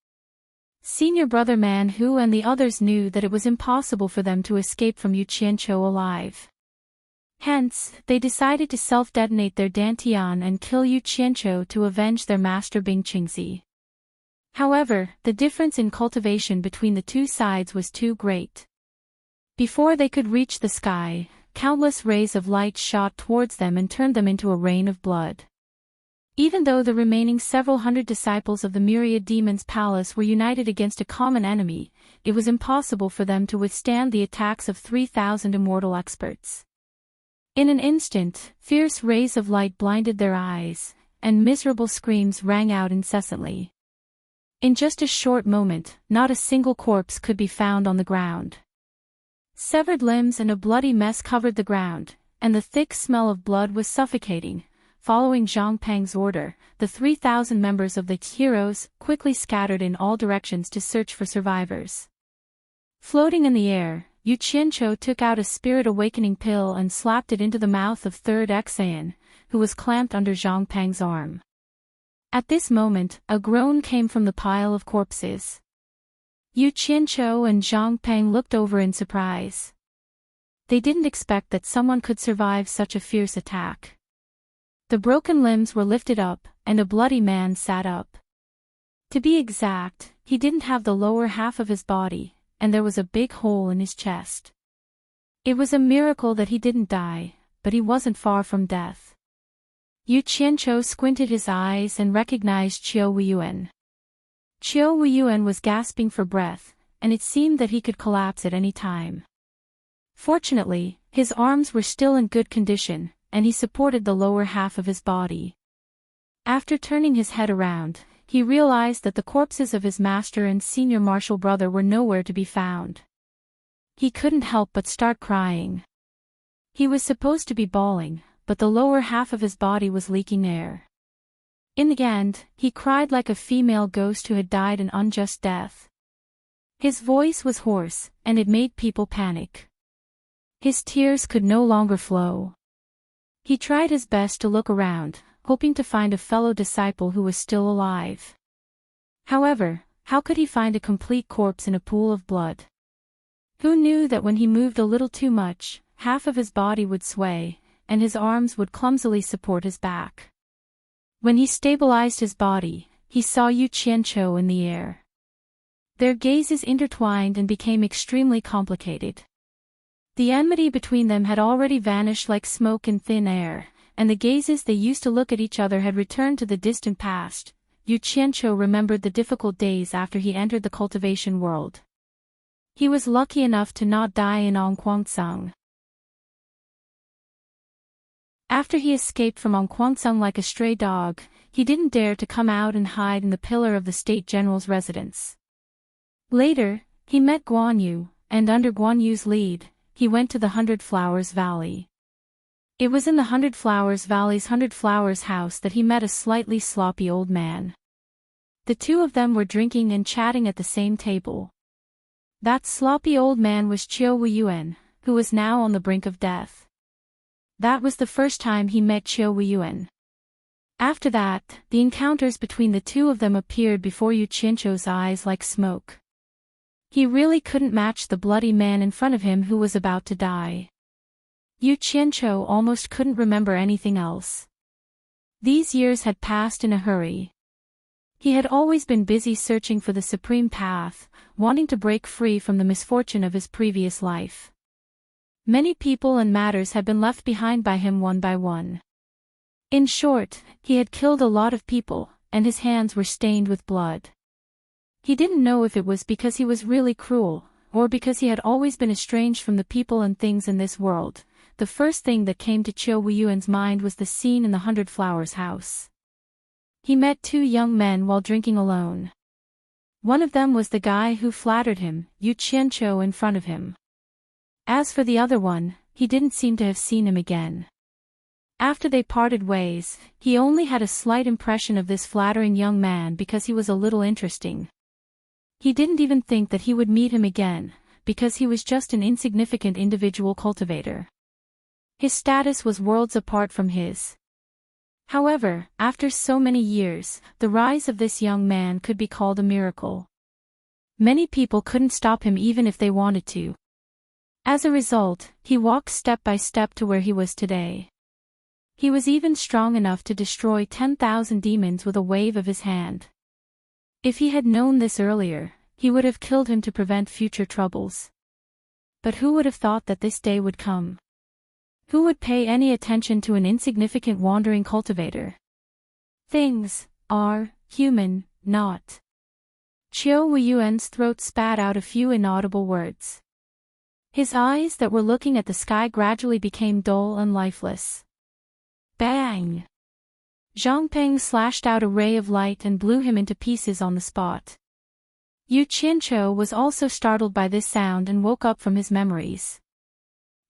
[SPEAKER 1] Senior brother Man Hu and the others knew that it was impossible for them to escape from Yu Qianzhou alive. Hence, they decided to self-detonate their dantian and kill Yu Qianzhou to avenge their master Bing Qingzi. However, the difference in cultivation between the two sides was too great. Before they could reach the sky, countless rays of light shot towards them and turned them into a rain of blood. Even though the remaining several hundred disciples of the Myriad Demons Palace were united against a common enemy, it was impossible for them to withstand the attacks of 3,000 immortal experts. In an instant, fierce rays of light blinded their eyes, and miserable screams rang out incessantly. In just a short moment, not a single corpse could be found on the ground. Severed limbs and a bloody mess covered the ground, and the thick smell of blood was suffocating. Following Zhongpeng's order, the 3,000 members of the heroes quickly scattered in all directions to search for survivors. Floating in the air, Yu Qianzhou took out a spirit awakening pill and slapped it into the mouth of third Xan, who was clamped under Zhongpeng's arm. At this moment, a groan came from the pile of corpses. Yu Qianzhou and Zhongpeng looked over in surprise. They didn't expect that someone could survive such a fierce attack. The broken limbs were lifted up, and a bloody man sat up. To be exact, he didn't have the lower half of his body, and there was a big hole in his chest. It was a miracle that he didn't die, but he wasn't far from death. Yu Qianzhou squinted his eyes and recognized Qiu Wuyuan. Qiu Wuyuan was gasping for breath, and it seemed that he could collapse at any time. Fortunately, his arms were still in good condition, and he supported the lower half of his body. After turning his head around, he realized that the corpses of his master and senior martial brother were nowhere to be found. He couldn't help but start crying. He was supposed to be bawling, but the lower half of his body was leaking air. In the end, he cried like a female ghost who had died an unjust death. His voice was hoarse, and it made people panic. His tears could no longer flow. He tried his best to look around, hoping to find a fellow disciple who was still alive. However, how could he find a complete corpse in a pool of blood? Who knew that when he moved a little too much, half of his body would sway, and his arms would clumsily support his back? When he stabilized his body, he saw Yu Qianqiu in the air. Their gazes intertwined and became extremely complicated. The enmity between them had already vanished like smoke in thin air, and the gazes they used to look at each other had returned to the distant past. Yu Qianqiu remembered the difficult days after he entered the cultivation world. He was lucky enough to not die in Onquangsong. After he escaped from Onquangsong like a stray dog, he didn't dare to come out and hide in the pillar of the state general's residence. Later, he met Guan Yu, and under Guan Yu's lead, he went to the Hundred Flowers Valley. It was in the Hundred Flowers Valley's Hundred Flowers house that he met a slightly sloppy old man. The two of them were drinking and chatting at the same table. That sloppy old man was Qiu Weiyuan, who was now on the brink of death. That was the first time he met Qiu Weiyuan. After that, the encounters between the two of them appeared before Yu Qianqiu's eyes like smoke. He really couldn't match the bloody man in front of him who was about to die. Yu Qianqiu almost couldn't remember anything else. These years had passed in a hurry. He had always been busy searching for the supreme path, wanting to break free from the misfortune of his previous life. Many people and matters had been left behind by him one by one. In short, he had killed a lot of people, and his hands were stained with blood. He didn't know if it was because he was really cruel, or because he had always been estranged from the people and things in this world. The first thing that came to Qiu Weiyuan's mind was the scene in the Hundred Flowers house. He met two young men while drinking alone. One of them was the guy who flattered him, Yu Qianqiu, in front of him. As for the other one, he didn't seem to have seen him again. After they parted ways, he only had a slight impression of this flattering young man because he was a little interesting. He didn't even think that he would meet him again, because he was just an insignificant individual cultivator. His status was worlds apart from his. However, after so many years, the rise of this young man could be called a miracle. Many people couldn't stop him even if they wanted to. As a result, he walked step by step to where he was today. He was even strong enough to destroy 10,000 demons with a wave of his hand. If he had known this earlier, he would have killed him to prevent future troubles. But who would have thought that this day would come? Who would pay any attention to an insignificant wandering cultivator? Things are human, not. Qiu Weiyuan's throat spat out a few inaudible words. His eyes that were looking at the sky gradually became dull and lifeless. Bang! Zhangpeng slashed out a ray of light and blew him into pieces on the spot. Yu Qianqiu was also startled by this sound and woke up from his memories.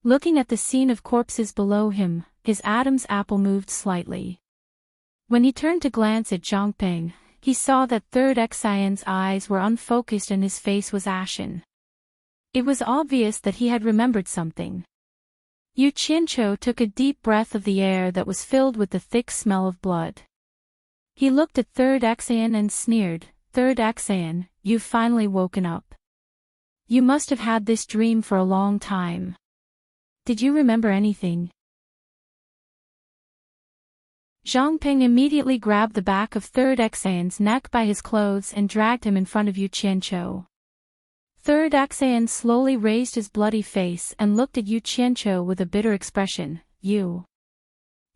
[SPEAKER 1] Looking at the scene of corpses below him, his Adam's apple moved slightly. When he turned to glance at Zhangpeng, he saw that Third Xian's eyes were unfocused and his face was ashen. It was obvious that he had remembered something. Yu Qianqiu took a deep breath of the air that was filled with the thick smell of blood. He looked at Third Xian and sneered, "Third Xian, you've finally woken up. You must have had this dream for a long time. Did you remember anything?" Zhangpeng immediately grabbed the back of Third Xian's neck by his clothes and dragged him in front of Yu Qianqiu. Third Xian slowly raised his bloody face and looked at Yu Qianqiu with a bitter expression. Yu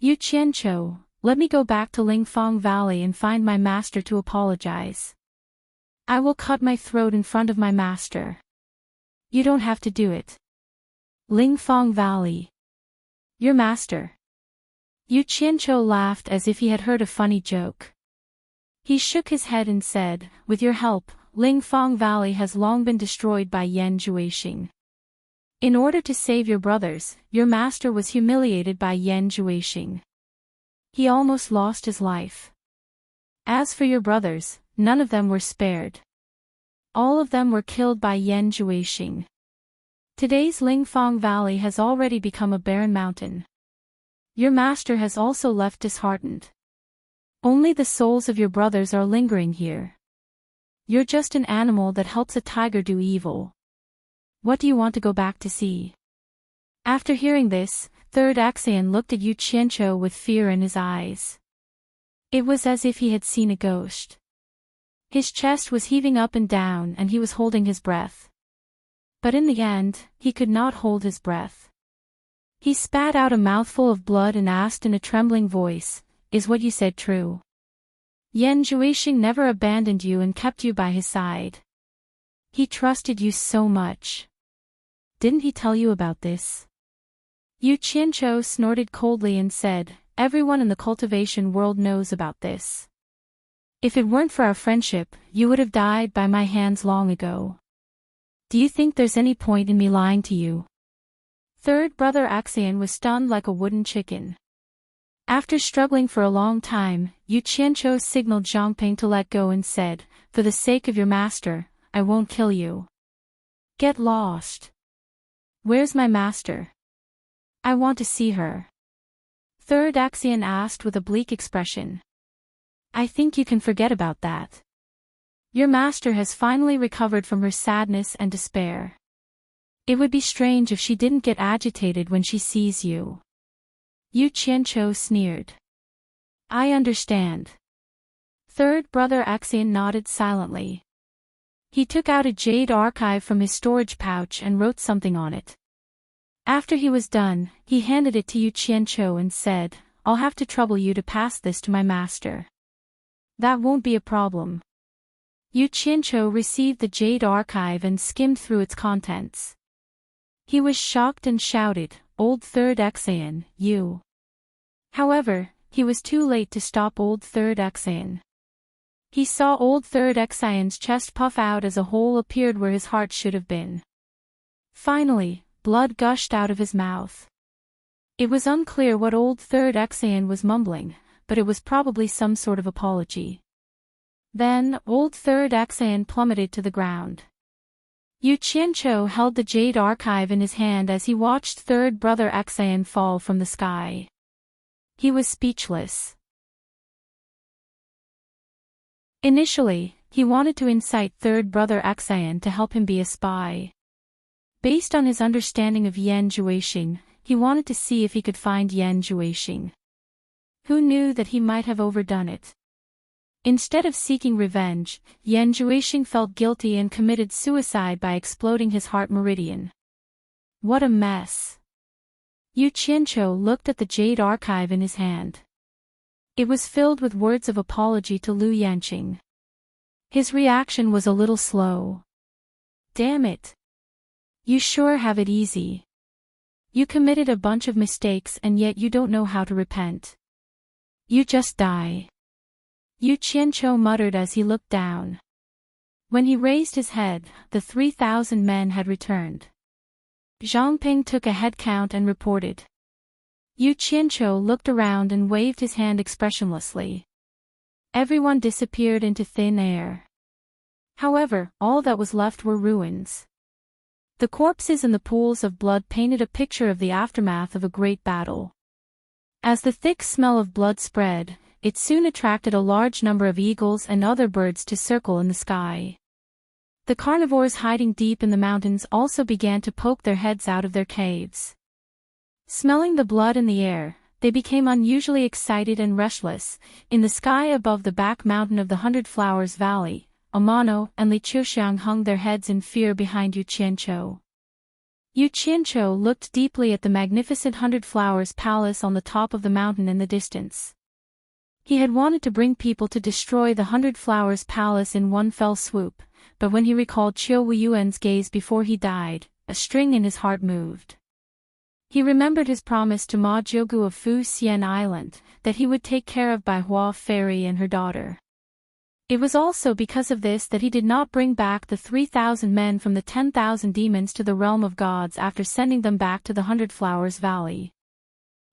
[SPEAKER 1] Qianqiu, let me go back to Lingfang Valley and find my master to apologize. I will cut my throat in front of my master. You don't have to do it. Lingfang Valley. Your master. Yu Qianqiu laughed as if he had heard a funny joke. He shook his head and said, "With your help, Lingfang Valley has long been destroyed by Yan Juexing. In order to save your brothers, your master was humiliated by Yan Juexing. He almost lost his life. As for your brothers, none of them were spared. all of them were killed by Yan Juixing. Today's Lingfang Valley has already become a barren mountain. Your master has also left disheartened. Only the souls of your brothers are lingering here. You're just an animal that helps a tiger do evil. What do you want to go back to see? After hearing this, Third Axion looked at Yu Qianzhou with fear in his eyes. It was as if he had seen a ghost. His chest was heaving up and down and he was holding his breath. But in the end, he could not hold his breath. He spat out a mouthful of blood and asked in a trembling voice, "Is what you said true? Yan Juixing never abandoned you and kept you by his side. He trusted you so much. Didn't he tell you about this?" Yu Qianzhou snorted coldly and said, "Everyone in the cultivation world knows about this. If it weren't for our friendship, you would have died by my hands long ago. Do you think there's any point in me lying to you?" Third brother Axion was stunned like a wooden chicken. After struggling for a long time, Yu Qianzhou signaled Zhang Ping to let go and said, "For the sake of your master, I won't kill you. Get lost." "Where's my master? I want to see her." Third Axion asked with a bleak expression. "I think you can forget about that. Your master has finally recovered from her sadness and despair. It would be strange if she didn't get agitated when she sees you." Yu Qianzhou sneered. "I understand." Third brother Axion nodded silently. He took out a jade archive from his storage pouch and wrote something on it. After he was done, he handed it to Yu Qianzhou and said, "I'll have to trouble you to pass this to my master." "That won't be a problem." Yu Qianzhou received the jade archive and skimmed through its contents. He was shocked and shouted, "Old Third Axion, you!" However, he was too late to stop Old Third Axion. He saw Old Third Axion's chest puff out as a hole appeared where his heart should have been. Finally, blood gushed out of his mouth. It was unclear what Old Third Axion was mumbling, but it was probably some sort of apology. Then, Old Third Axion plummeted to the ground. Yu Qianzhou held the jade archive in his hand as he watched Third brother Axion fall from the sky. He was speechless. Initially, he wanted to incite Third brother Axion to help him be a spy. Based on his understanding of Yan Juixing, he wanted to see if he could find Yan Juixing. Who knew that he might have overdone it? Instead of seeking revenge, Yan Juixing felt guilty and committed suicide by exploding his heart meridian. What a mess! Yu Qianzhou looked at the jade archive in his hand. It was filled with words of apology to Lu Yanqing. His reaction was a little slow. "Damn it! You sure have it easy. You committed a bunch of mistakes and yet you don't know how to repent. You just die." Yu Qianzhou muttered as he looked down. When he raised his head, the 3,000 men had returned. Zhang Ping took a head count and reported. Yu Qianzhou looked around and waved his hand expressionlessly. Everyone disappeared into thin air. However, all that was left were ruins. The corpses and the pools of blood painted a picture of the aftermath of a great battle. As the thick smell of blood spread, it soon attracted a large number of eagles and other birds to circle in the sky. The carnivores hiding deep in the mountains also began to poke their heads out of their caves. Smelling the blood in the air, they became unusually excited and restless. In the sky above the back mountain of the 100 Flowers Valley, Amano and Li Qiuxiang hung their heads in fear behind Yu Qianzhou. Yu Qianzhou looked deeply at the magnificent 100 Flowers Palace on the top of the mountain in the distance. He had wanted to bring people to destroy the 100 Flowers Palace in one fell swoop, but when he recalled Qiu Weiyuan's gaze before he died, a string in his heart moved. He remembered his promise to Ma Jiugu of Fu Xian Island, that he would take care of Bai Hua Fairy and her daughter. It was also because of this that he did not bring back the 3,000 men from the 10,000 demons to the realm of gods after sending them back to the 100 Flowers Valley.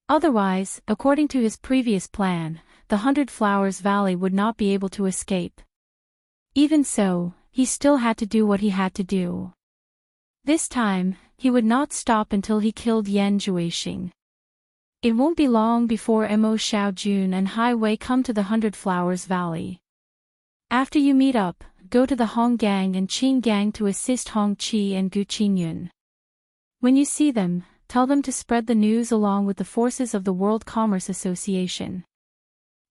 [SPEAKER 1] Otherwise, according to his previous plan, the 100 Flowers Valley would not be able to escape. Even so, he still had to do what he had to do. This time, he would not stop until he killed Yan Zhuixing. It won't be long before Mo Xiaojun and Hai Wei come to the 100 Flowers Valley. After you meet up, go to the Hong Gang and Qing Gang to assist Hong Qi and Gu Qingyun. When you see them, tell them to spread the news along with the forces of the World Commerce Association.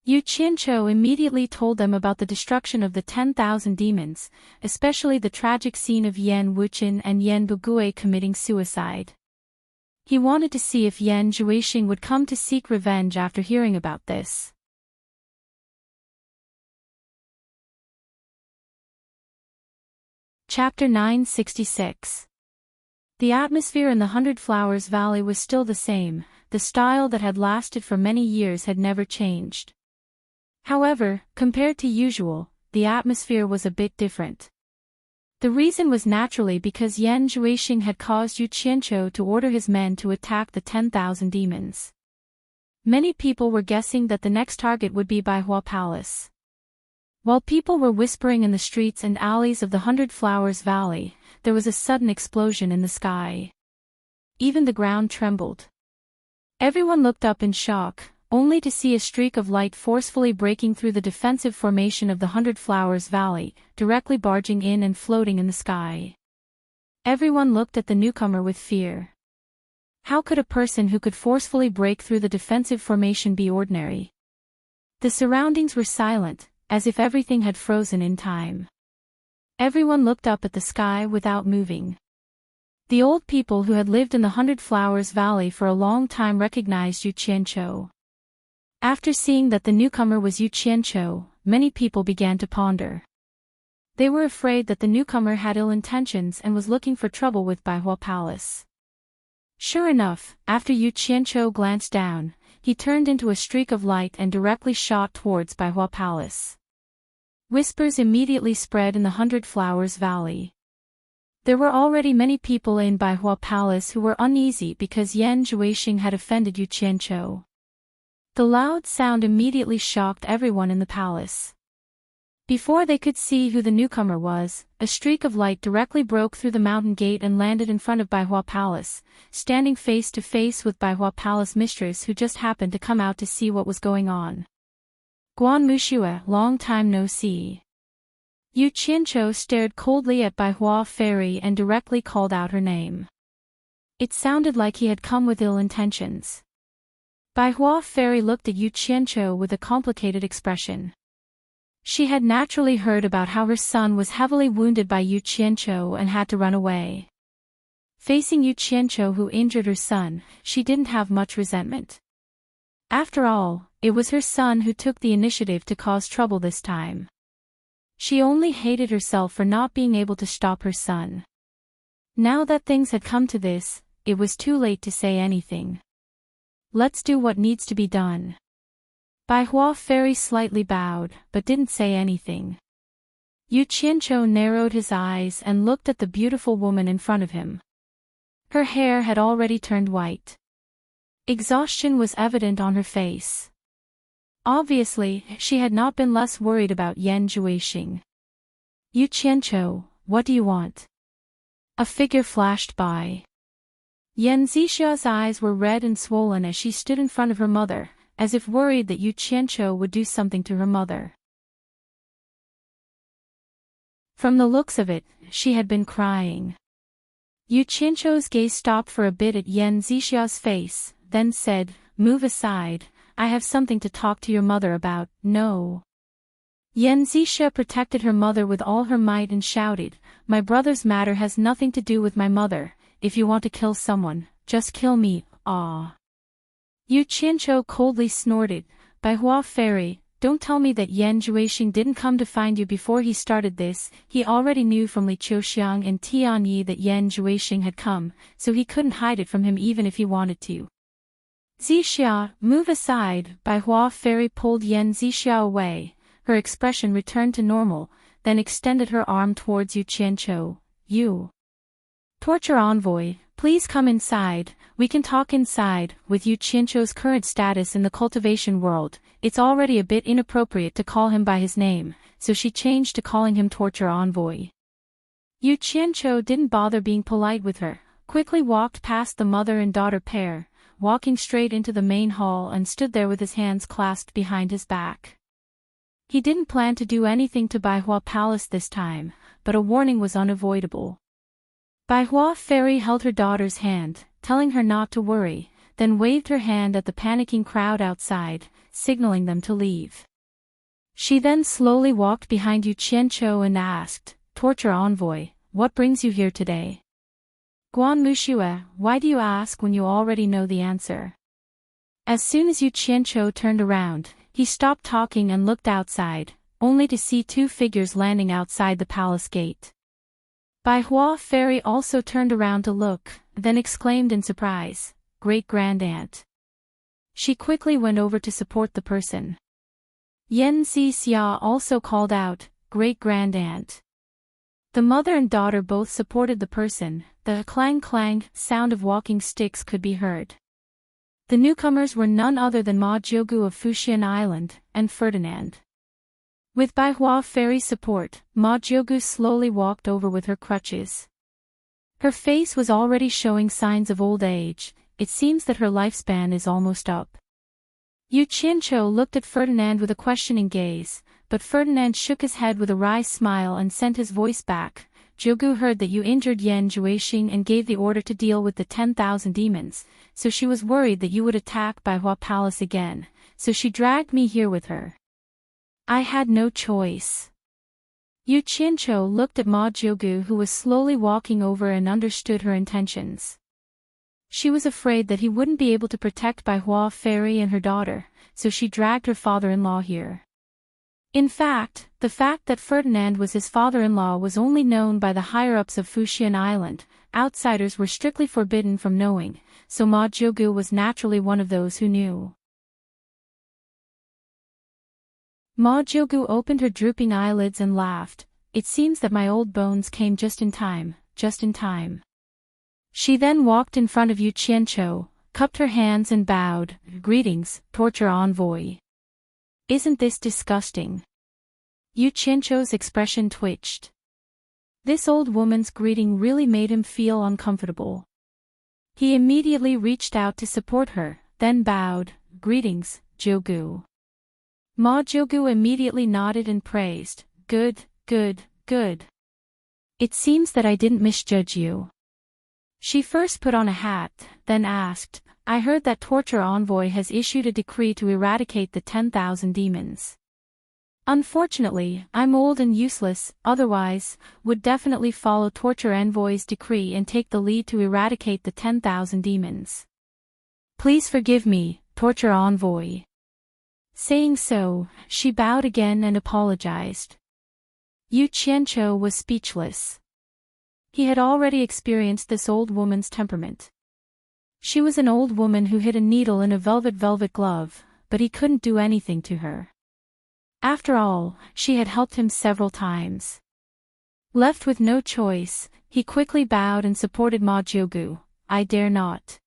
[SPEAKER 1] Yu Qianzhou immediately told them about the destruction of the 10,000 demons, especially the tragic scene of Yan Wuqian and Yan Bugui committing suicide. He wanted to see if Yan Zhuixing would come to seek revenge after hearing about this. Chapter 966. The atmosphere in the 100 Flowers Valley was still the same, the style that had lasted for many years had never changed. However, compared to usual, the atmosphere was a bit different. The reason was naturally because Yan Zhuixing had caused Yu Qianzhou to order his men to attack the 10,000 demons. Many people were guessing that the next target would be Baihua Palace. While people were whispering in the streets and alleys of the 100 Flowers Valley, there was a sudden explosion in the sky. Even the ground trembled. Everyone looked up in shock, only to see a streak of light forcefully breaking through the defensive formation of the 100 Flowers Valley, directly barging in and floating in the sky. Everyone looked at the newcomer with fear. How could a person who could forcefully break through the defensive formation be ordinary? The surroundings were silent, as if everything had frozen in time. Everyone looked up at the sky without moving. The old people who had lived in the 100 Flowers Valley for a long time recognized Yu Qianzhou. After seeing that the newcomer was Yu Qianzhou, many people began to ponder. They were afraid that the newcomer had ill intentions and was looking for trouble with Baihua Palace. Sure enough, after Yu Qianzhou glanced down, he turned into a streak of light and directly shot towards Baihua Palace. Whispers immediately spread in the 100 Flowers Valley. There were already many people in Baihua Palace who were uneasy because Yan Zhuixing had offended Yu Qianzhou. The loud sound immediately shocked everyone in the palace. Before they could see who the newcomer was, a streak of light directly broke through the mountain gate and landed in front of Baihua Palace, standing face to face with Baihua Palace mistress who just happened to come out to see what was going on. Guan Muxue, long time no see. Yu Qianzhou stared coldly at Baihua Fairy and directly called out her name. It sounded like he had come with ill intentions. Baihua Fairy looked at Yu Qianzhou with a complicated expression. She had naturally heard about how her son was heavily wounded by Yu Qianzhou and had to run away. Facing Yu Qianzhou who injured her son, she didn't have much resentment. After all, it was her son who took the initiative to cause trouble this time. She only hated herself for not being able to stop her son. Now that things had come to this, it was too late to say anything. Let's do what needs to be done. Baihua Fairy slightly bowed, but didn't say anything. Yu Qianzhou narrowed his eyes and looked at the beautiful woman in front of him. Her hair had already turned white. Exhaustion was evident on her face. Obviously, she had not been less worried about Yan Zhuixing. Yu Qianzhou, what do you want? A figure flashed by. Yan Zixia's eyes were red and swollen as she stood in front of her mother, as if worried that Yu Qianzhou would do something to her mother. From the looks of it, she had been crying. Yu Qianzhou's gaze stopped for a bit at Yan Zixia's face, then said, "Move aside, I have something to talk to your mother about." "No." Yan Zixia protected her mother with all her might and shouted, "My brother's matter has nothing to do with my mother. If you want to kill someone, just kill me." "Ah." Yu Qianzhou coldly snorted, "Baihua Fairy, don't tell me that Yan Zhuixing didn't come to find you before he started this. He already knew from Li Qiuxiang and Tianyi that Yan Zhuixing had come, so he couldn't hide it from him even if he wanted to." "Zixia, move aside." Baihua Fairy pulled Yan Zixia away. Her expression returned to normal, then extended her arm towards Yu Qianzhou. "You. Torture envoy, please come inside, we can talk inside." With Yu Qianzhou's current status in the cultivation world, it's already a bit inappropriate to call him by his name, so she changed to calling him Torture Envoy. Yu Qianqiu didn't bother being polite with her, quickly walked past the mother and daughter pair, walking straight into the main hall and stood there with his hands clasped behind his back. He didn't plan to do anything to Baihua Palace this time, but a warning was unavoidable. Baihua Fairy held her daughter's hand, telling her not to worry, then waved her hand at the panicking crowd outside, signaling them to leave. She then slowly walked behind Yu Qianqiu and asked, "Torture Envoy, what brings you here today?" "Guan Muxue, why do you ask when you already know the answer?" As soon as Yu Qianqiu turned around, he stopped talking and looked outside, only to see two figures landing outside the palace gate. Baihua Fairy also turned around to look, then exclaimed in surprise, "Great-Grand-Aunt." She quickly went over to support the person. Yan Xixia also called out, "Great-Grand-Aunt." The mother and daughter both supported the person. The clang-clang sound of walking sticks could be heard. The newcomers were none other than Ma Jiugu of Fuxian Island, and Ferdinand. With Baihua Fairy's support, Ma Jiugu slowly walked over with her crutches. Her face was already showing signs of old age. It seems that her lifespan is almost up. Yu Qianqiu looked at Ferdinand with a questioning gaze, but Ferdinand shook his head with a wry smile and sent his voice back. "Jiugu heard that you injured Yan Juixing and gave the order to deal with the 10,000 demons, so she was worried that you would attack Baihua Palace again, so she dragged me here with her. I had no choice." Yu Qianqiu looked at Ma Jiugu, who was slowly walking over, and understood her intentions. She was afraid that he wouldn't be able to protect Baihua Fairy and her daughter, so she dragged her father-in-law here. In fact, the fact that Ferdinand was his father-in-law was only known by the higher-ups of Fuxian Island. Outsiders were strictly forbidden from knowing, so Ma Jiugu was naturally one of those who knew. Ma Jiugu opened her drooping eyelids and laughed. "It seems that my old bones came just in time, just in time." She then walked in front of Yu Qianqiu, cupped her hands and bowed. "Greetings, Torture Envoy." "Isn't this disgusting?" Yu Qianqiu's expression twitched. This old woman's greeting really made him feel uncomfortable. He immediately reached out to support her, then bowed. "Greetings, Jiugu." Ma Jiugu immediately nodded and praised. "Good, good, good. It seems that I didn't misjudge you." She first put on a hat, then asked, "I heard that Torture Envoy has issued a decree to eradicate the 10,000 demons. Unfortunately, I'm old and useless, otherwise, would definitely follow Torture Envoy's decree and take the lead to eradicate the 10,000 demons. Please forgive me, Torture Envoy." Saying so, she bowed again and apologized. Yu Qianqiu was speechless. He had already experienced this old woman's temperament. She was an old woman who hid a needle in a velvet glove, but he couldn't do anything to her. After all, she had helped him several times. Left with no choice, he quickly bowed and supported Ma Jiugu. "I dare not.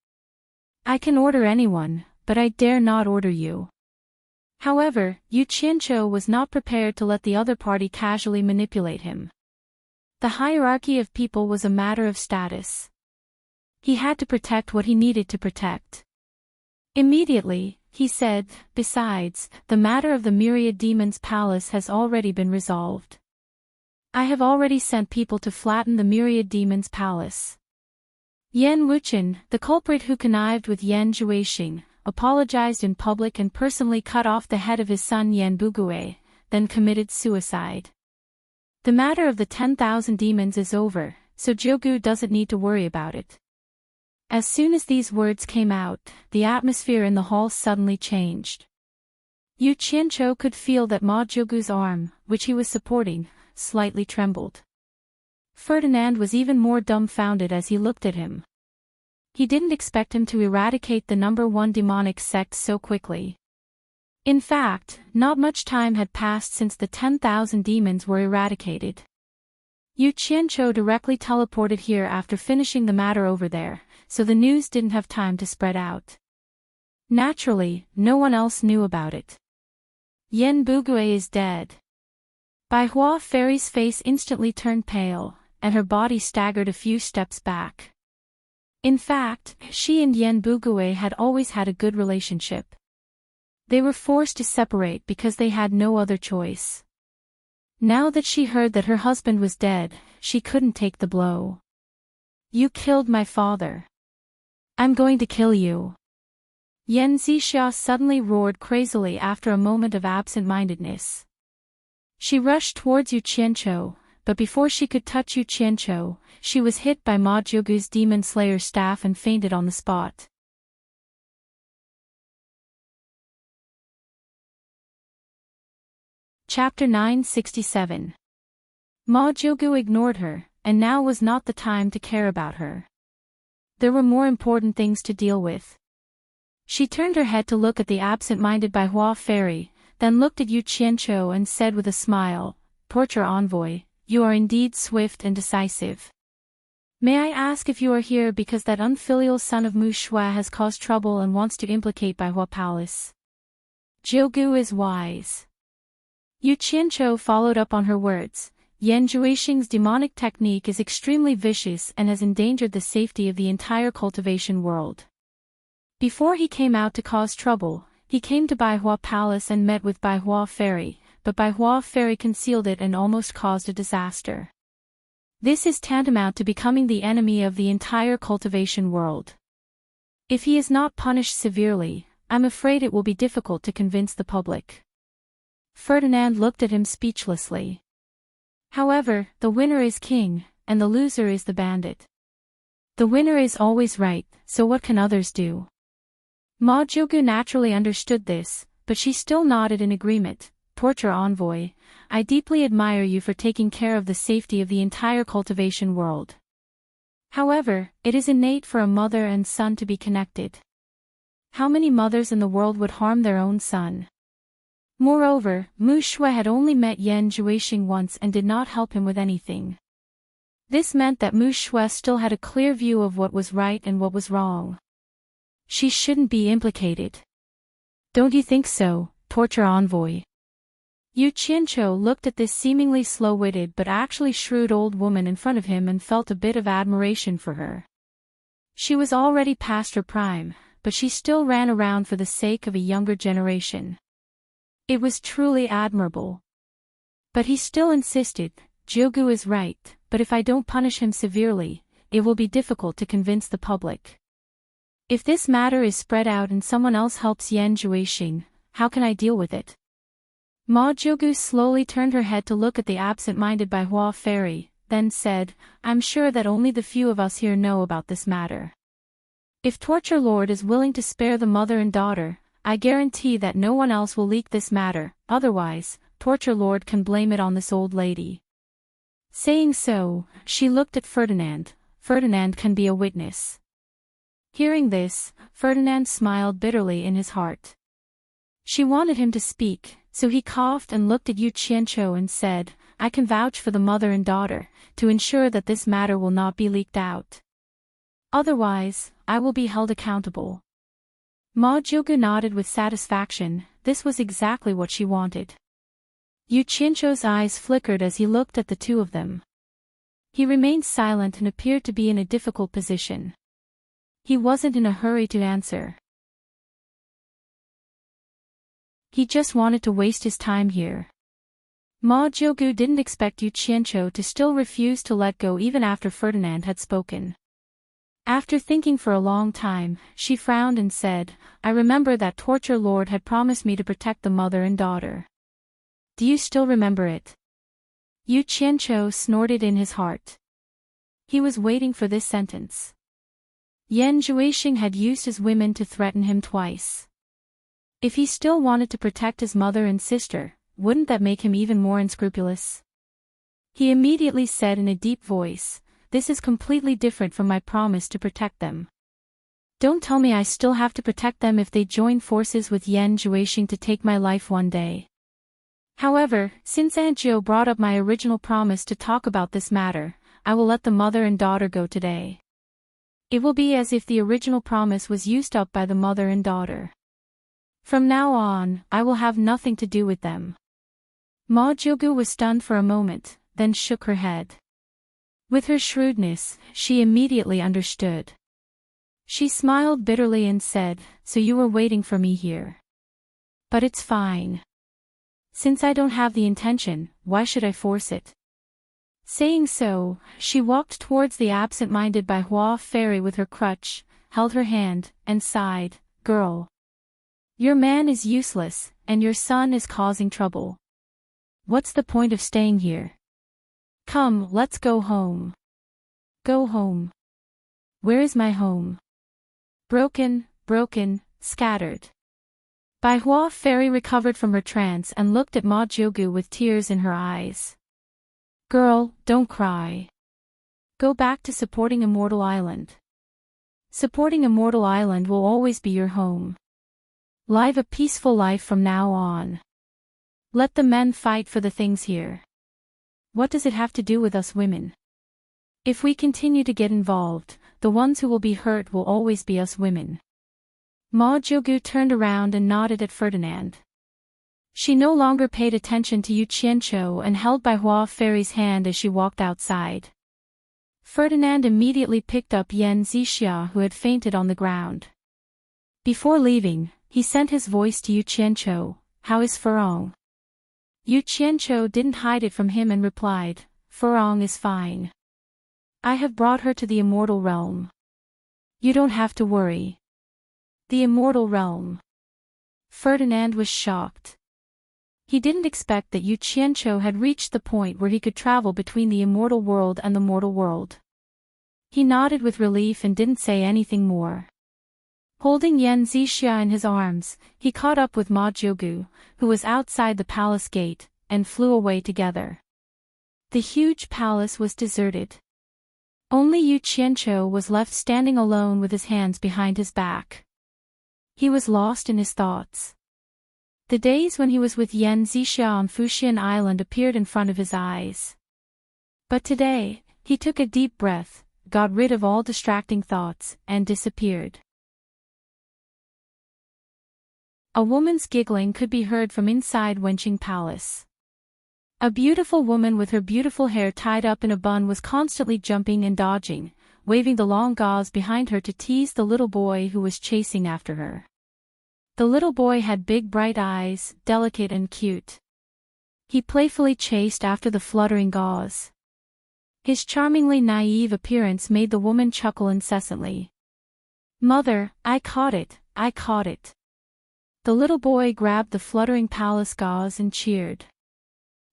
[SPEAKER 1] I can order anyone, but I dare not order you." However, Yu Qianqiu was not prepared to let the other party casually manipulate him. The hierarchy of people was a matter of status. He had to protect what he needed to protect. Immediately, he said, "Besides, the matter of the Myriad Demons Palace has already been resolved. I have already sent people to flatten the Myriad Demons Palace." Yan Wuchen, the culprit who connived with Yan Juixing, apologized in public and personally cut off the head of his son Yan Bugue, then committed suicide. The matter of the 10,000 demons is over, so Jiugu doesn't need to worry about it. As soon as these words came out, the atmosphere in the hall suddenly changed. Yu Qianqiu could feel that Ma Jiugu's arm, which he was supporting, slightly trembled. Ferdinand was even more dumbfounded as he looked at him. He didn't expect him to eradicate the #1 demonic sect so quickly. In fact, not much time had passed since the 10,000 demons were eradicated. Yu Qianqiu directly teleported here after finishing the matter over there, so the news didn't have time to spread out. Naturally, no one else knew about it. Yan Bugue is dead. Bai Hua Fairy's face instantly turned pale, and her body staggered a few steps back. In fact, she and Yen Bugue had always had a good relationship. They were forced to separate because they had no other choice. Now that she heard that her husband was dead, she couldn't take the blow. You killed my father. I'm going to kill you. Yen Zixia suddenly roared crazily after a moment of absent-mindedness. She rushed towards Yu Qianqiu, but before she could touch Yu Qianqiu, she was hit by Ma Jiugu's Demon Slayer staff and fainted on the spot. Chapter 967. Ma Jiugu ignored her, and now was not the time to care about her. There were more important things to deal with. She turned her head to look at the absent-minded Bai Hua Fairy, then looked at Yu Qianqiu and said with a smile, "Torture envoy, you are indeed swift and decisive. May I ask if you are here because that unfilial son of Mu Shui has caused trouble and wants to implicate Bai Hua Palace?" Jiugu is wise. Yu Qianqiu followed up on her words. Yan Zhuixing's demonic technique is extremely vicious and has endangered the safety of the entire cultivation world. Before he came out to cause trouble, he came to Bai Hua Palace and met with Bai Hua Fairy, but Bai Hua Fairy concealed it and almost caused a disaster. This is tantamount to becoming the enemy of the entire cultivation world. If he is not punished severely, I'm afraid it will be difficult to convince the public. Ferdinand looked at him speechlessly. However, the winner is king, and the loser is the bandit. The winner is always right, so what can others do? Ma Jiugu naturally understood this, but she still nodded in agreement. Torture envoy, I deeply admire you for taking care of the safety of the entire cultivation world. However, it is innate for a mother and son to be connected. How many mothers in the world would harm their own son? Moreover, Mu Shui had only met Yan Zhuixing once and did not help him with anything. This meant that Mu Shui still had a clear view of what was right and what was wrong. She shouldn't be implicated. Don't you think so, torture envoy? Yu Qianqiu looked at this seemingly slow-witted but actually shrewd old woman in front of him and felt a bit of admiration for her. She was already past her prime, but she still ran around for the sake of a younger generation. It was truly admirable. But he still insisted, Jiugu is right, but if I don't punish him severely, it will be difficult to convince the public. If this matter is spread out and someone else helps Yan Zhuixing, how can I deal with it? Ma Jiugu slowly turned her head to look at the absent-minded Bai Hua Fairy, then said, I'm sure that only the few of us here know about this matter. If Torture Lord is willing to spare the mother and daughter, I guarantee that no one else will leak this matter, otherwise, Torture Lord can blame it on this old lady. Saying so, she looked at Ferdinand. Ferdinand can be a witness. Hearing this, Ferdinand smiled bitterly in his heart. She wanted him to speak, so he coughed and looked at Yu Qianqiu and said, I can vouch for the mother and daughter, to ensure that this matter will not be leaked out. Otherwise, I will be held accountable. Ma Jiugu nodded with satisfaction. This was exactly what she wanted. Yu Qianqiu's eyes flickered as he looked at the two of them. He remained silent and appeared to be in a difficult position. He wasn't in a hurry to answer. He just wanted to waste his time here. Ma Jiugu didn't expect Yu Qianqiu to still refuse to let go even after Ferdinand had spoken. After thinking for a long time, she frowned and said, I remember that Torture Lord had promised me to protect the mother and daughter. Do you still remember it? Yu Qianqiu snorted in his heart. He was waiting for this sentence. Yan Zhuixing had used his women to threaten him twice. If he still wanted to protect his mother and sister, wouldn't that make him even more unscrupulous? He immediately said in a deep voice, This is completely different from my promise to protect them. Don't tell me I still have to protect them if they join forces with Yan Zhuixing to take my life one day. However, since Aunt Jiu brought up my original promise to talk about this matter, I will let the mother and daughter go today. It will be as if the original promise was used up by the mother and daughter. From now on, I will have nothing to do with them. Ma Jiogu was stunned for a moment, then shook her head. With her shrewdness, she immediately understood. She smiled bitterly and said, "So you were waiting for me here. But it's fine. Since I don't have the intention, why should I force it?" Saying so, she walked towards the absent-minded Bai Hua fairy with her crutch, held her hand, and sighed, "Girl. Your man is useless, and your son is causing trouble. What's the point of staying here? Come, let's go home." "Go home? Where is my home?" "Broken, scattered." Bai Hua fairy recovered from her trance and looked at Ma Jiogu with tears in her eyes. "Girl, don't cry. Go back to supporting Immortal Island. Supporting Immortal Island will always be your home. Live a peaceful life from now on. Let the men fight for the things here. What does it have to do with us women? If we continue to get involved, the ones who will be hurt will always be us women." Ma Jiogu turned around and nodded at Ferdinand. She no longer paid attention to Yu Qianqiu and held Bai Hua fairy's hand as she walked outside. Ferdinand immediately picked up Yan Zixia, who had fainted on the ground. Before leaving, he sent his voice to Yu Qianqiu, "How is Furong?" Yu Qianqiu didn't hide it from him and replied, "Furong is fine. I have brought her to the immortal realm. You don't have to worry." The immortal realm. Ferdinand was shocked. He didn't expect that Yu Qianqiu had reached the point where he could travel between the immortal world and the mortal world. He nodded with relief and didn't say anything more. Holding Yan Zixia in his arms, he caught up with Ma Jiogu, who was outside the palace gate, and flew away together. The huge palace was deserted. Only Yu Qianqiu was left standing alone with his hands behind his back. He was lost in his thoughts. The days when he was with Yan Zixia on Fuxian Island appeared in front of his eyes. But today, he took a deep breath, got rid of all distracting thoughts, and disappeared. A woman's giggling could be heard from inside Wenqing Palace. A beautiful woman with her beautiful hair tied up in a bun was constantly jumping and dodging, waving the long gauze behind her to tease the little boy who was chasing after her. The little boy had big bright eyes, delicate and cute. He playfully chased after the fluttering gauze. His charmingly naive appearance made the woman chuckle incessantly. "Mother, I caught it, I caught it." The little boy grabbed the fluttering palace gauze and cheered.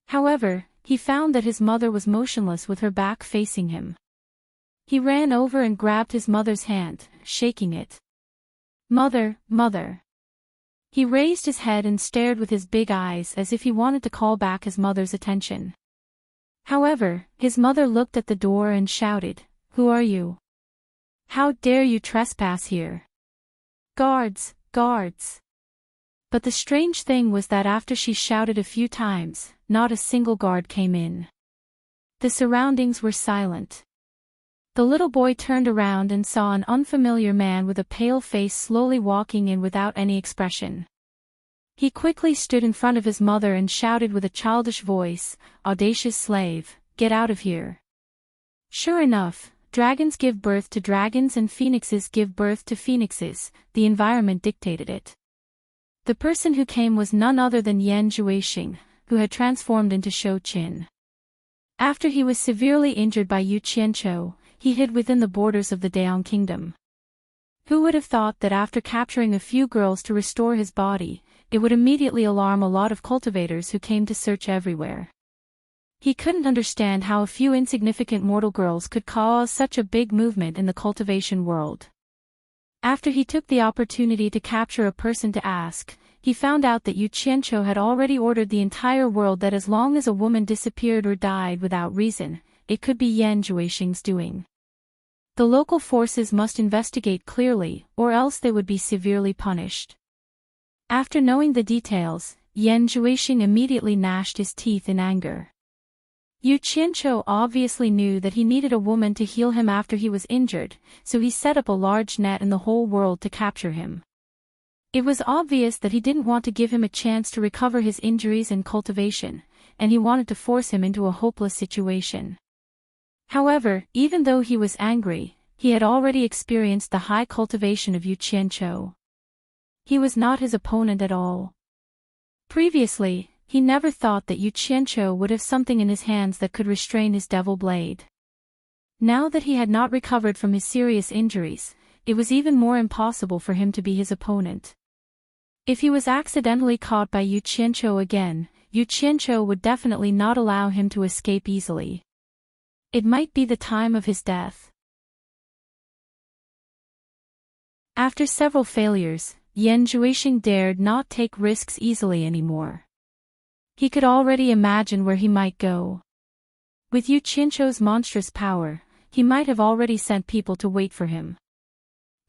[SPEAKER 1] However, he found that his mother was motionless with her back facing him. He ran over and grabbed his mother's hand, shaking it. "Mother, mother." He raised his head and stared with his big eyes as if he wanted to call back his mother's attention. However, his mother looked at the door and shouted, "Who are you? How dare you trespass here? Guards, guards!" But the strange thing was that after she shouted a few times, not a single guard came in. The surroundings were silent. The little boy turned around and saw an unfamiliar man with a pale face slowly walking in without any expression. He quickly stood in front of his mother and shouted with a childish voice, "Audacious slave, get out of here." Sure enough, dragons give birth to dragons and phoenixes give birth to phoenixes, the environment dictated it. The person who came was none other than Yan Zhuixing, who had transformed into Shou Qin. After he was severely injured by Yu Qianqiu, he hid within the borders of the Daong kingdom. Who would have thought that after capturing a few girls to restore his body, it would immediately alarm a lot of cultivators who came to search everywhere. He couldn't understand how a few insignificant mortal girls could cause such a big movement in the cultivation world. After he took the opportunity to capture a person to ask, he found out that Yu Qianqiu had already ordered the entire world that as long as a woman disappeared or died without reason, it could be Yan Zhuixing's doing. The local forces must investigate clearly, or else they would be severely punished. After knowing the details, Yan Zhuixing immediately gnashed his teeth in anger. Yu Qianqiu obviously knew that he needed a woman to heal him after he was injured, so he set up a large net in the whole world to capture him. It was obvious that he didn't want to give him a chance to recover his injuries and cultivation, and he wanted to force him into a hopeless situation. However, even though he was angry, he had already experienced the high cultivation of Yu Qianqiu. He was not his opponent at all. Previously, he never thought that Yu Qianqiu would have something in his hands that could restrain his devil blade. Now that he had not recovered from his serious injuries, it was even more impossible for him to be his opponent. If he was accidentally caught by Yu Qianqiu again, Yu Qianqiu would definitely not allow him to escape easily. It might be the time of his death. After several failures, Yan Zhuixing dared not take risks easily anymore. He could already imagine where he might go. With Yu Qianqiu's monstrous power, he might have already sent people to wait for him.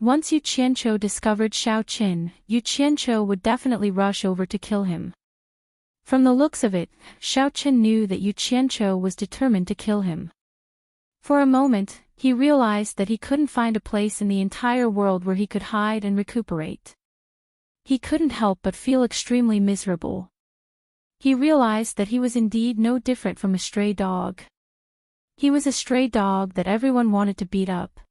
[SPEAKER 1] Once Yu Qianqiu discovered Xiao Qin, Yu Qianqiu would definitely rush over to kill him. From the looks of it, Xiao Qin knew that Yu Qianqiu was determined to kill him. For a moment, he realized that he couldn't find a place in the entire world where he could hide and recuperate. He couldn't help but feel extremely miserable. He realized that he was indeed no different from a stray dog. He was a stray dog that everyone wanted to beat up.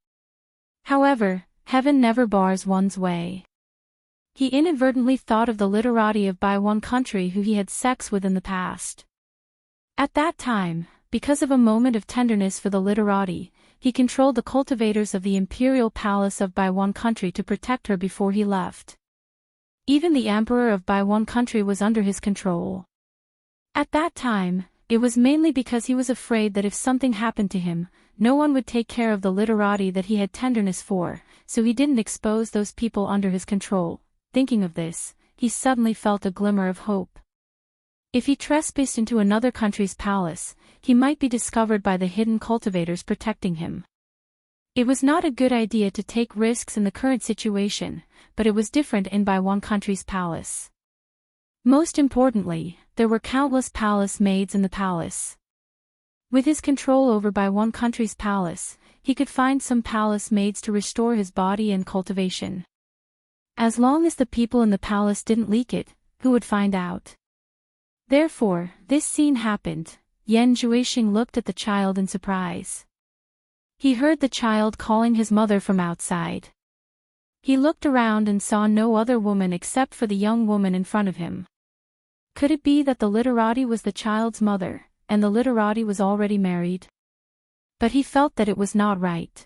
[SPEAKER 1] However, heaven never bars one's way. He inadvertently thought of the literati of Baiwan country who he had sex with in the past. At that time, because of a moment of tenderness for the literati, he controlled the cultivators of the imperial palace of Baiwan country to protect her before he left. Even the emperor of Baiwan country was under his control. At that time, it was mainly because he was afraid that if something happened to him, no one would take care of the literati that he had tenderness for, so he didn't expose those people under his control. Thinking of this, he suddenly felt a glimmer of hope. If he trespassed into another country's palace, he might be discovered by the hidden cultivators protecting him. It was not a good idea to take risks in the current situation, but it was different in Baiwan country's palace. Most importantly, there were countless palace maids in the palace. With his control over Baiwan country's palace, he could find some palace maids to restore his body and cultivation. As long as the people in the palace didn't leak it, who would find out? Therefore, this scene happened. Yan Zhuixing looked at the child in surprise. He heard the child calling his mother from outside. He looked around and saw no other woman except for the young woman in front of him. Could it be that the literati was the child's mother, and the literati was already married? But he felt that it was not right.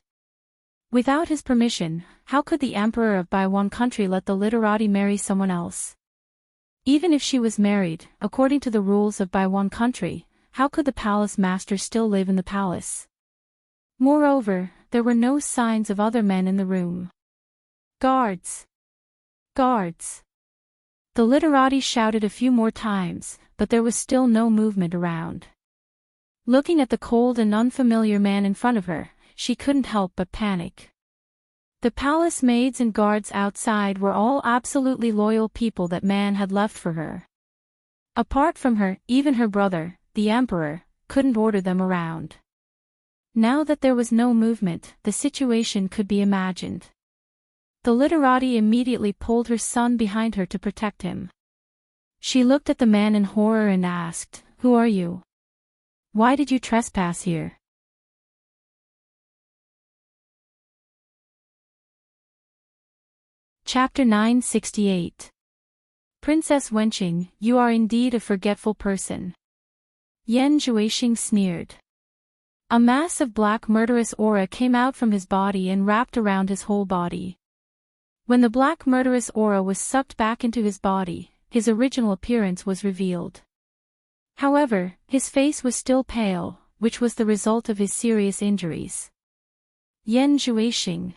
[SPEAKER 1] Without his permission, how could the emperor of Baiwan country let the literati marry someone else? Even if she was married, according to the rules of Baiwan country, how could the palace master still live in the palace? Moreover, there were no signs of other men in the room. Guards! Guards! The literati shouted a few more times, but there was still no movement around. Looking at the cold and unfamiliar man in front of her, she couldn't help but panic. The palace maids and guards outside were all absolutely loyal people that man had left for her. Apart from her, even her brother, the emperor, couldn't order them around. Now that there was no movement, the situation could be imagined. The literati immediately pulled her son behind her to protect him. She looked at the man in horror and asked, "Who are you? Why did you trespass here?" Chapter 968. Princess Wenqing, you are indeed a forgetful person. Yan Zhuixing sneered. A mass of black murderous aura came out from his body and wrapped around his whole body. When the black murderous aura was sucked back into his body, his original appearance was revealed. However, his face was still pale, which was the result of his serious injuries. Yan Zhuixing.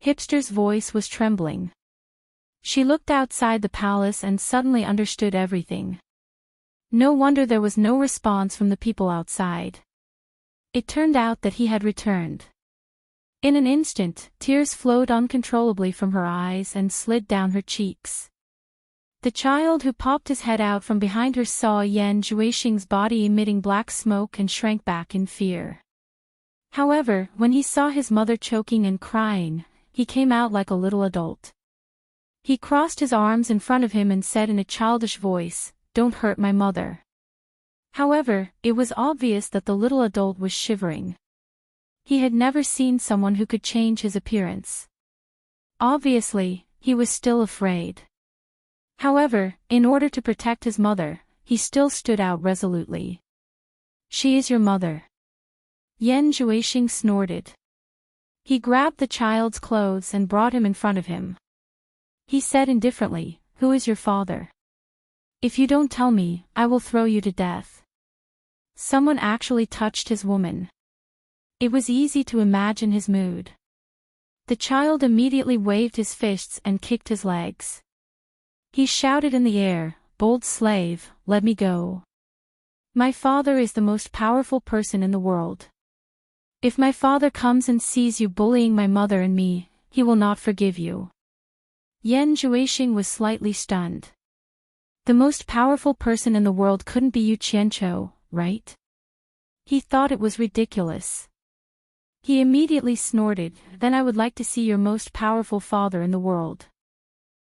[SPEAKER 1] Hipster's voice was trembling. She looked outside the palace and suddenly understood everything. No wonder there was no response from the people outside. It turned out that he had returned. In an instant, tears flowed uncontrollably from her eyes and slid down her cheeks. The child who popped his head out from behind her saw Yan Zhuixing's body emitting black smoke and shrank back in fear. However, when he saw his mother choking and crying, he came out like a little adult. He crossed his arms in front of him and said in a childish voice, "Don't hurt my mother." However, it was obvious that the little adult was shivering. He had never seen someone who could change his appearance. Obviously, he was still afraid. However, in order to protect his mother, he still stood out resolutely. "She is your mother." Yan Juexing snorted. He grabbed the child's clothes and brought him in front of him. He said indifferently, "Who is your father? If you don't tell me, I will throw you to death." Someone actually touched his woman. It was easy to imagine his mood. The child immediately waved his fists and kicked his legs. He shouted in the air, "Bold slave, let me go. My father is the most powerful person in the world. If my father comes and sees you bullying my mother and me, he will not forgive you." Yan Juexing was slightly stunned. The most powerful person in the world couldn't be Yu Qianqiu, right? He thought it was ridiculous. He immediately snorted, "Then I would like to see your most powerful father in the world.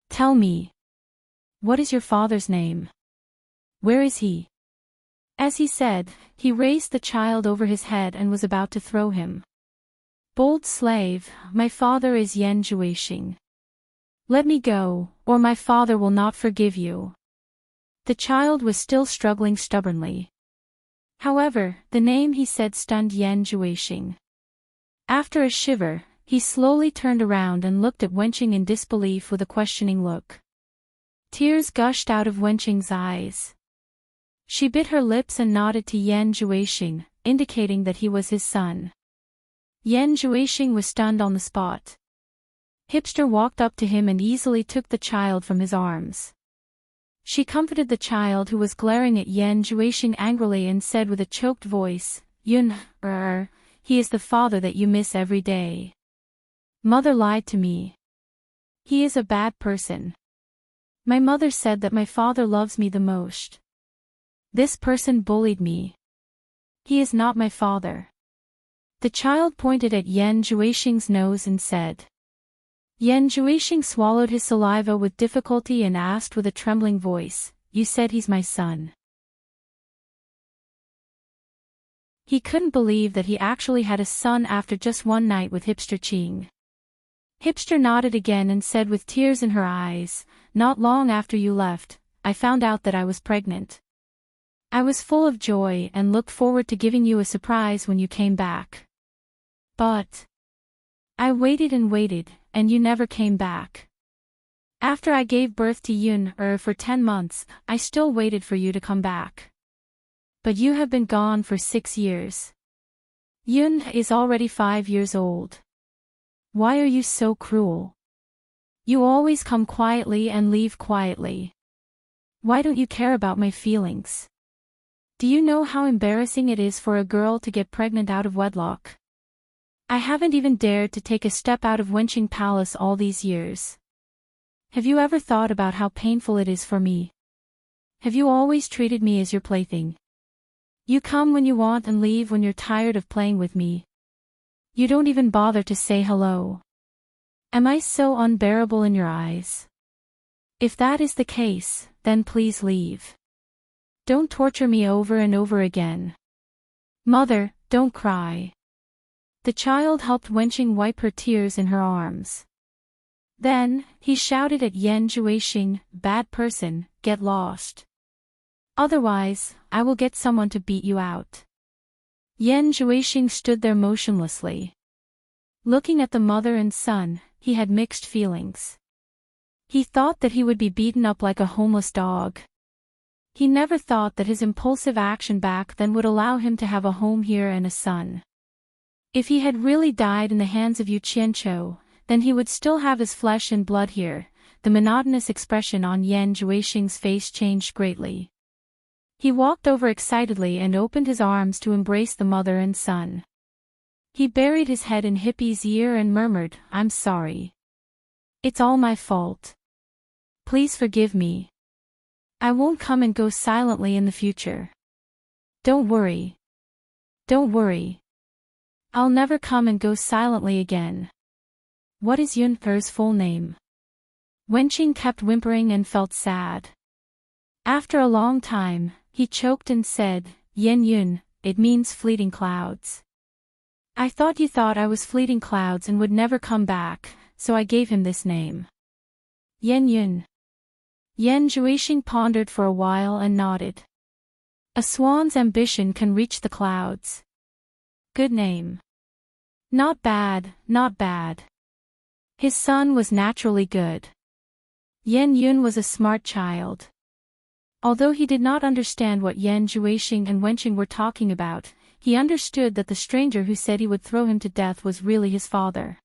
[SPEAKER 1] Tell me. What is your father's name? Where is he?" As he said, he raised the child over his head and was about to throw him. "Bold slave, my father is Yan Juexing. Let me go, or my father will not forgive you." The child was still struggling stubbornly. However, the name he said stunned Yan Juexing. After a shiver, he slowly turned around and looked at Wenqing in disbelief with a questioning look. Tears gushed out of Wenqing's eyes. She bit her lips and nodded to Yan Juexing, indicating that he was his son. Yan Juexing was stunned on the spot. Hipster walked up to him and easily took the child from his arms. She comforted the child who was glaring at Yan Juexing angrily and said with a choked voice, "Yun, he is the father that you miss every day. Mother lied to me. He is a bad person. My mother said that my father loves me the most. This person bullied me. He is not my father." The child pointed at Yan Juexing's nose and said. Yan Juexing swallowed his saliva with difficulty and asked with a trembling voice, "You said he's my son?" He couldn't believe that he actually had a son after just one night with Hipster Qing. Hipster nodded again and said with tears in her eyes, "Not long after you left, I found out that I was pregnant. I was full of joy and looked forward to giving you a surprise when you came back. But I waited and waited, and you never came back. After I gave birth to Yun for 10 months, I still waited for you to come back. But you have been gone for 6 years. Yun is already 5 years old. Why are you so cruel? You always come quietly and leave quietly. Why don't you care about my feelings? Do you know how embarrassing it is for a girl to get pregnant out of wedlock? I haven't even dared to take a step out of Wenqing Palace all these years. Have you ever thought about how painful it is for me? Have you always treated me as your plaything? You come when you want and leave when you're tired of playing with me. You don't even bother to say hello. Am I so unbearable in your eyes? If that is the case, then please leave. Don't torture me over and over again. Mother, don't cry." The child helped Wenqing wipe her tears in her arms. Then, he shouted at Yan Juexing, "Bad person, get lost. Otherwise, I will get someone to beat you out." Yan Juexing stood there motionlessly. Looking at the mother and son, he had mixed feelings. He thought that he would be beaten up like a homeless dog. He never thought that his impulsive action back then would allow him to have a home here and a son. If he had really died in the hands of Yu Qianqiu, then he would still have his flesh and blood here. The monotonous expression on Yan Juexing's face changed greatly. He walked over excitedly and opened his arms to embrace the mother and son. He buried his head in Hippie's ear and murmured, "I'm sorry. It's all my fault. Please forgive me. I won't come and go silently in the future. Don't worry. Don't worry. I'll never come and go silently again." What is Yun Er's full name? Wenqing kept whimpering and felt sad. After a long time, he choked and said, Yen Yun, it means fleeting clouds. I thought you thought I was fleeting clouds and would never come back, so I gave him this name. Yen Yun. Yan Zhuixing pondered for a while and nodded. A swan's ambition can reach the clouds. Good name. Not bad, not bad. His son was naturally good. Yen Yun was a smart child. Although he did not understand what Yan Zhuixing and Wenqing were talking about, he understood that the stranger who said he would throw him to death was really his father.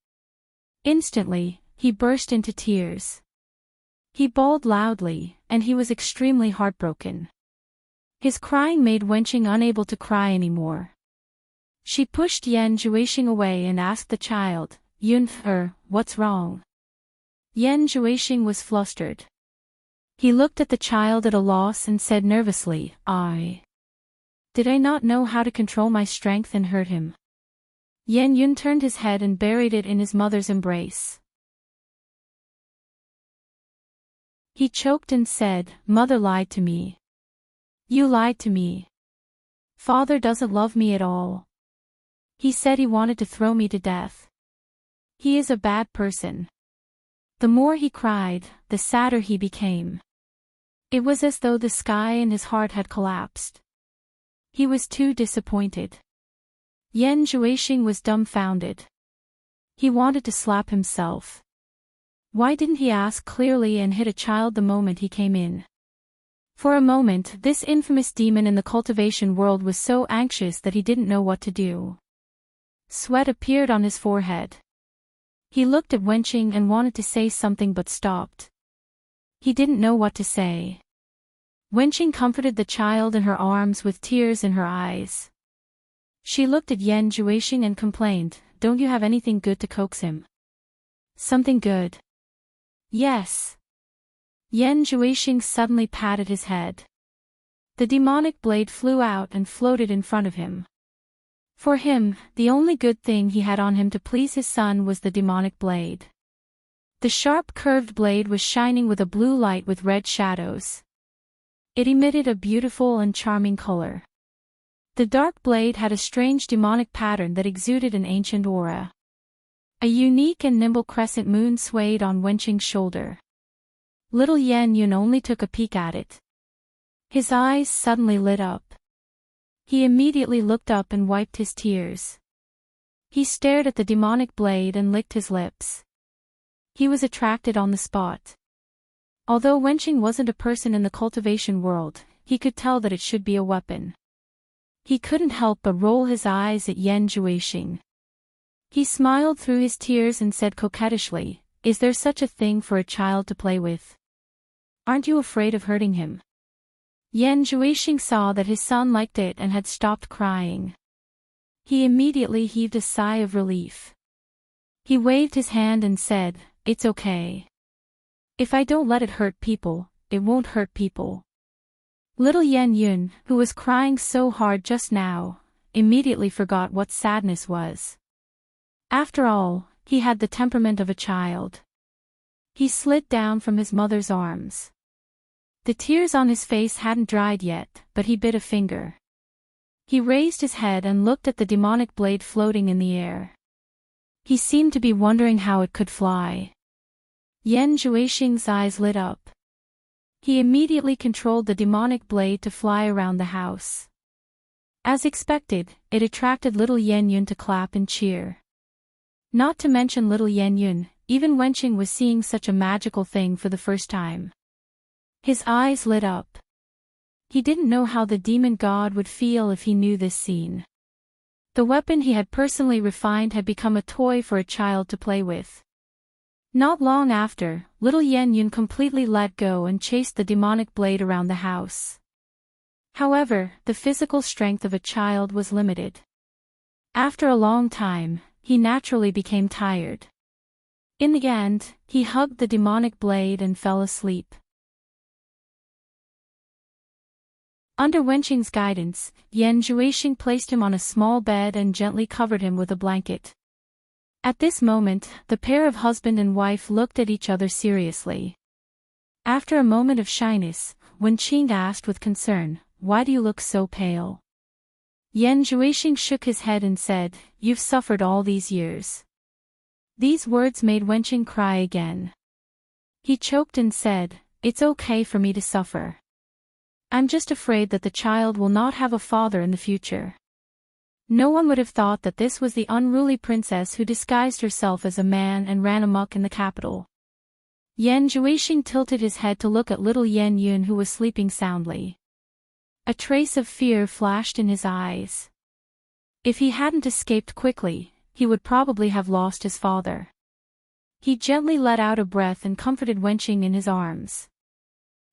[SPEAKER 1] Instantly, he burst into tears. He bawled loudly, and he was extremely heartbroken. His crying made Wenqing unable to cry anymore. She pushed Yan Zhuixing away and asked the child, Yun, what's wrong? Yan Zhuixing was flustered. He looked at the child at a loss and said nervously, Did I not know how to control my strength and hurt him? Yen Yun turned his head and buried it in his mother's embrace. He choked and said, Mother lied to me. You lied to me. Father doesn't love me at all. He said he wanted to throw me to death. He is a bad person. The more he cried, the sadder he became. It was as though the sky in his heart had collapsed. He was too disappointed. Yan Zhuixing was dumbfounded. He wanted to slap himself. Why didn't he ask clearly and hit a child the moment he came in? For a moment, this infamous demon in the cultivation world was so anxious that he didn't know what to do. Sweat appeared on his forehead. He looked at Wenqing and wanted to say something but stopped. He didn't know what to say. Wenqing comforted the child in her arms with tears in her eyes. She looked at Yan Zhuixing and complained, Don't you have anything good to coax him? Something good? Yes. Yan Zhuixing suddenly patted his head. The demonic blade flew out and floated in front of him. For him, the only good thing he had on him to please his son was the demonic blade. The sharp curved blade was shining with a blue light with red shadows. It emitted a beautiful and charming color. The dark blade had a strange demonic pattern that exuded an ancient aura. A unique and nimble crescent moon swayed on Wenqing's shoulder. Little Yan Yun only took a peek at it. His eyes suddenly lit up. He immediately looked up and wiped his tears. He stared at the demonic blade and licked his lips. He was attracted on the spot. Although Wenqing wasn't a person in the cultivation world, he could tell that it should be a weapon. He couldn't help but roll his eyes at Yan Zhuixing. He smiled through his tears and said coquettishly, Is there such a thing for a child to play with? Aren't you afraid of hurting him? Yan Zhuixing saw that his son liked it and had stopped crying. He immediately heaved a sigh of relief. He waved his hand and said, It's okay. If I don't let it hurt people, it won't hurt people. Little Yan Yun, who was crying so hard just now, immediately forgot what sadness was. After all, he had the temperament of a child. He slid down from his mother's arms. The tears on his face hadn't dried yet, but he bit a finger. He raised his head and looked at the demonic blade floating in the air. He seemed to be wondering how it could fly. Yan Zhuixing's eyes lit up. He immediately controlled the demonic blade to fly around the house. As expected, it attracted little Yan Yun to clap and cheer. Not to mention little Yan Yun, even Wenqing was seeing such a magical thing for the first time. His eyes lit up. He didn't know how the demon god would feel if he knew this scene. The weapon he had personally refined had become a toy for a child to play with. Not long after, little Yan Yun completely let go and chased the demonic blade around the house. However, the physical strength of a child was limited. After a long time, he naturally became tired. In the end, he hugged the demonic blade and fell asleep. Under Wenqing's guidance, Yan Zhuixing placed him on a small bed and gently covered him with a blanket. At this moment, the pair of husband and wife looked at each other seriously. After a moment of shyness, Wenqing asked with concern, "Why do you look so pale?" Yan Zhuixing shook his head and said, "You've suffered all these years." These words made Wenqing cry again. He choked and said, "It's okay for me to suffer. I'm just afraid that the child will not have a father in the future." No one would have thought that this was the unruly princess who disguised herself as a man and ran amok in the capital. Yan Zhuixing tilted his head to look at little Yan Yun, who was sleeping soundly. A trace of fear flashed in his eyes. If he hadn't escaped quickly, he would probably have lost his father. He gently let out a breath and comforted Wenqing in his arms.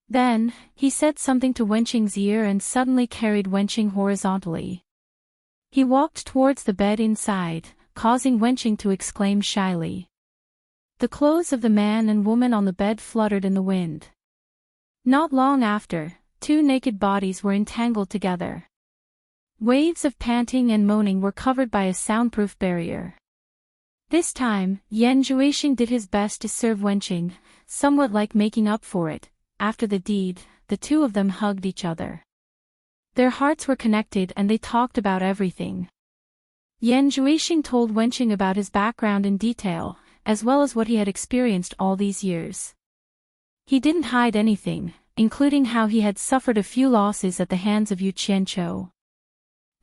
[SPEAKER 1] Then, he said something to Wenqing's ear and suddenly carried Wenqing horizontally. He walked towards the bed inside, causing Wenqing to exclaim shyly. The clothes of the man and woman on the bed fluttered in the wind. Not long after, two naked bodies were entangled together. Waves of panting and moaning were covered by a soundproof barrier. This time, Yan Zhuixing did his best to serve Wenqing, somewhat like making up for it. After the deed, the two of them hugged each other. Their hearts were connected and they talked about everything. Yan Zhuixing told Wenqing about his background in detail, as well as what he had experienced all these years. He didn't hide anything, including how he had suffered a few losses at the hands of Yu Qianqiu.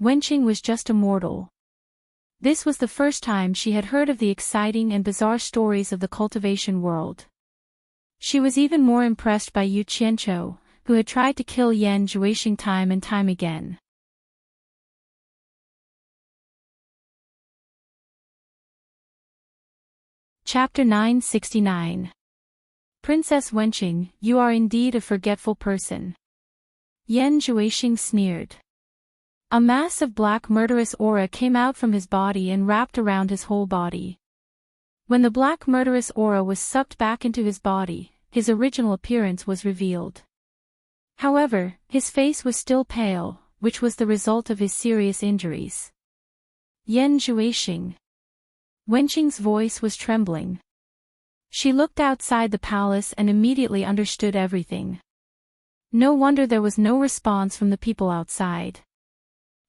[SPEAKER 1] Wenqing was just a mortal. This was the first time she had heard of the exciting and bizarre stories of the cultivation world. She was even more impressed by Yu Qianqiu, who had tried to kill Yan Zhuixing time and time again. Chapter 969. Princess Wenqing, you are indeed a forgetful person. Yan Zhuixing sneered. A mass of black murderous aura came out from his body and wrapped around his whole body. When the black murderous aura was sucked back into his body, his original appearance was revealed. However, his face was still pale, which was the result of his serious injuries. Yan Zhuixing. Wenqing's voice was trembling. She looked outside the palace and immediately understood everything. No wonder there was no response from the people outside.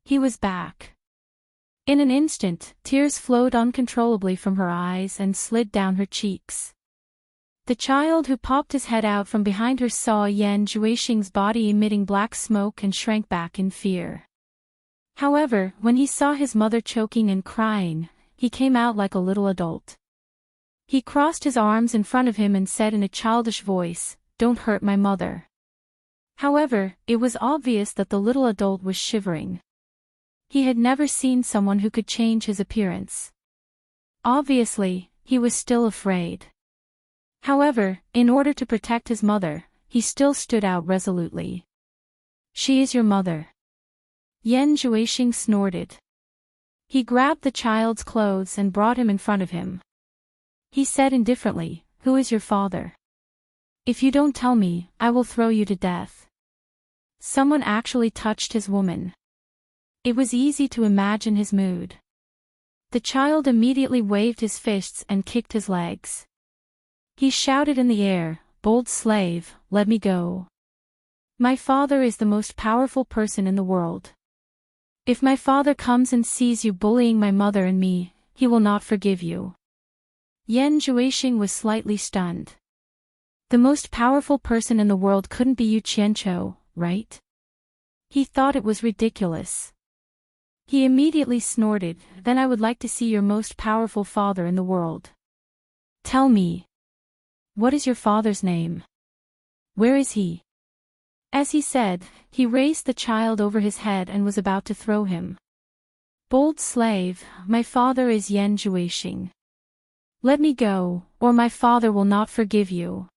[SPEAKER 1] He was back. In an instant, tears flowed uncontrollably from her eyes and slid down her cheeks. The child who popped his head out from behind her saw Yan Zhuixing's body emitting black smoke and shrank back in fear. However, when he saw his mother choking and crying, he came out like a little adult. He crossed his arms in front of him and said in a childish voice, "Don't hurt my mother." However, it was obvious that the little adult was shivering. He had never seen someone who could change his appearance. Obviously, he was still afraid. However, in order to protect his mother, he still stood out resolutely. "She is your mother." Yan Zhuixing snorted. He grabbed the child's clothes and brought him in front of him. He said indifferently, "Who is your father? If you don't tell me, I will throw you to death." Someone actually touched his woman. It was easy to imagine his mood. The child immediately waved his fists and kicked his legs. He shouted in the air, "Bold slave, let me go. My father is the most powerful person in the world. If my father comes and sees you bullying my mother and me, he will not forgive you." Yan Zhuixing was slightly stunned. The most powerful person in the world couldn't be Yu Qianqiu, right? He thought it was ridiculous. He immediately snorted, "Then I would like to see your most powerful father in the world. Tell me. What is your father's name? Where is he?" As he said, he raised the child over his head and was about to throw him. "Bold slave, my father is Yan Zhuixing. Let me go, or my father will not forgive you."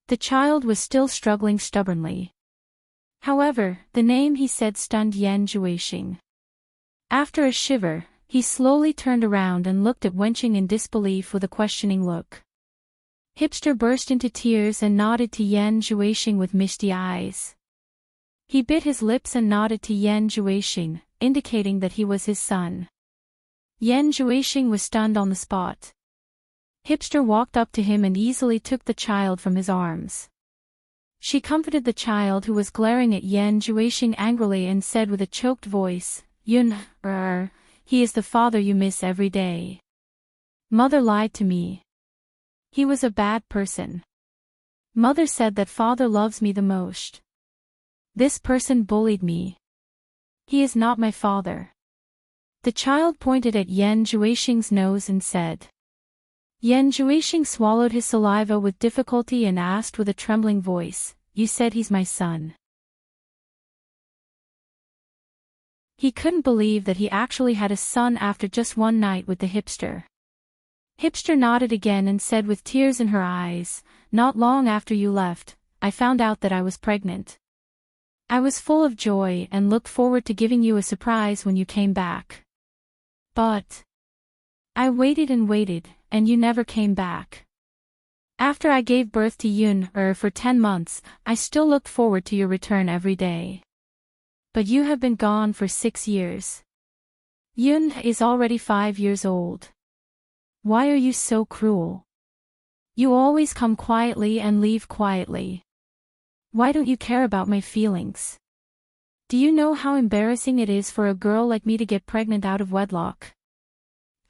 [SPEAKER 1] The child was still struggling stubbornly. However, the name he said stunned Yan Zhuixing. After a shiver, he slowly turned around and looked at Wenqing in disbelief with a questioning look. Hipster burst into tears and nodded to Yan Zhuixing with misty eyes. He bit his lips and nodded to Yan Zhuixing, indicating that he was his son. Yan Juixing was stunned on the spot. Hipster walked up to him and easily took the child from his arms. She comforted the child who was glaring at Yan Juixing angrily and said with a choked voice, Yun, he is the father you miss every day. Mother lied to me. He was a bad person. Mother said that father loves me the most. This person bullied me. He is not my father. The child pointed at Yan Juixing's nose and said. Yan Juixing swallowed his saliva with difficulty and asked with a trembling voice, You said he's my son. He couldn't believe that he actually had a son after just one night with the hipster. Hipster nodded again and said with tears in her eyes, Not long after you left, I found out that I was pregnant. I was full of joy and looked forward to giving you a surprise when you came back. But I waited and waited, and you never came back. After I gave birth to Yun for 10 months, I still looked forward to your return every day. But you have been gone for 6 years. Yun is already 5 years old. Why are you so cruel? You always come quietly and leave quietly. Why don't you care about my feelings? Do you know how embarrassing it is for a girl like me to get pregnant out of wedlock?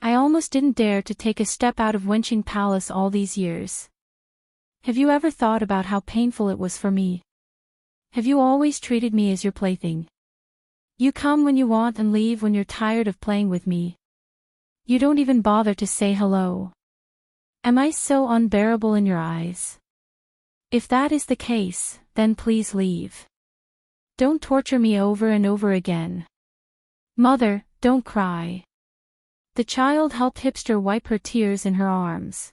[SPEAKER 1] I almost didn't dare to take a step out of Wenqing Palace all these years. Have you ever thought about how painful it was for me? Have you always treated me as your plaything? You come when you want and leave when you're tired of playing with me. You don't even bother to say hello. Am I so unbearable in your eyes? If that is the case, then please leave. Don't torture me over and over again. Mother, don't cry. The child helped Hipster wipe her tears in her arms.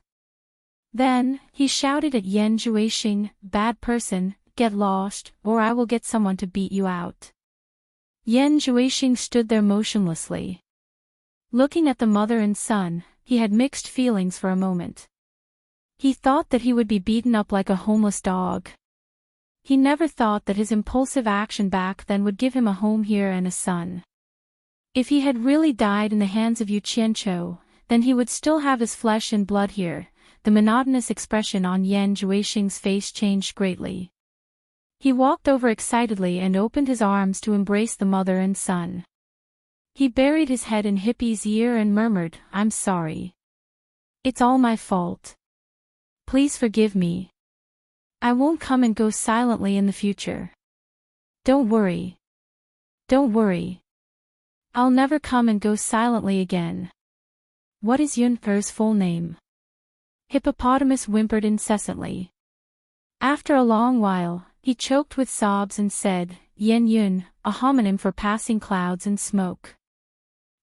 [SPEAKER 1] Then, he shouted at Yan Juixing, Bad person, get lost, or I will get someone to beat you out. Yan Juixing stood there motionlessly. Looking at the mother and son, he had mixed feelings for a moment. He thought that he would be beaten up like a homeless dog. He never thought that his impulsive action back then would give him a home here and a son. If he had really died in the hands of Yu Qianqiu, then he would still have his flesh and blood here. The monotonous expression on Yan Juixing's face changed greatly. He walked over excitedly and opened his arms to embrace the mother and son. He buried his head in Hippie's ear and murmured, I'm sorry. It's all my fault. Please forgive me. I won't come and go silently in the future. Don't worry. Don't worry. I'll never come and go silently again. What is Yunfer's full name? Hippopotamus whimpered incessantly. After a long while, he choked with sobs and said, Yen Yun, a homonym for passing clouds and smoke.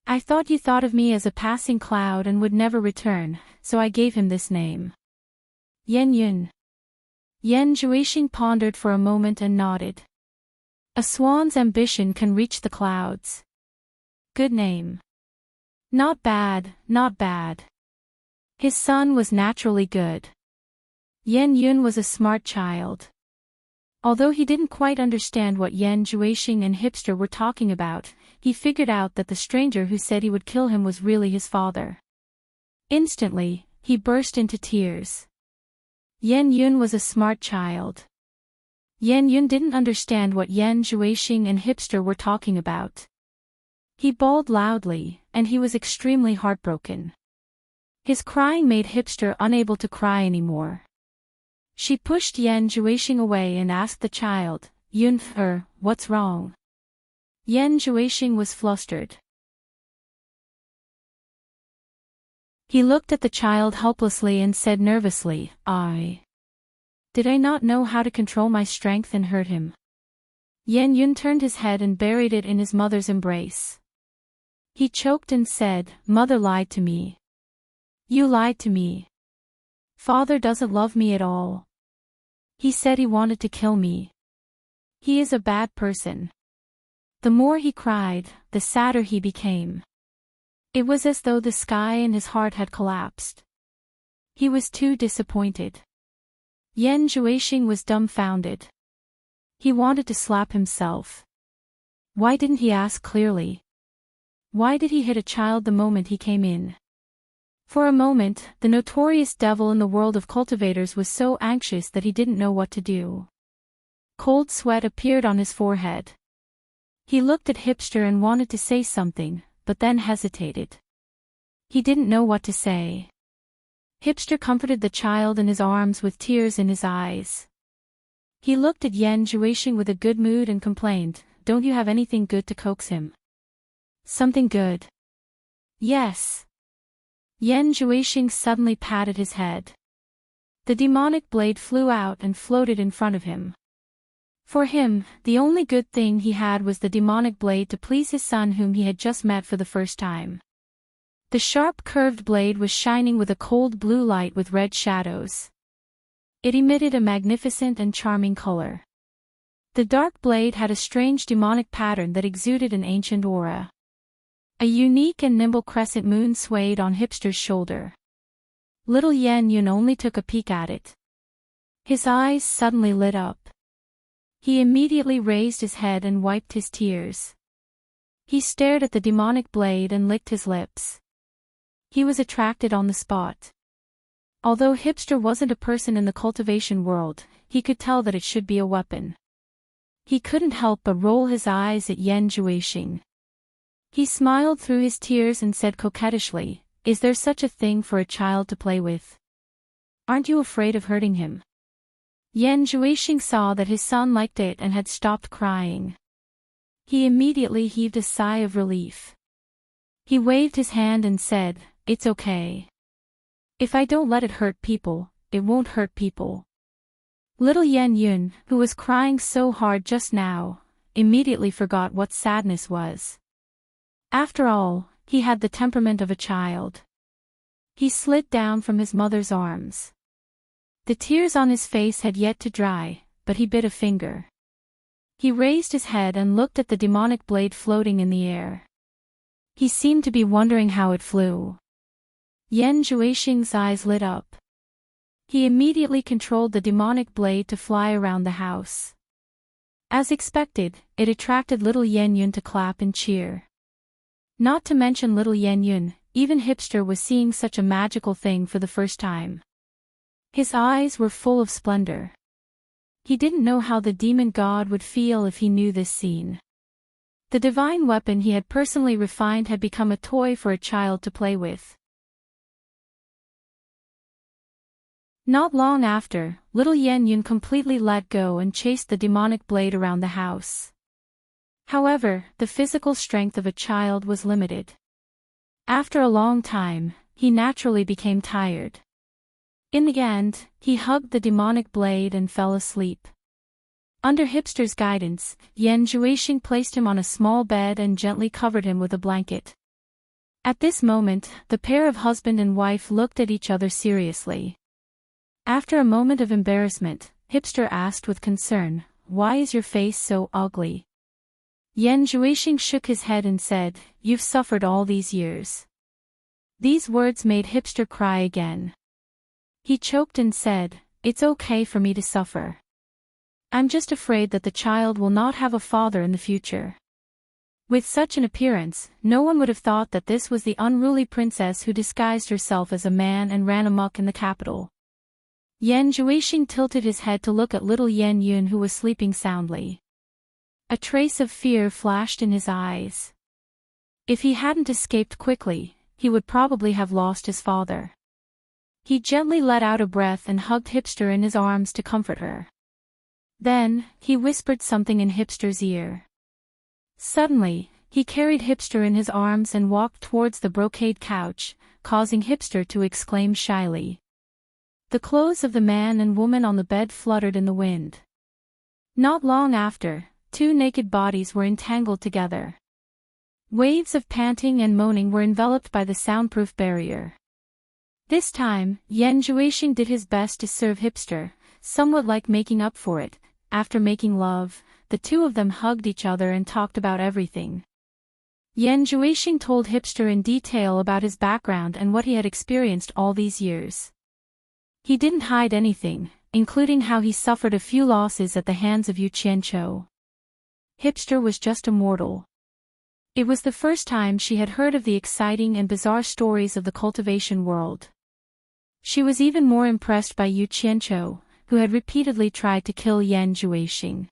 [SPEAKER 1] I thought you thought of me as a passing cloud and would never return, so I gave him this name. Yen Yun. Yan Juixing pondered for a moment and nodded. A swan's ambition can reach the clouds. Good name. Not bad, not bad. His son was naturally good. Yen Yun was a smart child. Although he didn't quite understand what Yan Juixing and Hipster were talking about, he figured out that the stranger who said he would kill him was really his father. Instantly, he burst into tears. Yen Yun was a smart child. Yen Yun didn't understand what Yan Juixing and Hipster were talking about. He bawled loudly, and he was extremely heartbroken. His crying made Hipster unable to cry anymore. She pushed Yan Juixing away and asked the child, Yunfer, what's wrong? Yan Juixing was flustered. He looked at the child helplessly and said nervously, Did I not know how to control my strength and hurt him? Yen Yun turned his head and buried it in his mother's embrace. He choked and said, Mother lied to me. You lied to me. Father doesn't love me at all. He said he wanted to kill me. He is a bad person. The more he cried, the sadder he became. It was as though the sky and his heart had collapsed. He was too disappointed. Yan Juixing was dumbfounded. He wanted to slap himself. Why didn't he ask clearly? Why did he hit a child the moment he came in? For a moment, the notorious devil in the world of cultivators was so anxious that he didn't know what to do. Cold sweat appeared on his forehead. He looked at Hipster and wanted to say something, but then hesitated. He didn't know what to say. Hipster comforted the child in his arms with tears in his eyes. He looked at Yan Zhuixing with a good mood and complained, "Don't you have anything good to coax him?" "Something good?" "Yes." Yan Zhuixing suddenly patted his head. The demonic blade flew out and floated in front of him. For him, the only good thing he had was the demonic blade to please his son whom he had just met for the first time. The sharp curved blade was shining with a cold blue light with red shadows. It emitted a magnificent and charming color. The dark blade had a strange demonic pattern that exuded an ancient aura. A unique and nimble crescent moon swayed on Hipster's shoulder. Little Yan Yun only took a peek at it. His eyes suddenly lit up. He immediately raised his head and wiped his tears. He stared at the demonic blade and licked his lips. He was attracted on the spot. Although Hipster wasn't a person in the cultivation world, he could tell that it should be a weapon. He couldn't help but roll his eyes at Yan Zhuixing. He smiled through his tears and said coquettishly, "Is there such a thing for a child to play with? Aren't you afraid of hurting him?" Yan Zhuixing saw that his son liked it and had stopped crying. He immediately heaved a sigh of relief. He waved his hand and said, "It's okay. If I don't let it hurt people, it won't hurt people." Little Yan Yun, who was crying so hard just now, immediately forgot what sadness was. After all, he had the temperament of a child. He slid down from his mother's arms. The tears on his face had yet to dry, but he bit a finger. He raised his head and looked at the demonic blade floating in the air. He seemed to be wondering how it flew. Yan Zhuixing's eyes lit up. He immediately controlled the demonic blade to fly around the house. As expected, it attracted little Yan Yun to clap and cheer. Not to mention little Yan Yun, even Hipster was seeing such a magical thing for the first time. His eyes were full of splendor. He didn't know how the demon god would feel if he knew this scene. The divine weapon he had personally refined had become a toy for a child to play with. Not long after, little Yan Yun completely let go and chased the demonic blade around the house. However, the physical strength of a child was limited. After a long time, he naturally became tired. In the end, he hugged the demonic blade and fell asleep. Under Hipster's guidance, Yan Zhuixing placed him on a small bed and gently covered him with a blanket. At this moment, the pair of husband and wife looked at each other seriously. After a moment of embarrassment, Hipster asked with concern, "Why is your face so ugly?" Yan Zhuixing shook his head and said, "You've suffered all these years." These words made Hipster cry again. He choked and said, "It's okay for me to suffer. I'm just afraid that the child will not have a father in the future." With such an appearance, no one would have thought that this was the unruly princess who disguised herself as a man and ran amok in the capital. Yan Zhuixing tilted his head to look at little Yan Yun who was sleeping soundly. A trace of fear flashed in his eyes. If he hadn't escaped quickly, he would probably have lost his father. He gently let out a breath and hugged Hipster in his arms to comfort her. Then, he whispered something in Hipster's ear. Suddenly, he carried Hipster in his arms and walked towards the brocade couch, causing Hipster to exclaim shyly. The clothes of the man and woman on the bed fluttered in the wind. Not long after, two naked bodies were entangled together. Waves of panting and moaning were enveloped by the soundproof barrier. This time, Yan Zhuixing did his best to serve Hipster, somewhat like making up for it. After making love, the two of them hugged each other and talked about everything. Yan Zhuixing told Hipster in detail about his background and what he had experienced all these years. He didn't hide anything, including how he suffered a few losses at the hands of Yu Qianqiu. Hipster was just a mortal. It was the first time she had heard of the exciting and bizarre stories of the cultivation world. She was even more impressed by Yu Qianqiu, who had repeatedly tried to kill Yan Juexing.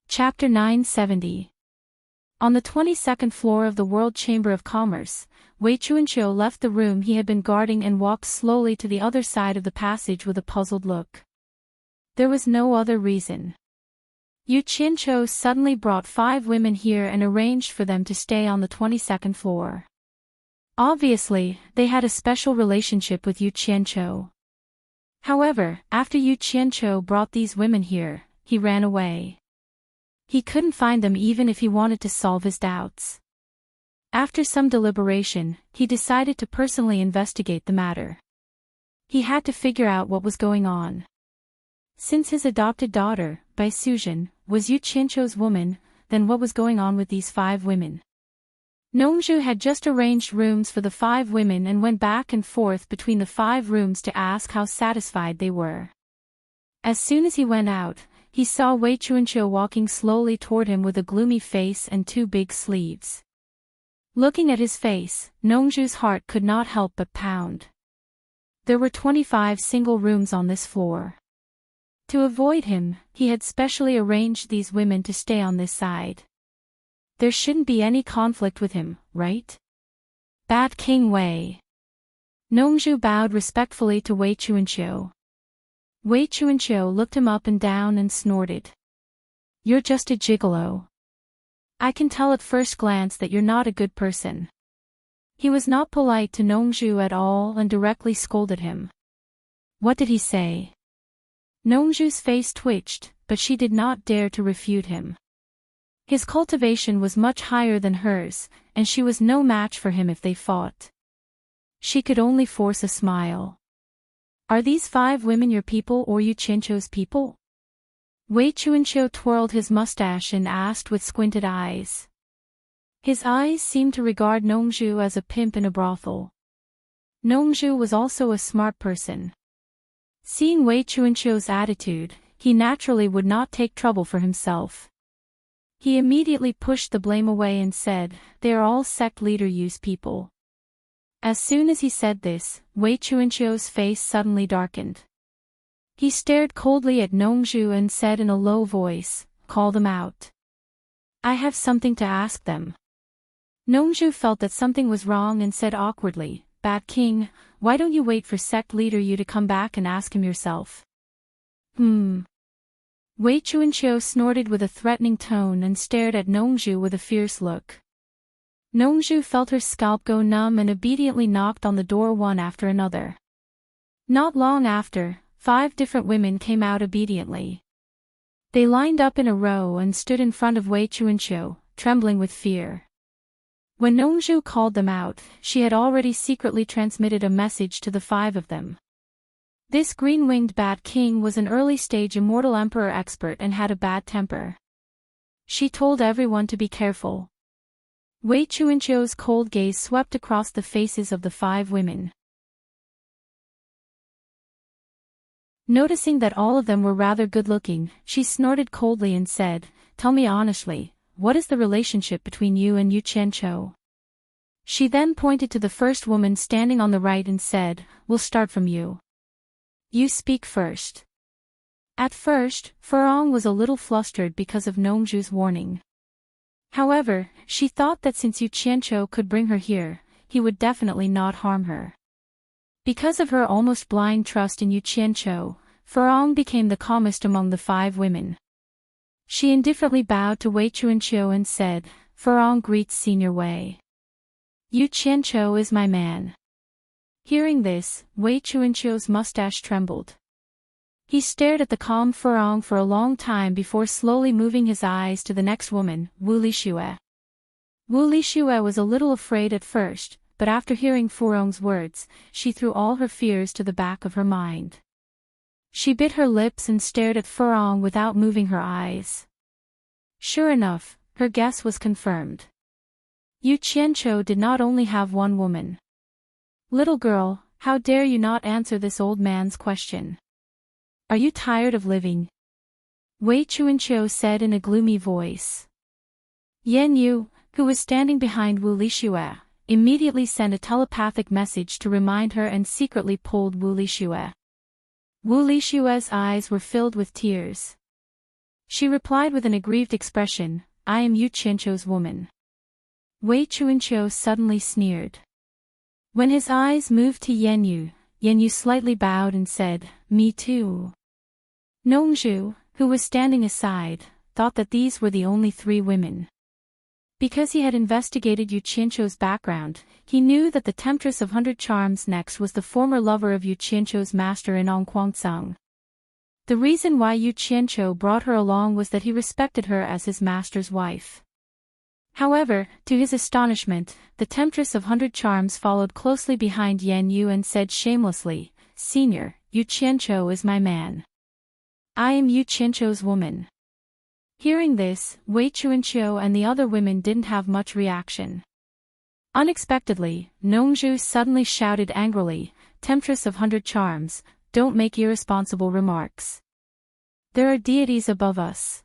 [SPEAKER 1] Chapter 970. On the 22nd floor of the World Chamber of Commerce, Wei Chuanqiu left the room he had been guarding and walked slowly to the other side of the passage with a puzzled look. There was no other reason. Yu Qianqiu suddenly brought 5 women here and arranged for them to stay on the 22nd floor. Obviously, they had a special relationship with Yu Qianqiu. However, after Yu Qianqiu brought these women here, he ran away. He couldn't find them even if he wanted to solve his doubts. After some deliberation, he decided to personally investigate the matter. He had to figure out what was going on. Since his adopted daughter, Bai Suzhen, was Yu Qianqiu's woman, then what was going on with these 5 women? Nongzhu had just arranged rooms for the 5 women and went back and forth between the 5 rooms to ask how satisfied they were. As soon as he went out, he saw Wei Chuanqiu walking slowly toward him with a gloomy face and 2 big sleeves. Looking at his face, Nongzhu's heart could not help but pound. There were 25 single rooms on this floor. To avoid him, he had specially arranged these women to stay on this side. There shouldn't be any conflict with him, right? Bat King Wei. Nongzhu bowed respectfully to Wei Chuanqiu. Wei Chuanqiu looked him up and down and snorted. You're just a gigolo. I can tell at first glance that you're not a good person. He was not polite to Nongzhu at all and directly scolded him. What did he say? Nongzhu's face twitched, but she did not dare to refute him. His cultivation was much higher than hers, and she was no match for him if they fought. She could only force a smile. Are these 5 women your people or Yu Qianqiu's people? Wei Chuanqiu twirled his mustache and asked with squinted eyes. His eyes seemed to regard Nongzhu as a pimp in a brothel. Nongzhu was also a smart person. Seeing Wei Chuanqiu's attitude, he naturally would not take trouble for himself. He immediately pushed the blame away and said, "They are all sect leader Yu's people." As soon as he said this, Wei Chuanqiu's face suddenly darkened. He stared coldly at Nongzhu and said in a low voice, "Call them out. I have something to ask them." Nongzhu felt that something was wrong and said awkwardly, "Bat King, why don't you wait for sect leader Yu to come back and ask him yourself?" Wei Chuanqiu snorted with a threatening tone and stared at Nongzhu with a fierce look. Nongzhu felt her scalp go numb and obediently knocked on the door one after another. Not long after, 5 different women came out obediently. They lined up in a row and stood in front of Wei Chuanqiu, trembling with fear. When Nongzhu called them out, she had already secretly transmitted a message to the 5 of them. This green-winged Bat King was an early-stage immortal emperor expert and had a bad temper. She told everyone to be careful. Wei Chuanqiu's cold gaze swept across the faces of the 5 women. Noticing that all of them were rather good-looking, she snorted coldly and said, "Tell me honestly, what is the relationship between you and Yu Qianqiu?" She then pointed to the first woman standing on the right and said, "We'll start from you. You speak first." At first, Furong was a little flustered because of Nongzhu's warning. However, she thought that since Yu Qianqiu could bring her here, he would definitely not harm her. Because of her almost blind trust in Yu Qianqiu, Furong became the calmest among the 5 women. She indifferently bowed to Wei Chuanqiu and said, "Furong greets Senior Wei. Yu Qianqiu is my man." Hearing this, Wei Chuanqiu's mustache trembled. He stared at the calm Furong for a long time before slowly moving his eyes to the next woman, Wu Lixue. Wu Lixue was a little afraid at first, but after hearing Furong's words, she threw all her fears to the back of her mind. She bit her lips and stared at Furong without moving her eyes. Sure enough, her guess was confirmed. Yu Qianqiu did not only have one woman. "Little girl, how dare you not answer this old man's question? Are you tired of living? Wei Chuanqiu said in a gloomy voice. Yan Yu, who was standing behind Wu Lixue, immediately sent a telepathic message to remind her and secretly pulled Wu Lixue. Wu Lixue's eyes were filled with tears. She replied with an aggrieved expression, I am Yu Qianqiu's woman. Wei Chuanqiu suddenly sneered. When his eyes moved to Yan Yu slightly bowed and said, Me too. Nongzhu, who was standing aside, thought that these were the only 3 women. Because he had investigated Yu Qianqiu's background, he knew that the Temptress of 100 Charms next was the former lover of Yu Qianqiu's master in Ongquancang. The reason why Yu Qianqiu brought her along was that he respected her as his master's wife. However, to his astonishment, the Temptress of 100 Charms followed closely behind Yan Yu and said shamelessly, Senior, Yu Qianqiu is my man. I am Yu Qianqiu's woman. Hearing this, Wei Chuanqiu and the other women didn't have much reaction. Unexpectedly, Nongzhu suddenly shouted angrily, Temptress of 100 Charms, don't make irresponsible remarks. There are deities above us.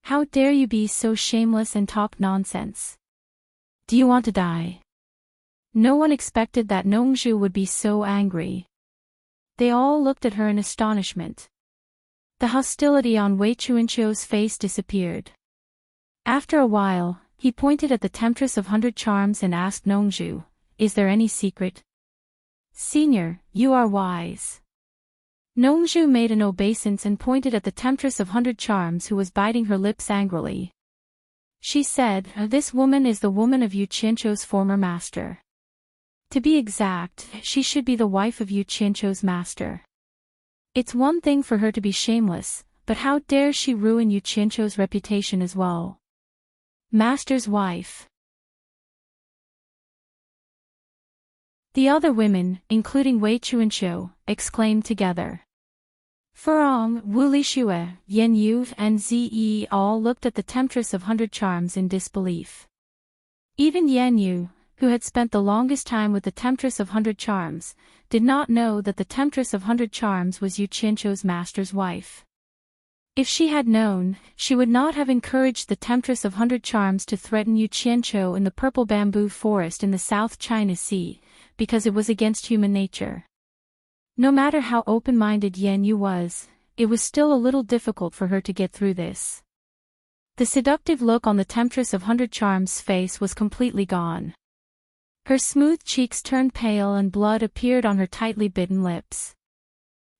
[SPEAKER 1] How dare you be so shameless and talk nonsense? Do you want to die? No one expected that Nongzhu would be so angry. They all looked at her in astonishment. The hostility on Wei Chuanqiu's face disappeared. After a while, he pointed at the Temptress of 100 Charms and asked Nongzhu, Is there any secret? Senior, you are wise. Nongzhu made an obeisance and pointed at the Temptress of 100 Charms who was biting her lips angrily. She said, This woman is the woman of Yu Qianqiu's former master. To be exact, she should be the wife of Yu Qianqiu's master. It's one thing for her to be shameless, but how dare she ruin Yu Qianqiu's reputation as well? Master's wife. The other women, including Wei Chuanqiu, exclaimed together. Furong, Wu Lixue, Yan Yu and Zi all looked at the Temptress of 100 Charms in disbelief. Even Yan Yu, who had spent the longest time with the Temptress of 100 Charms, did not know that the Temptress of 100 Charms was Yu Qianqiu's master's wife. If she had known, she would not have encouraged the Temptress of 100 Charms to threaten Yu Qianqiu in the purple bamboo forest in the South China Sea, because it was against human nature. No matter how open-minded Yan Yu was, it was still a little difficult for her to get through this. The seductive look on the Temptress of 100 Charms' face was completely gone. Her smooth cheeks turned pale and blood appeared on her tightly bitten lips.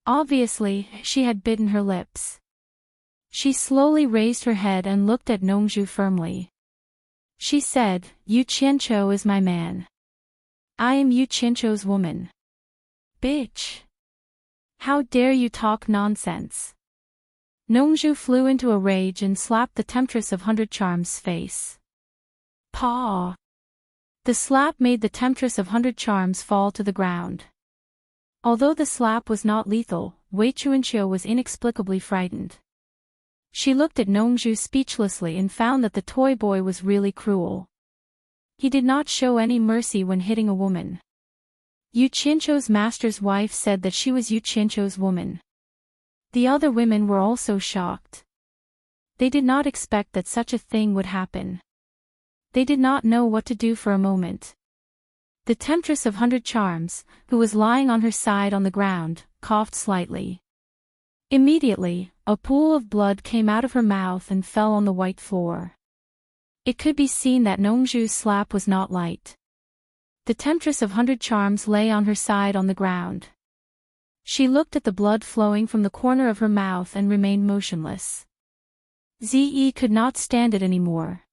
[SPEAKER 1] Obviously, she had bitten her lips. She slowly raised her head and looked at Nongzhu firmly. She said, Yu Qianqiu is my man. I am Yu Qianqiu's woman. Bitch. How dare you talk nonsense? Nongzhu flew into a rage and slapped the Temptress of 100 Charms' face. Paw! The slap made the Temptress of 100 Charms fall to the ground. Although the slap was not lethal, Wei Chuanqiu was inexplicably frightened. She looked at Nongzhu speechlessly and found that the toy boy was really cruel. He did not show any mercy when hitting a woman. Yu Qianqiu's master's wife said that she was Yu Qianqiu's woman. The other women were also shocked. They did not expect that such a thing would happen. They did not know what to do for a moment. The Temptress of 100 Charms, who was lying on her side on the ground, coughed slightly. Immediately, a pool of blood came out of her mouth and fell on the white floor. It could be seen that Nongzhu's slap was not light. The Temptress of 100 Charms lay on her side on the ground. She looked at the blood flowing from the corner of her mouth and remained motionless. Zi could not stand it anymore.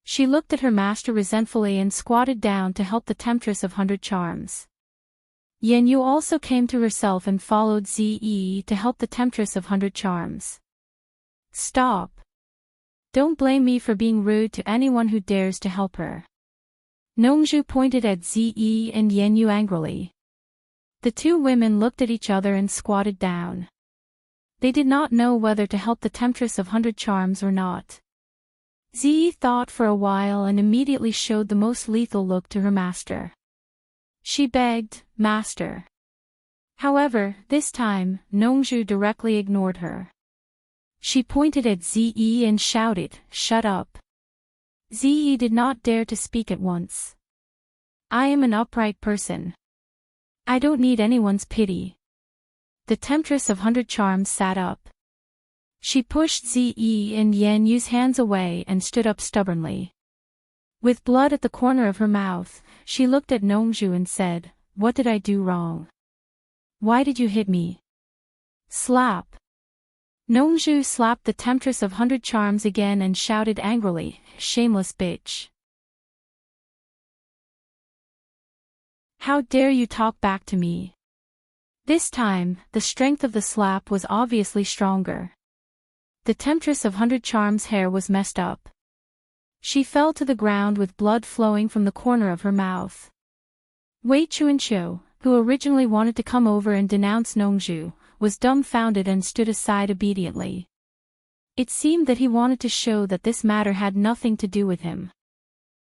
[SPEAKER 1] She looked at her master resentfully and squatted down to help the Temptress of 100 Charms. Yan Yu also came to herself and followed Zi to help the Temptress of 100 Charms. Stop. Don't blame me for being rude to anyone who dares to help her. Nongzhu pointed at Zi and Yan Yu angrily. The two women looked at each other and squatted down. They did not know whether to help the Temptress of 100 Charms or not. Zi thought for a while and immediately showed the most lethal look to her master. She begged, Master. However, this time, Nongju directly ignored her. She pointed at Ze and shouted, "Shut up." Ze did not dare to speak at once. "I am an upright person. I don't need anyone's pity." The Temptress of 100 Charms sat up. She pushed Ze and Yan Yu's hands away and stood up stubbornly. With blood at the corner of her mouth, she looked at Nongju and said, "What did I do wrong? Why did you hit me?" Slap. Nongju slapped the Temptress of 100 Charms again and shouted angrily, "Shameless bitch. How dare you talk back to me?" This time, the strength of the slap was obviously stronger. The Temptress of 100 Charms' hair was messed up. She fell to the ground with blood flowing from the corner of her mouth. Wei Chuanqiu, who originally wanted to come over and denounce Nongju, was dumbfounded and stood aside obediently. It seemed that he wanted to show that this matter had nothing to do with him.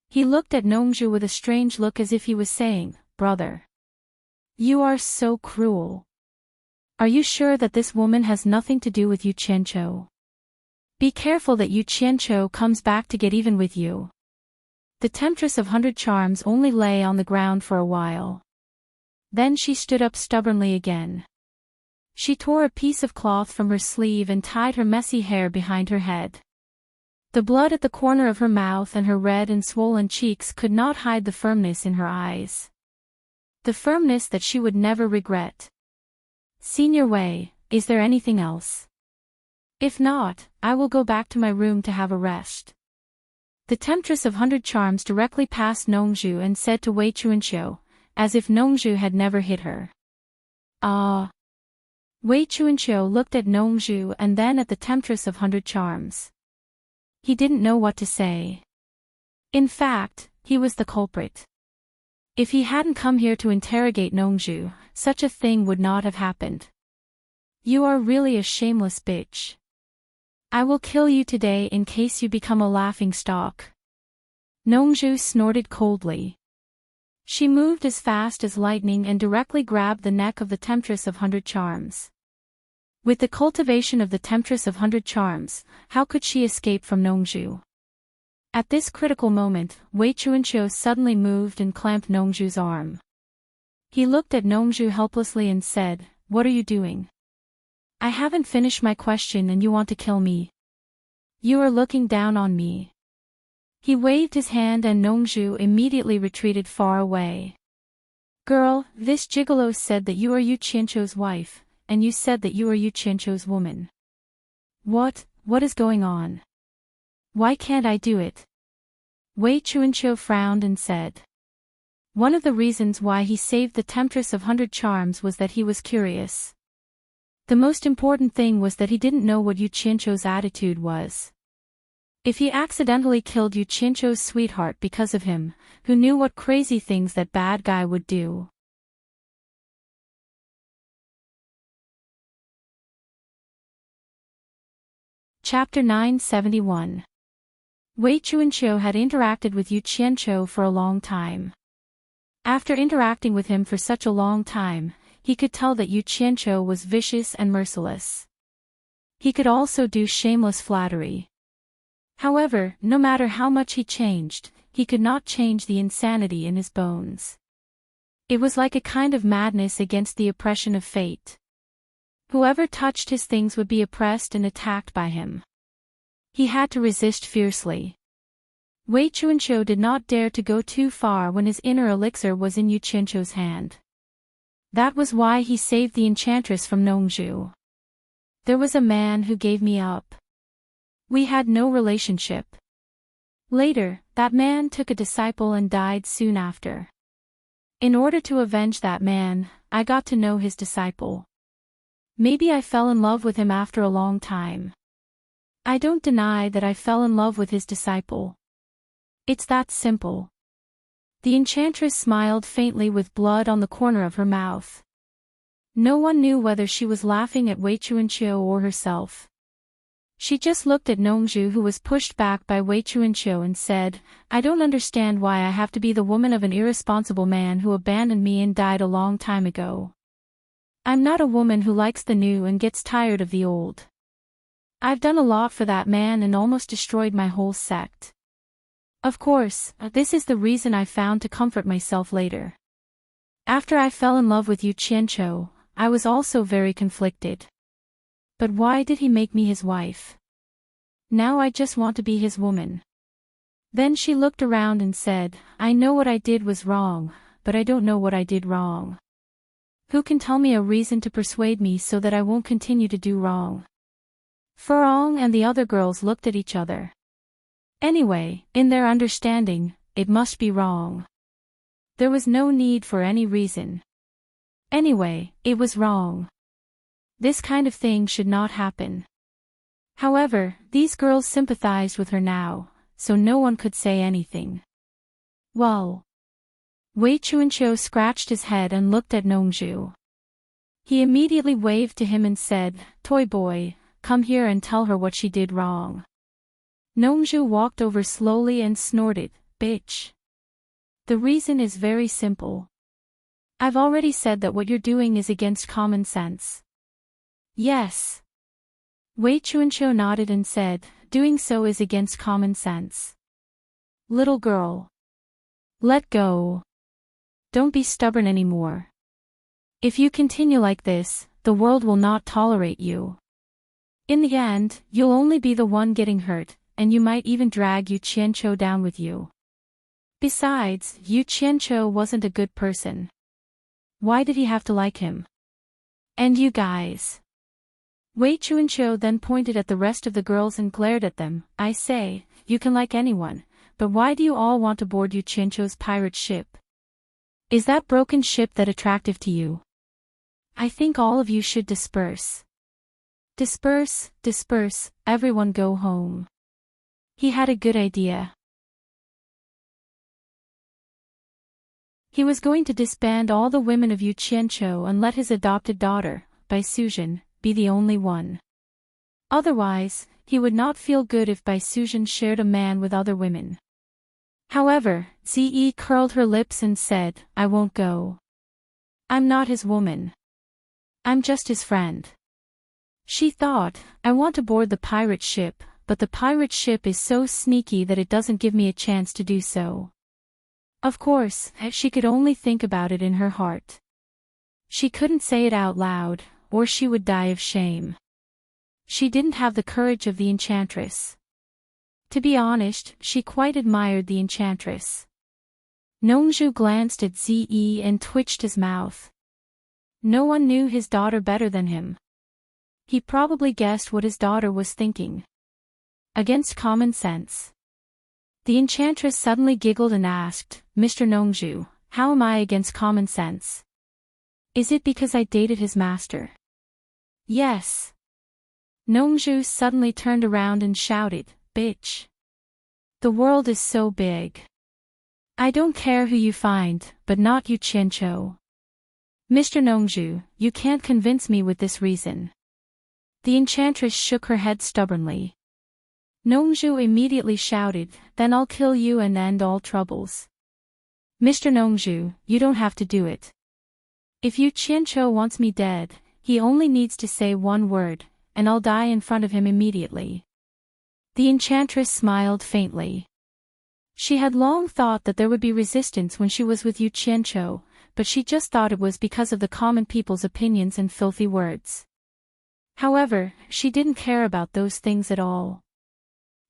[SPEAKER 1] He looked at Nongju with a strange look as if he was saying, "Brother, you are so cruel. Are you sure that this woman has nothing to do with Yu Qianqiu? Be careful that Yu Qianqiu comes back to get even with you." The Temptress of 100 Charms only lay on the ground for a while. Then she stood up stubbornly again. She tore a piece of cloth from her sleeve and tied her messy hair behind her head. The blood at the corner of her mouth and her red and swollen cheeks could not hide the firmness in her eyes. The firmness that she would never regret. "Senior Wei, is there anything else? If not, I will go back to my room to have a rest." The Temptress of 100 Charms directly passed Nongju and said to Wei Chuanqiu, as if Nongju had never hit her, "Ah." Wei Chuanqiu looked at Nongju and then at the Temptress of 100 Charms. He didn't know what to say. In fact, he was the culprit. If he hadn't come here to interrogate Nongju, such a thing would not have happened. "You are really a shameless bitch. I will kill you today in case you become a laughingstock." Nongju snorted coldly. She moved as fast as lightning and directly grabbed the neck of the Temptress of 100 Charms. With the cultivation of the Temptress of 100 Charms, how could she escape from Nongju? At this critical moment, Wei Chuanqiu suddenly moved and clamped Nongju's arm. He looked at Nongju helplessly and said, "What are you doing? I haven't finished my question and you want to kill me. You are looking down on me." He waved his hand and Nongju immediately retreated far away. "Girl, this gigolo said that you are Yu Qianqiu's wife, and you said that you are Yu Qianqiu's woman. What is going on? Why can't I do it?" Wei Chuanqiu frowned and said. One of the reasons why he saved the Temptress of 100 Charms was that he was curious. The most important thing was that he didn't know what Yu Qianqiu's attitude was. If he accidentally killed Yu Qianqiu's sweetheart because of him, who knew what crazy things that bad guy would do? Chapter 971. Wei Chuanqiu had interacted with Yu Qianqiu for a long time. After interacting with him for such a long time, he could tell that Yu Qianqiu was vicious and merciless. He could also do shameless flattery. However, no matter how much he changed, he could not change the insanity in his bones. It was like a kind of madness against the oppression of fate. Whoever touched his things would be oppressed and attacked by him. He had to resist fiercely. Wei Chuanqiu did not dare to go too far when his inner elixir was in Yu Qianqiu's hand. That was why he saved the enchantress from Nongju. "There was a man who gave me up. We had no relationship. Later, that man took a disciple and died soon after. In order to avenge that man, I got to know his disciple. Maybe I fell in love with him after a long time. I don't deny that I fell in love with his disciple. It's that simple." The enchantress smiled faintly with blood on the corner of her mouth. No one knew whether she was laughing at Wei Chuanqiu or herself. She just looked at Nongju, who was pushed back by Wei Chuanqiu, and said, "I don't understand why I have to be the woman of an irresponsible man who abandoned me and died a long time ago. I'm not a woman who likes the new and gets tired of the old. I've done a lot for that man and almost destroyed my whole sect. Of course, this is the reason I found to comfort myself later. After I fell in love with Yu Qianqiu, I was also very conflicted. But why did he make me his wife? Now I just want to be his woman. Then she looked around and said, I know what I did was wrong, but I don't know what I did wrong. Who can tell me a reason to persuade me so that I won't continue to do wrong? Furong and the other girls looked at each other. Anyway, in their understanding, it must be wrong. There was no need for any reason. Anyway, it was wrong. This kind of thing should not happen. However, these girls sympathized with her now, so no one could say anything. Well. Wei Chuanqiu scratched his head and looked at Nongzhu. He immediately waved to him and said, Toy boy, come here and tell her what she did wrong. Nongzhu walked over slowly and snorted, bitch. The reason is very simple. I've already said that what you're doing is against common sense. Yes. Wei Chuanqiu nodded and said, doing so is against common sense. Little girl. Let go. Don't be stubborn anymore. If you continue like this, the world will not tolerate you. In the end, you'll only be the one getting hurt, and you might even drag Yu Qianqiu down with you. Besides, Yu Qianqiu wasn't a good person. Why did he have to like him? And you guys. Wei Chuanqiu then pointed at the rest of the girls and glared at them. I say, you can like anyone, but why do you all want to board Yu Qianqiu's pirate ship? Is that broken ship that attractive to you? I think all of you should disperse. Disperse, disperse, everyone go home. He had a good idea. He was going to disband all the women of Yu Qianqiu and let his adopted daughter, Bai Suzhen, be the only one. Otherwise, he would not feel good if Bai Suzhen shared a man with other women. However, Ziyi curled her lips and said, I won't go. I'm not his woman. I'm just his friend. She thought, I want to board the pirate ship, but the pirate ship is so sneaky that it doesn't give me a chance to do so. Of course, she could only think about it in her heart. She couldn't say it out loud, or she would die of shame. She didn't have the courage of the enchantress. To be honest, she quite admired the enchantress. Nongzhu glanced at Ziyi and twitched his mouth. No one knew his daughter better than him. He probably guessed what his daughter was thinking. Against common sense. The enchantress suddenly giggled and asked, Mr. Nongzhu, how am I against common sense? Is it because I dated his master? Yes. Nongzhu suddenly turned around and shouted, bitch. The world is so big. I don't care who you find, but not Yu Qianqiu. Mr. Nongzhu, you can't convince me with this reason. The enchantress shook her head stubbornly. Nongzhu immediately shouted, then I'll kill you and end all troubles. Mr. Nongzhu, you don't have to do it. If Yu Qianqiu wants me dead, he only needs to say one word, and I'll die in front of him immediately. The enchantress smiled faintly. She had long thought that there would be resistance when she was with Yu Qianqiu, but she just thought it was because of the common people's opinions and filthy words. However, she didn't care about those things at all.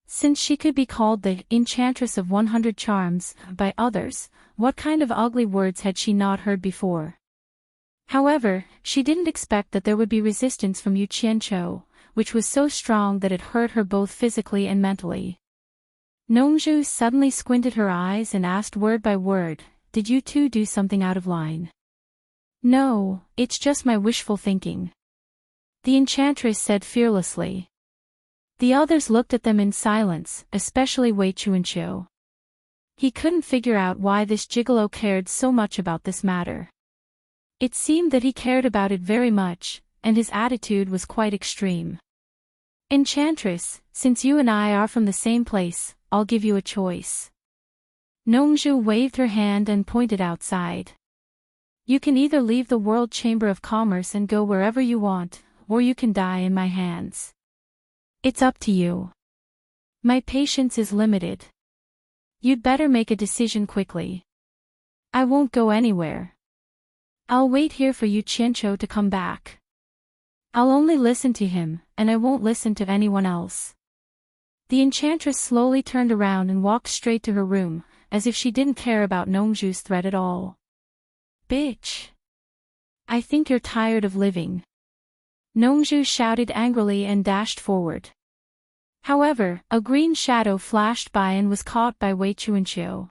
[SPEAKER 1] Since she could be called the Enchantress of 100 Charms by others, what kind of ugly words had she not heard before? However, she didn't expect that there would be resistance from Yu Qianqiu, which was so strong that it hurt her both physically and mentally. Nongzhu suddenly squinted her eyes and asked word by word, did you two do something out of line? No, it's just my wishful thinking. The enchantress said fearlessly. The others looked at them in silence, especially Wei Chuanqiu. He couldn't figure out why this gigolo cared so much about this matter. It seemed that he cared about it very much, and his attitude was quite extreme. Enchantress, since you and I are from the same place, I'll give you a choice. Nongzhu waved her hand and pointed outside. You can either leave the World Chamber of Commerce and go wherever you want, or you can die in my hands. It's up to you. My patience is limited. You'd better make a decision quickly. I won't go anywhere. I'll wait here for Yu Qianqiu to come back. I'll only listen to him, and I won't listen to anyone else. The enchantress slowly turned around and walked straight to her room, as if she didn't care about Nongzhu's threat at all. Bitch! I think you're tired of living. Nongzhu shouted angrily and dashed forward. However, a green shadow flashed by and was caught by Wei Chuanqiu.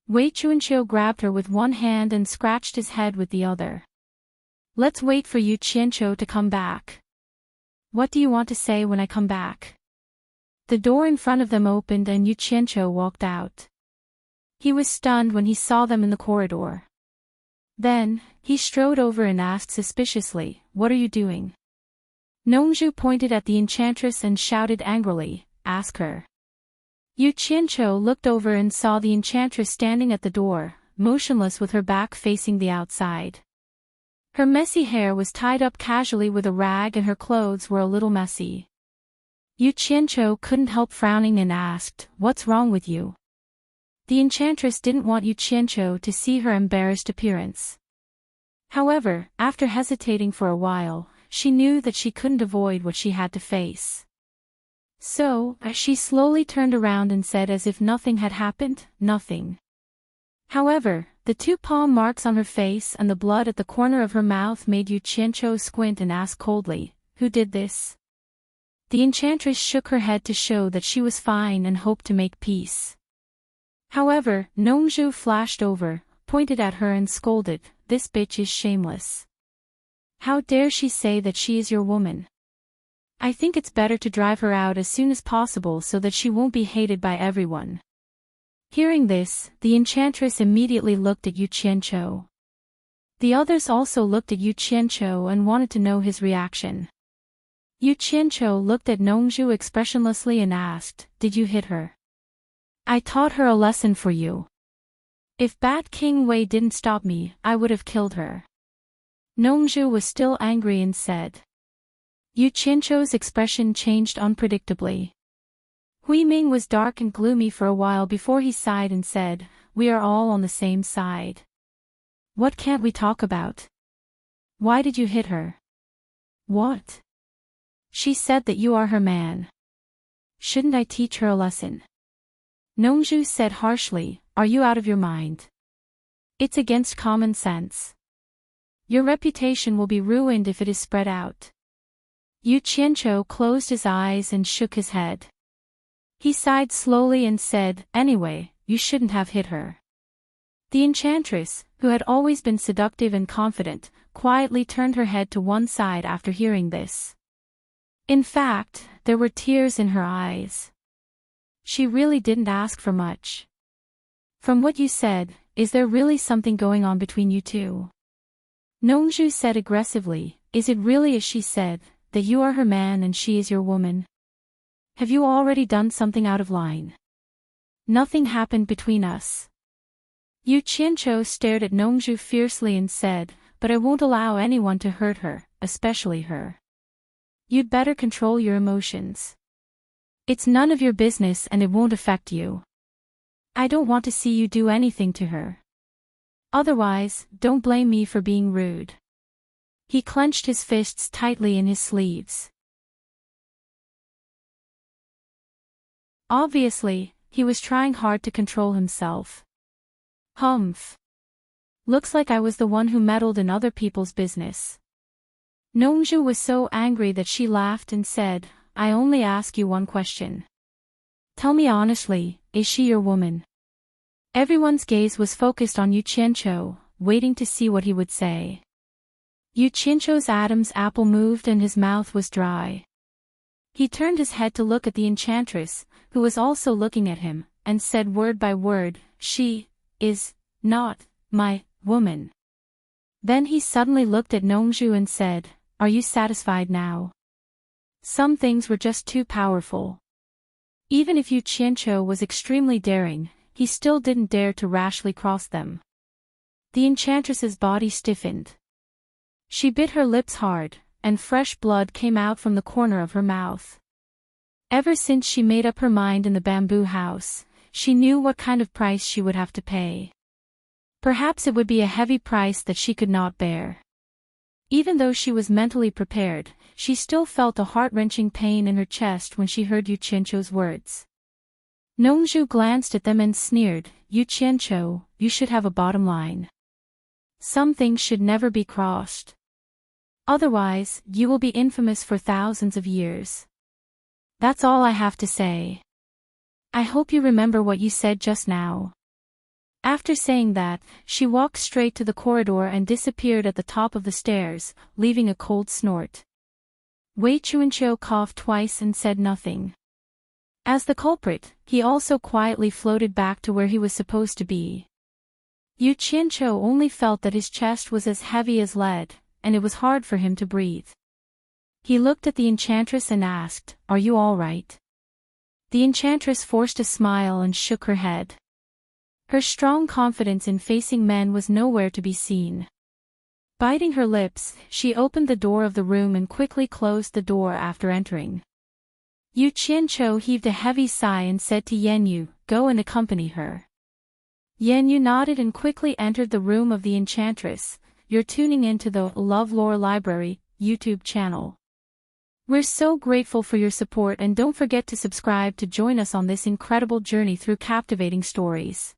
[SPEAKER 1] Wei Chuanqiu grabbed her with one hand and scratched his head with the other. Let's wait for Yu Qianqiu to come back. What do you want to say when I come back? The door in front of them opened and Yu Qianqiu walked out. He was stunned when he saw them in the corridor. Then, he strode over and asked suspiciously, "What are you doing?" Nongzhu pointed at the enchantress and shouted angrily, "Ask her." Yu Qianqiu looked over and saw the enchantress standing at the door, motionless with her back facing the outside. Her messy hair was tied up casually with a rag and her clothes were a little messy. Yu Qianqiu couldn't help frowning and asked, "What's wrong with you?" The enchantress didn't want Yu Qianqiu to see her embarrassed appearance. However, after hesitating for a while, she knew that she couldn't avoid what she had to face. So, she slowly turned around and said as if nothing had happened, "Nothing." However, the two palm marks on her face and the blood at the corner of her mouth made Yu Qianqiu squint and ask coldly, "Who did this?" The enchantress shook her head to show that she was fine and hoped to make peace. However, Nongzhu flashed over, pointed at her and scolded, "This bitch is shameless. How dare she say that she is your woman? I think it's better to drive her out as soon as possible so that she won't be hated by everyone." Hearing this, the enchantress immediately looked at Yu Qianqiu. The others also looked at Yu Qianqiu and wanted to know his reaction. Yu Qianqiu looked at Nongzhu expressionlessly and asked, "Did you hit her?" "I taught her a lesson for you. If Bat King Wei didn't stop me, I would have killed her." Nongzhu was still angry and said. Yu Qianqiu's expression changed unpredictably. Hui Ming was dark and gloomy for a while before he sighed and said, "We are all on the same side. What can't we talk about? Why did you hit her?" "What? She said that you are her man. Shouldn't I teach her a lesson?" Nongzhu said harshly, "Are you out of your mind? It's against common sense. Your reputation will be ruined if it is spread out." Yu Qianqiu closed his eyes and shook his head. He sighed slowly and said, "Anyway, you shouldn't have hit her." The enchantress, who had always been seductive and confident, quietly turned her head to one side after hearing this. In fact, there were tears in her eyes. She really didn't ask for much. "From what you said, is there really something going on between you two?" Nongzhu said aggressively, "Is it really as she said, that you are her man and she is your woman? Have you already done something out of line?" "Nothing happened between us." Yu Qianqiu stared at Nongzhu fiercely and said, "But I won't allow anyone to hurt her, especially her. You'd better control your emotions. It's none of your business and it won't affect you. I don't want to see you do anything to her. Otherwise, don't blame me for being rude." He clenched his fists tightly in his sleeves. Obviously, he was trying hard to control himself. "Humph. Looks like I was the one who meddled in other people's business." Nongzhu was so angry that she laughed and said, "I only ask you one question. Tell me honestly, is she your woman?" Everyone's gaze was focused on Yu Qianqiu, waiting to see what he would say. Yu Qianqiu's Adam's apple moved and his mouth was dry. He turned his head to look at the enchantress, who was also looking at him, and said word by word, "She is not my woman." Then he suddenly looked at Nongzhu and said, "Are you satisfied now?" Some things were just too powerful. Even if Yu Qianqiu was extremely daring, he still didn't dare to rashly cross them. The enchantress's body stiffened. She bit her lips hard, and fresh blood came out from the corner of her mouth. Ever since she made up her mind in the bamboo house, she knew what kind of price she would have to pay. Perhaps it would be a heavy price that she could not bear. Even though she was mentally prepared, she still felt a heart-wrenching pain in her chest when she heard Yu Qianqiu's words. Nongzhu glanced at them and sneered, "Yu Qianqiu, you should have a bottom line. Some things should never be crossed. Otherwise, you will be infamous for thousands of years. That's all I have to say. I hope you remember what you said just now." After saying that, she walked straight to the corridor and disappeared at the top of the stairs, leaving a cold snort. Wei Chuanqiu coughed twice and said nothing. As the culprit, he also quietly floated back to where he was supposed to be. Yu Qianqiu only felt that his chest was as heavy as lead, and it was hard for him to breathe. He looked at the enchantress and asked, "Are you all right?" The enchantress forced a smile and shook her head. Her strong confidence in facing men was nowhere to be seen. Biting her lips, she opened the door of the room and quickly closed the door after entering. Yu Qianqiu heaved a heavy sigh and said to Yanyu, "Go and accompany her." Yanyu nodded and quickly entered the room of the enchantress. You're tuning into the LoveLore Library YouTube channel. We're so grateful for your support, and don't forget to subscribe to join us on this incredible journey through captivating stories.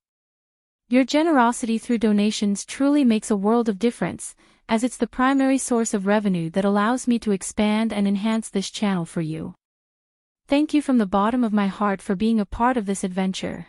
[SPEAKER 1] Your generosity through donations truly makes a world of difference, as it's the primary source of revenue that allows me to expand and enhance this channel for you. Thank you from the bottom of my heart for being a part of this adventure.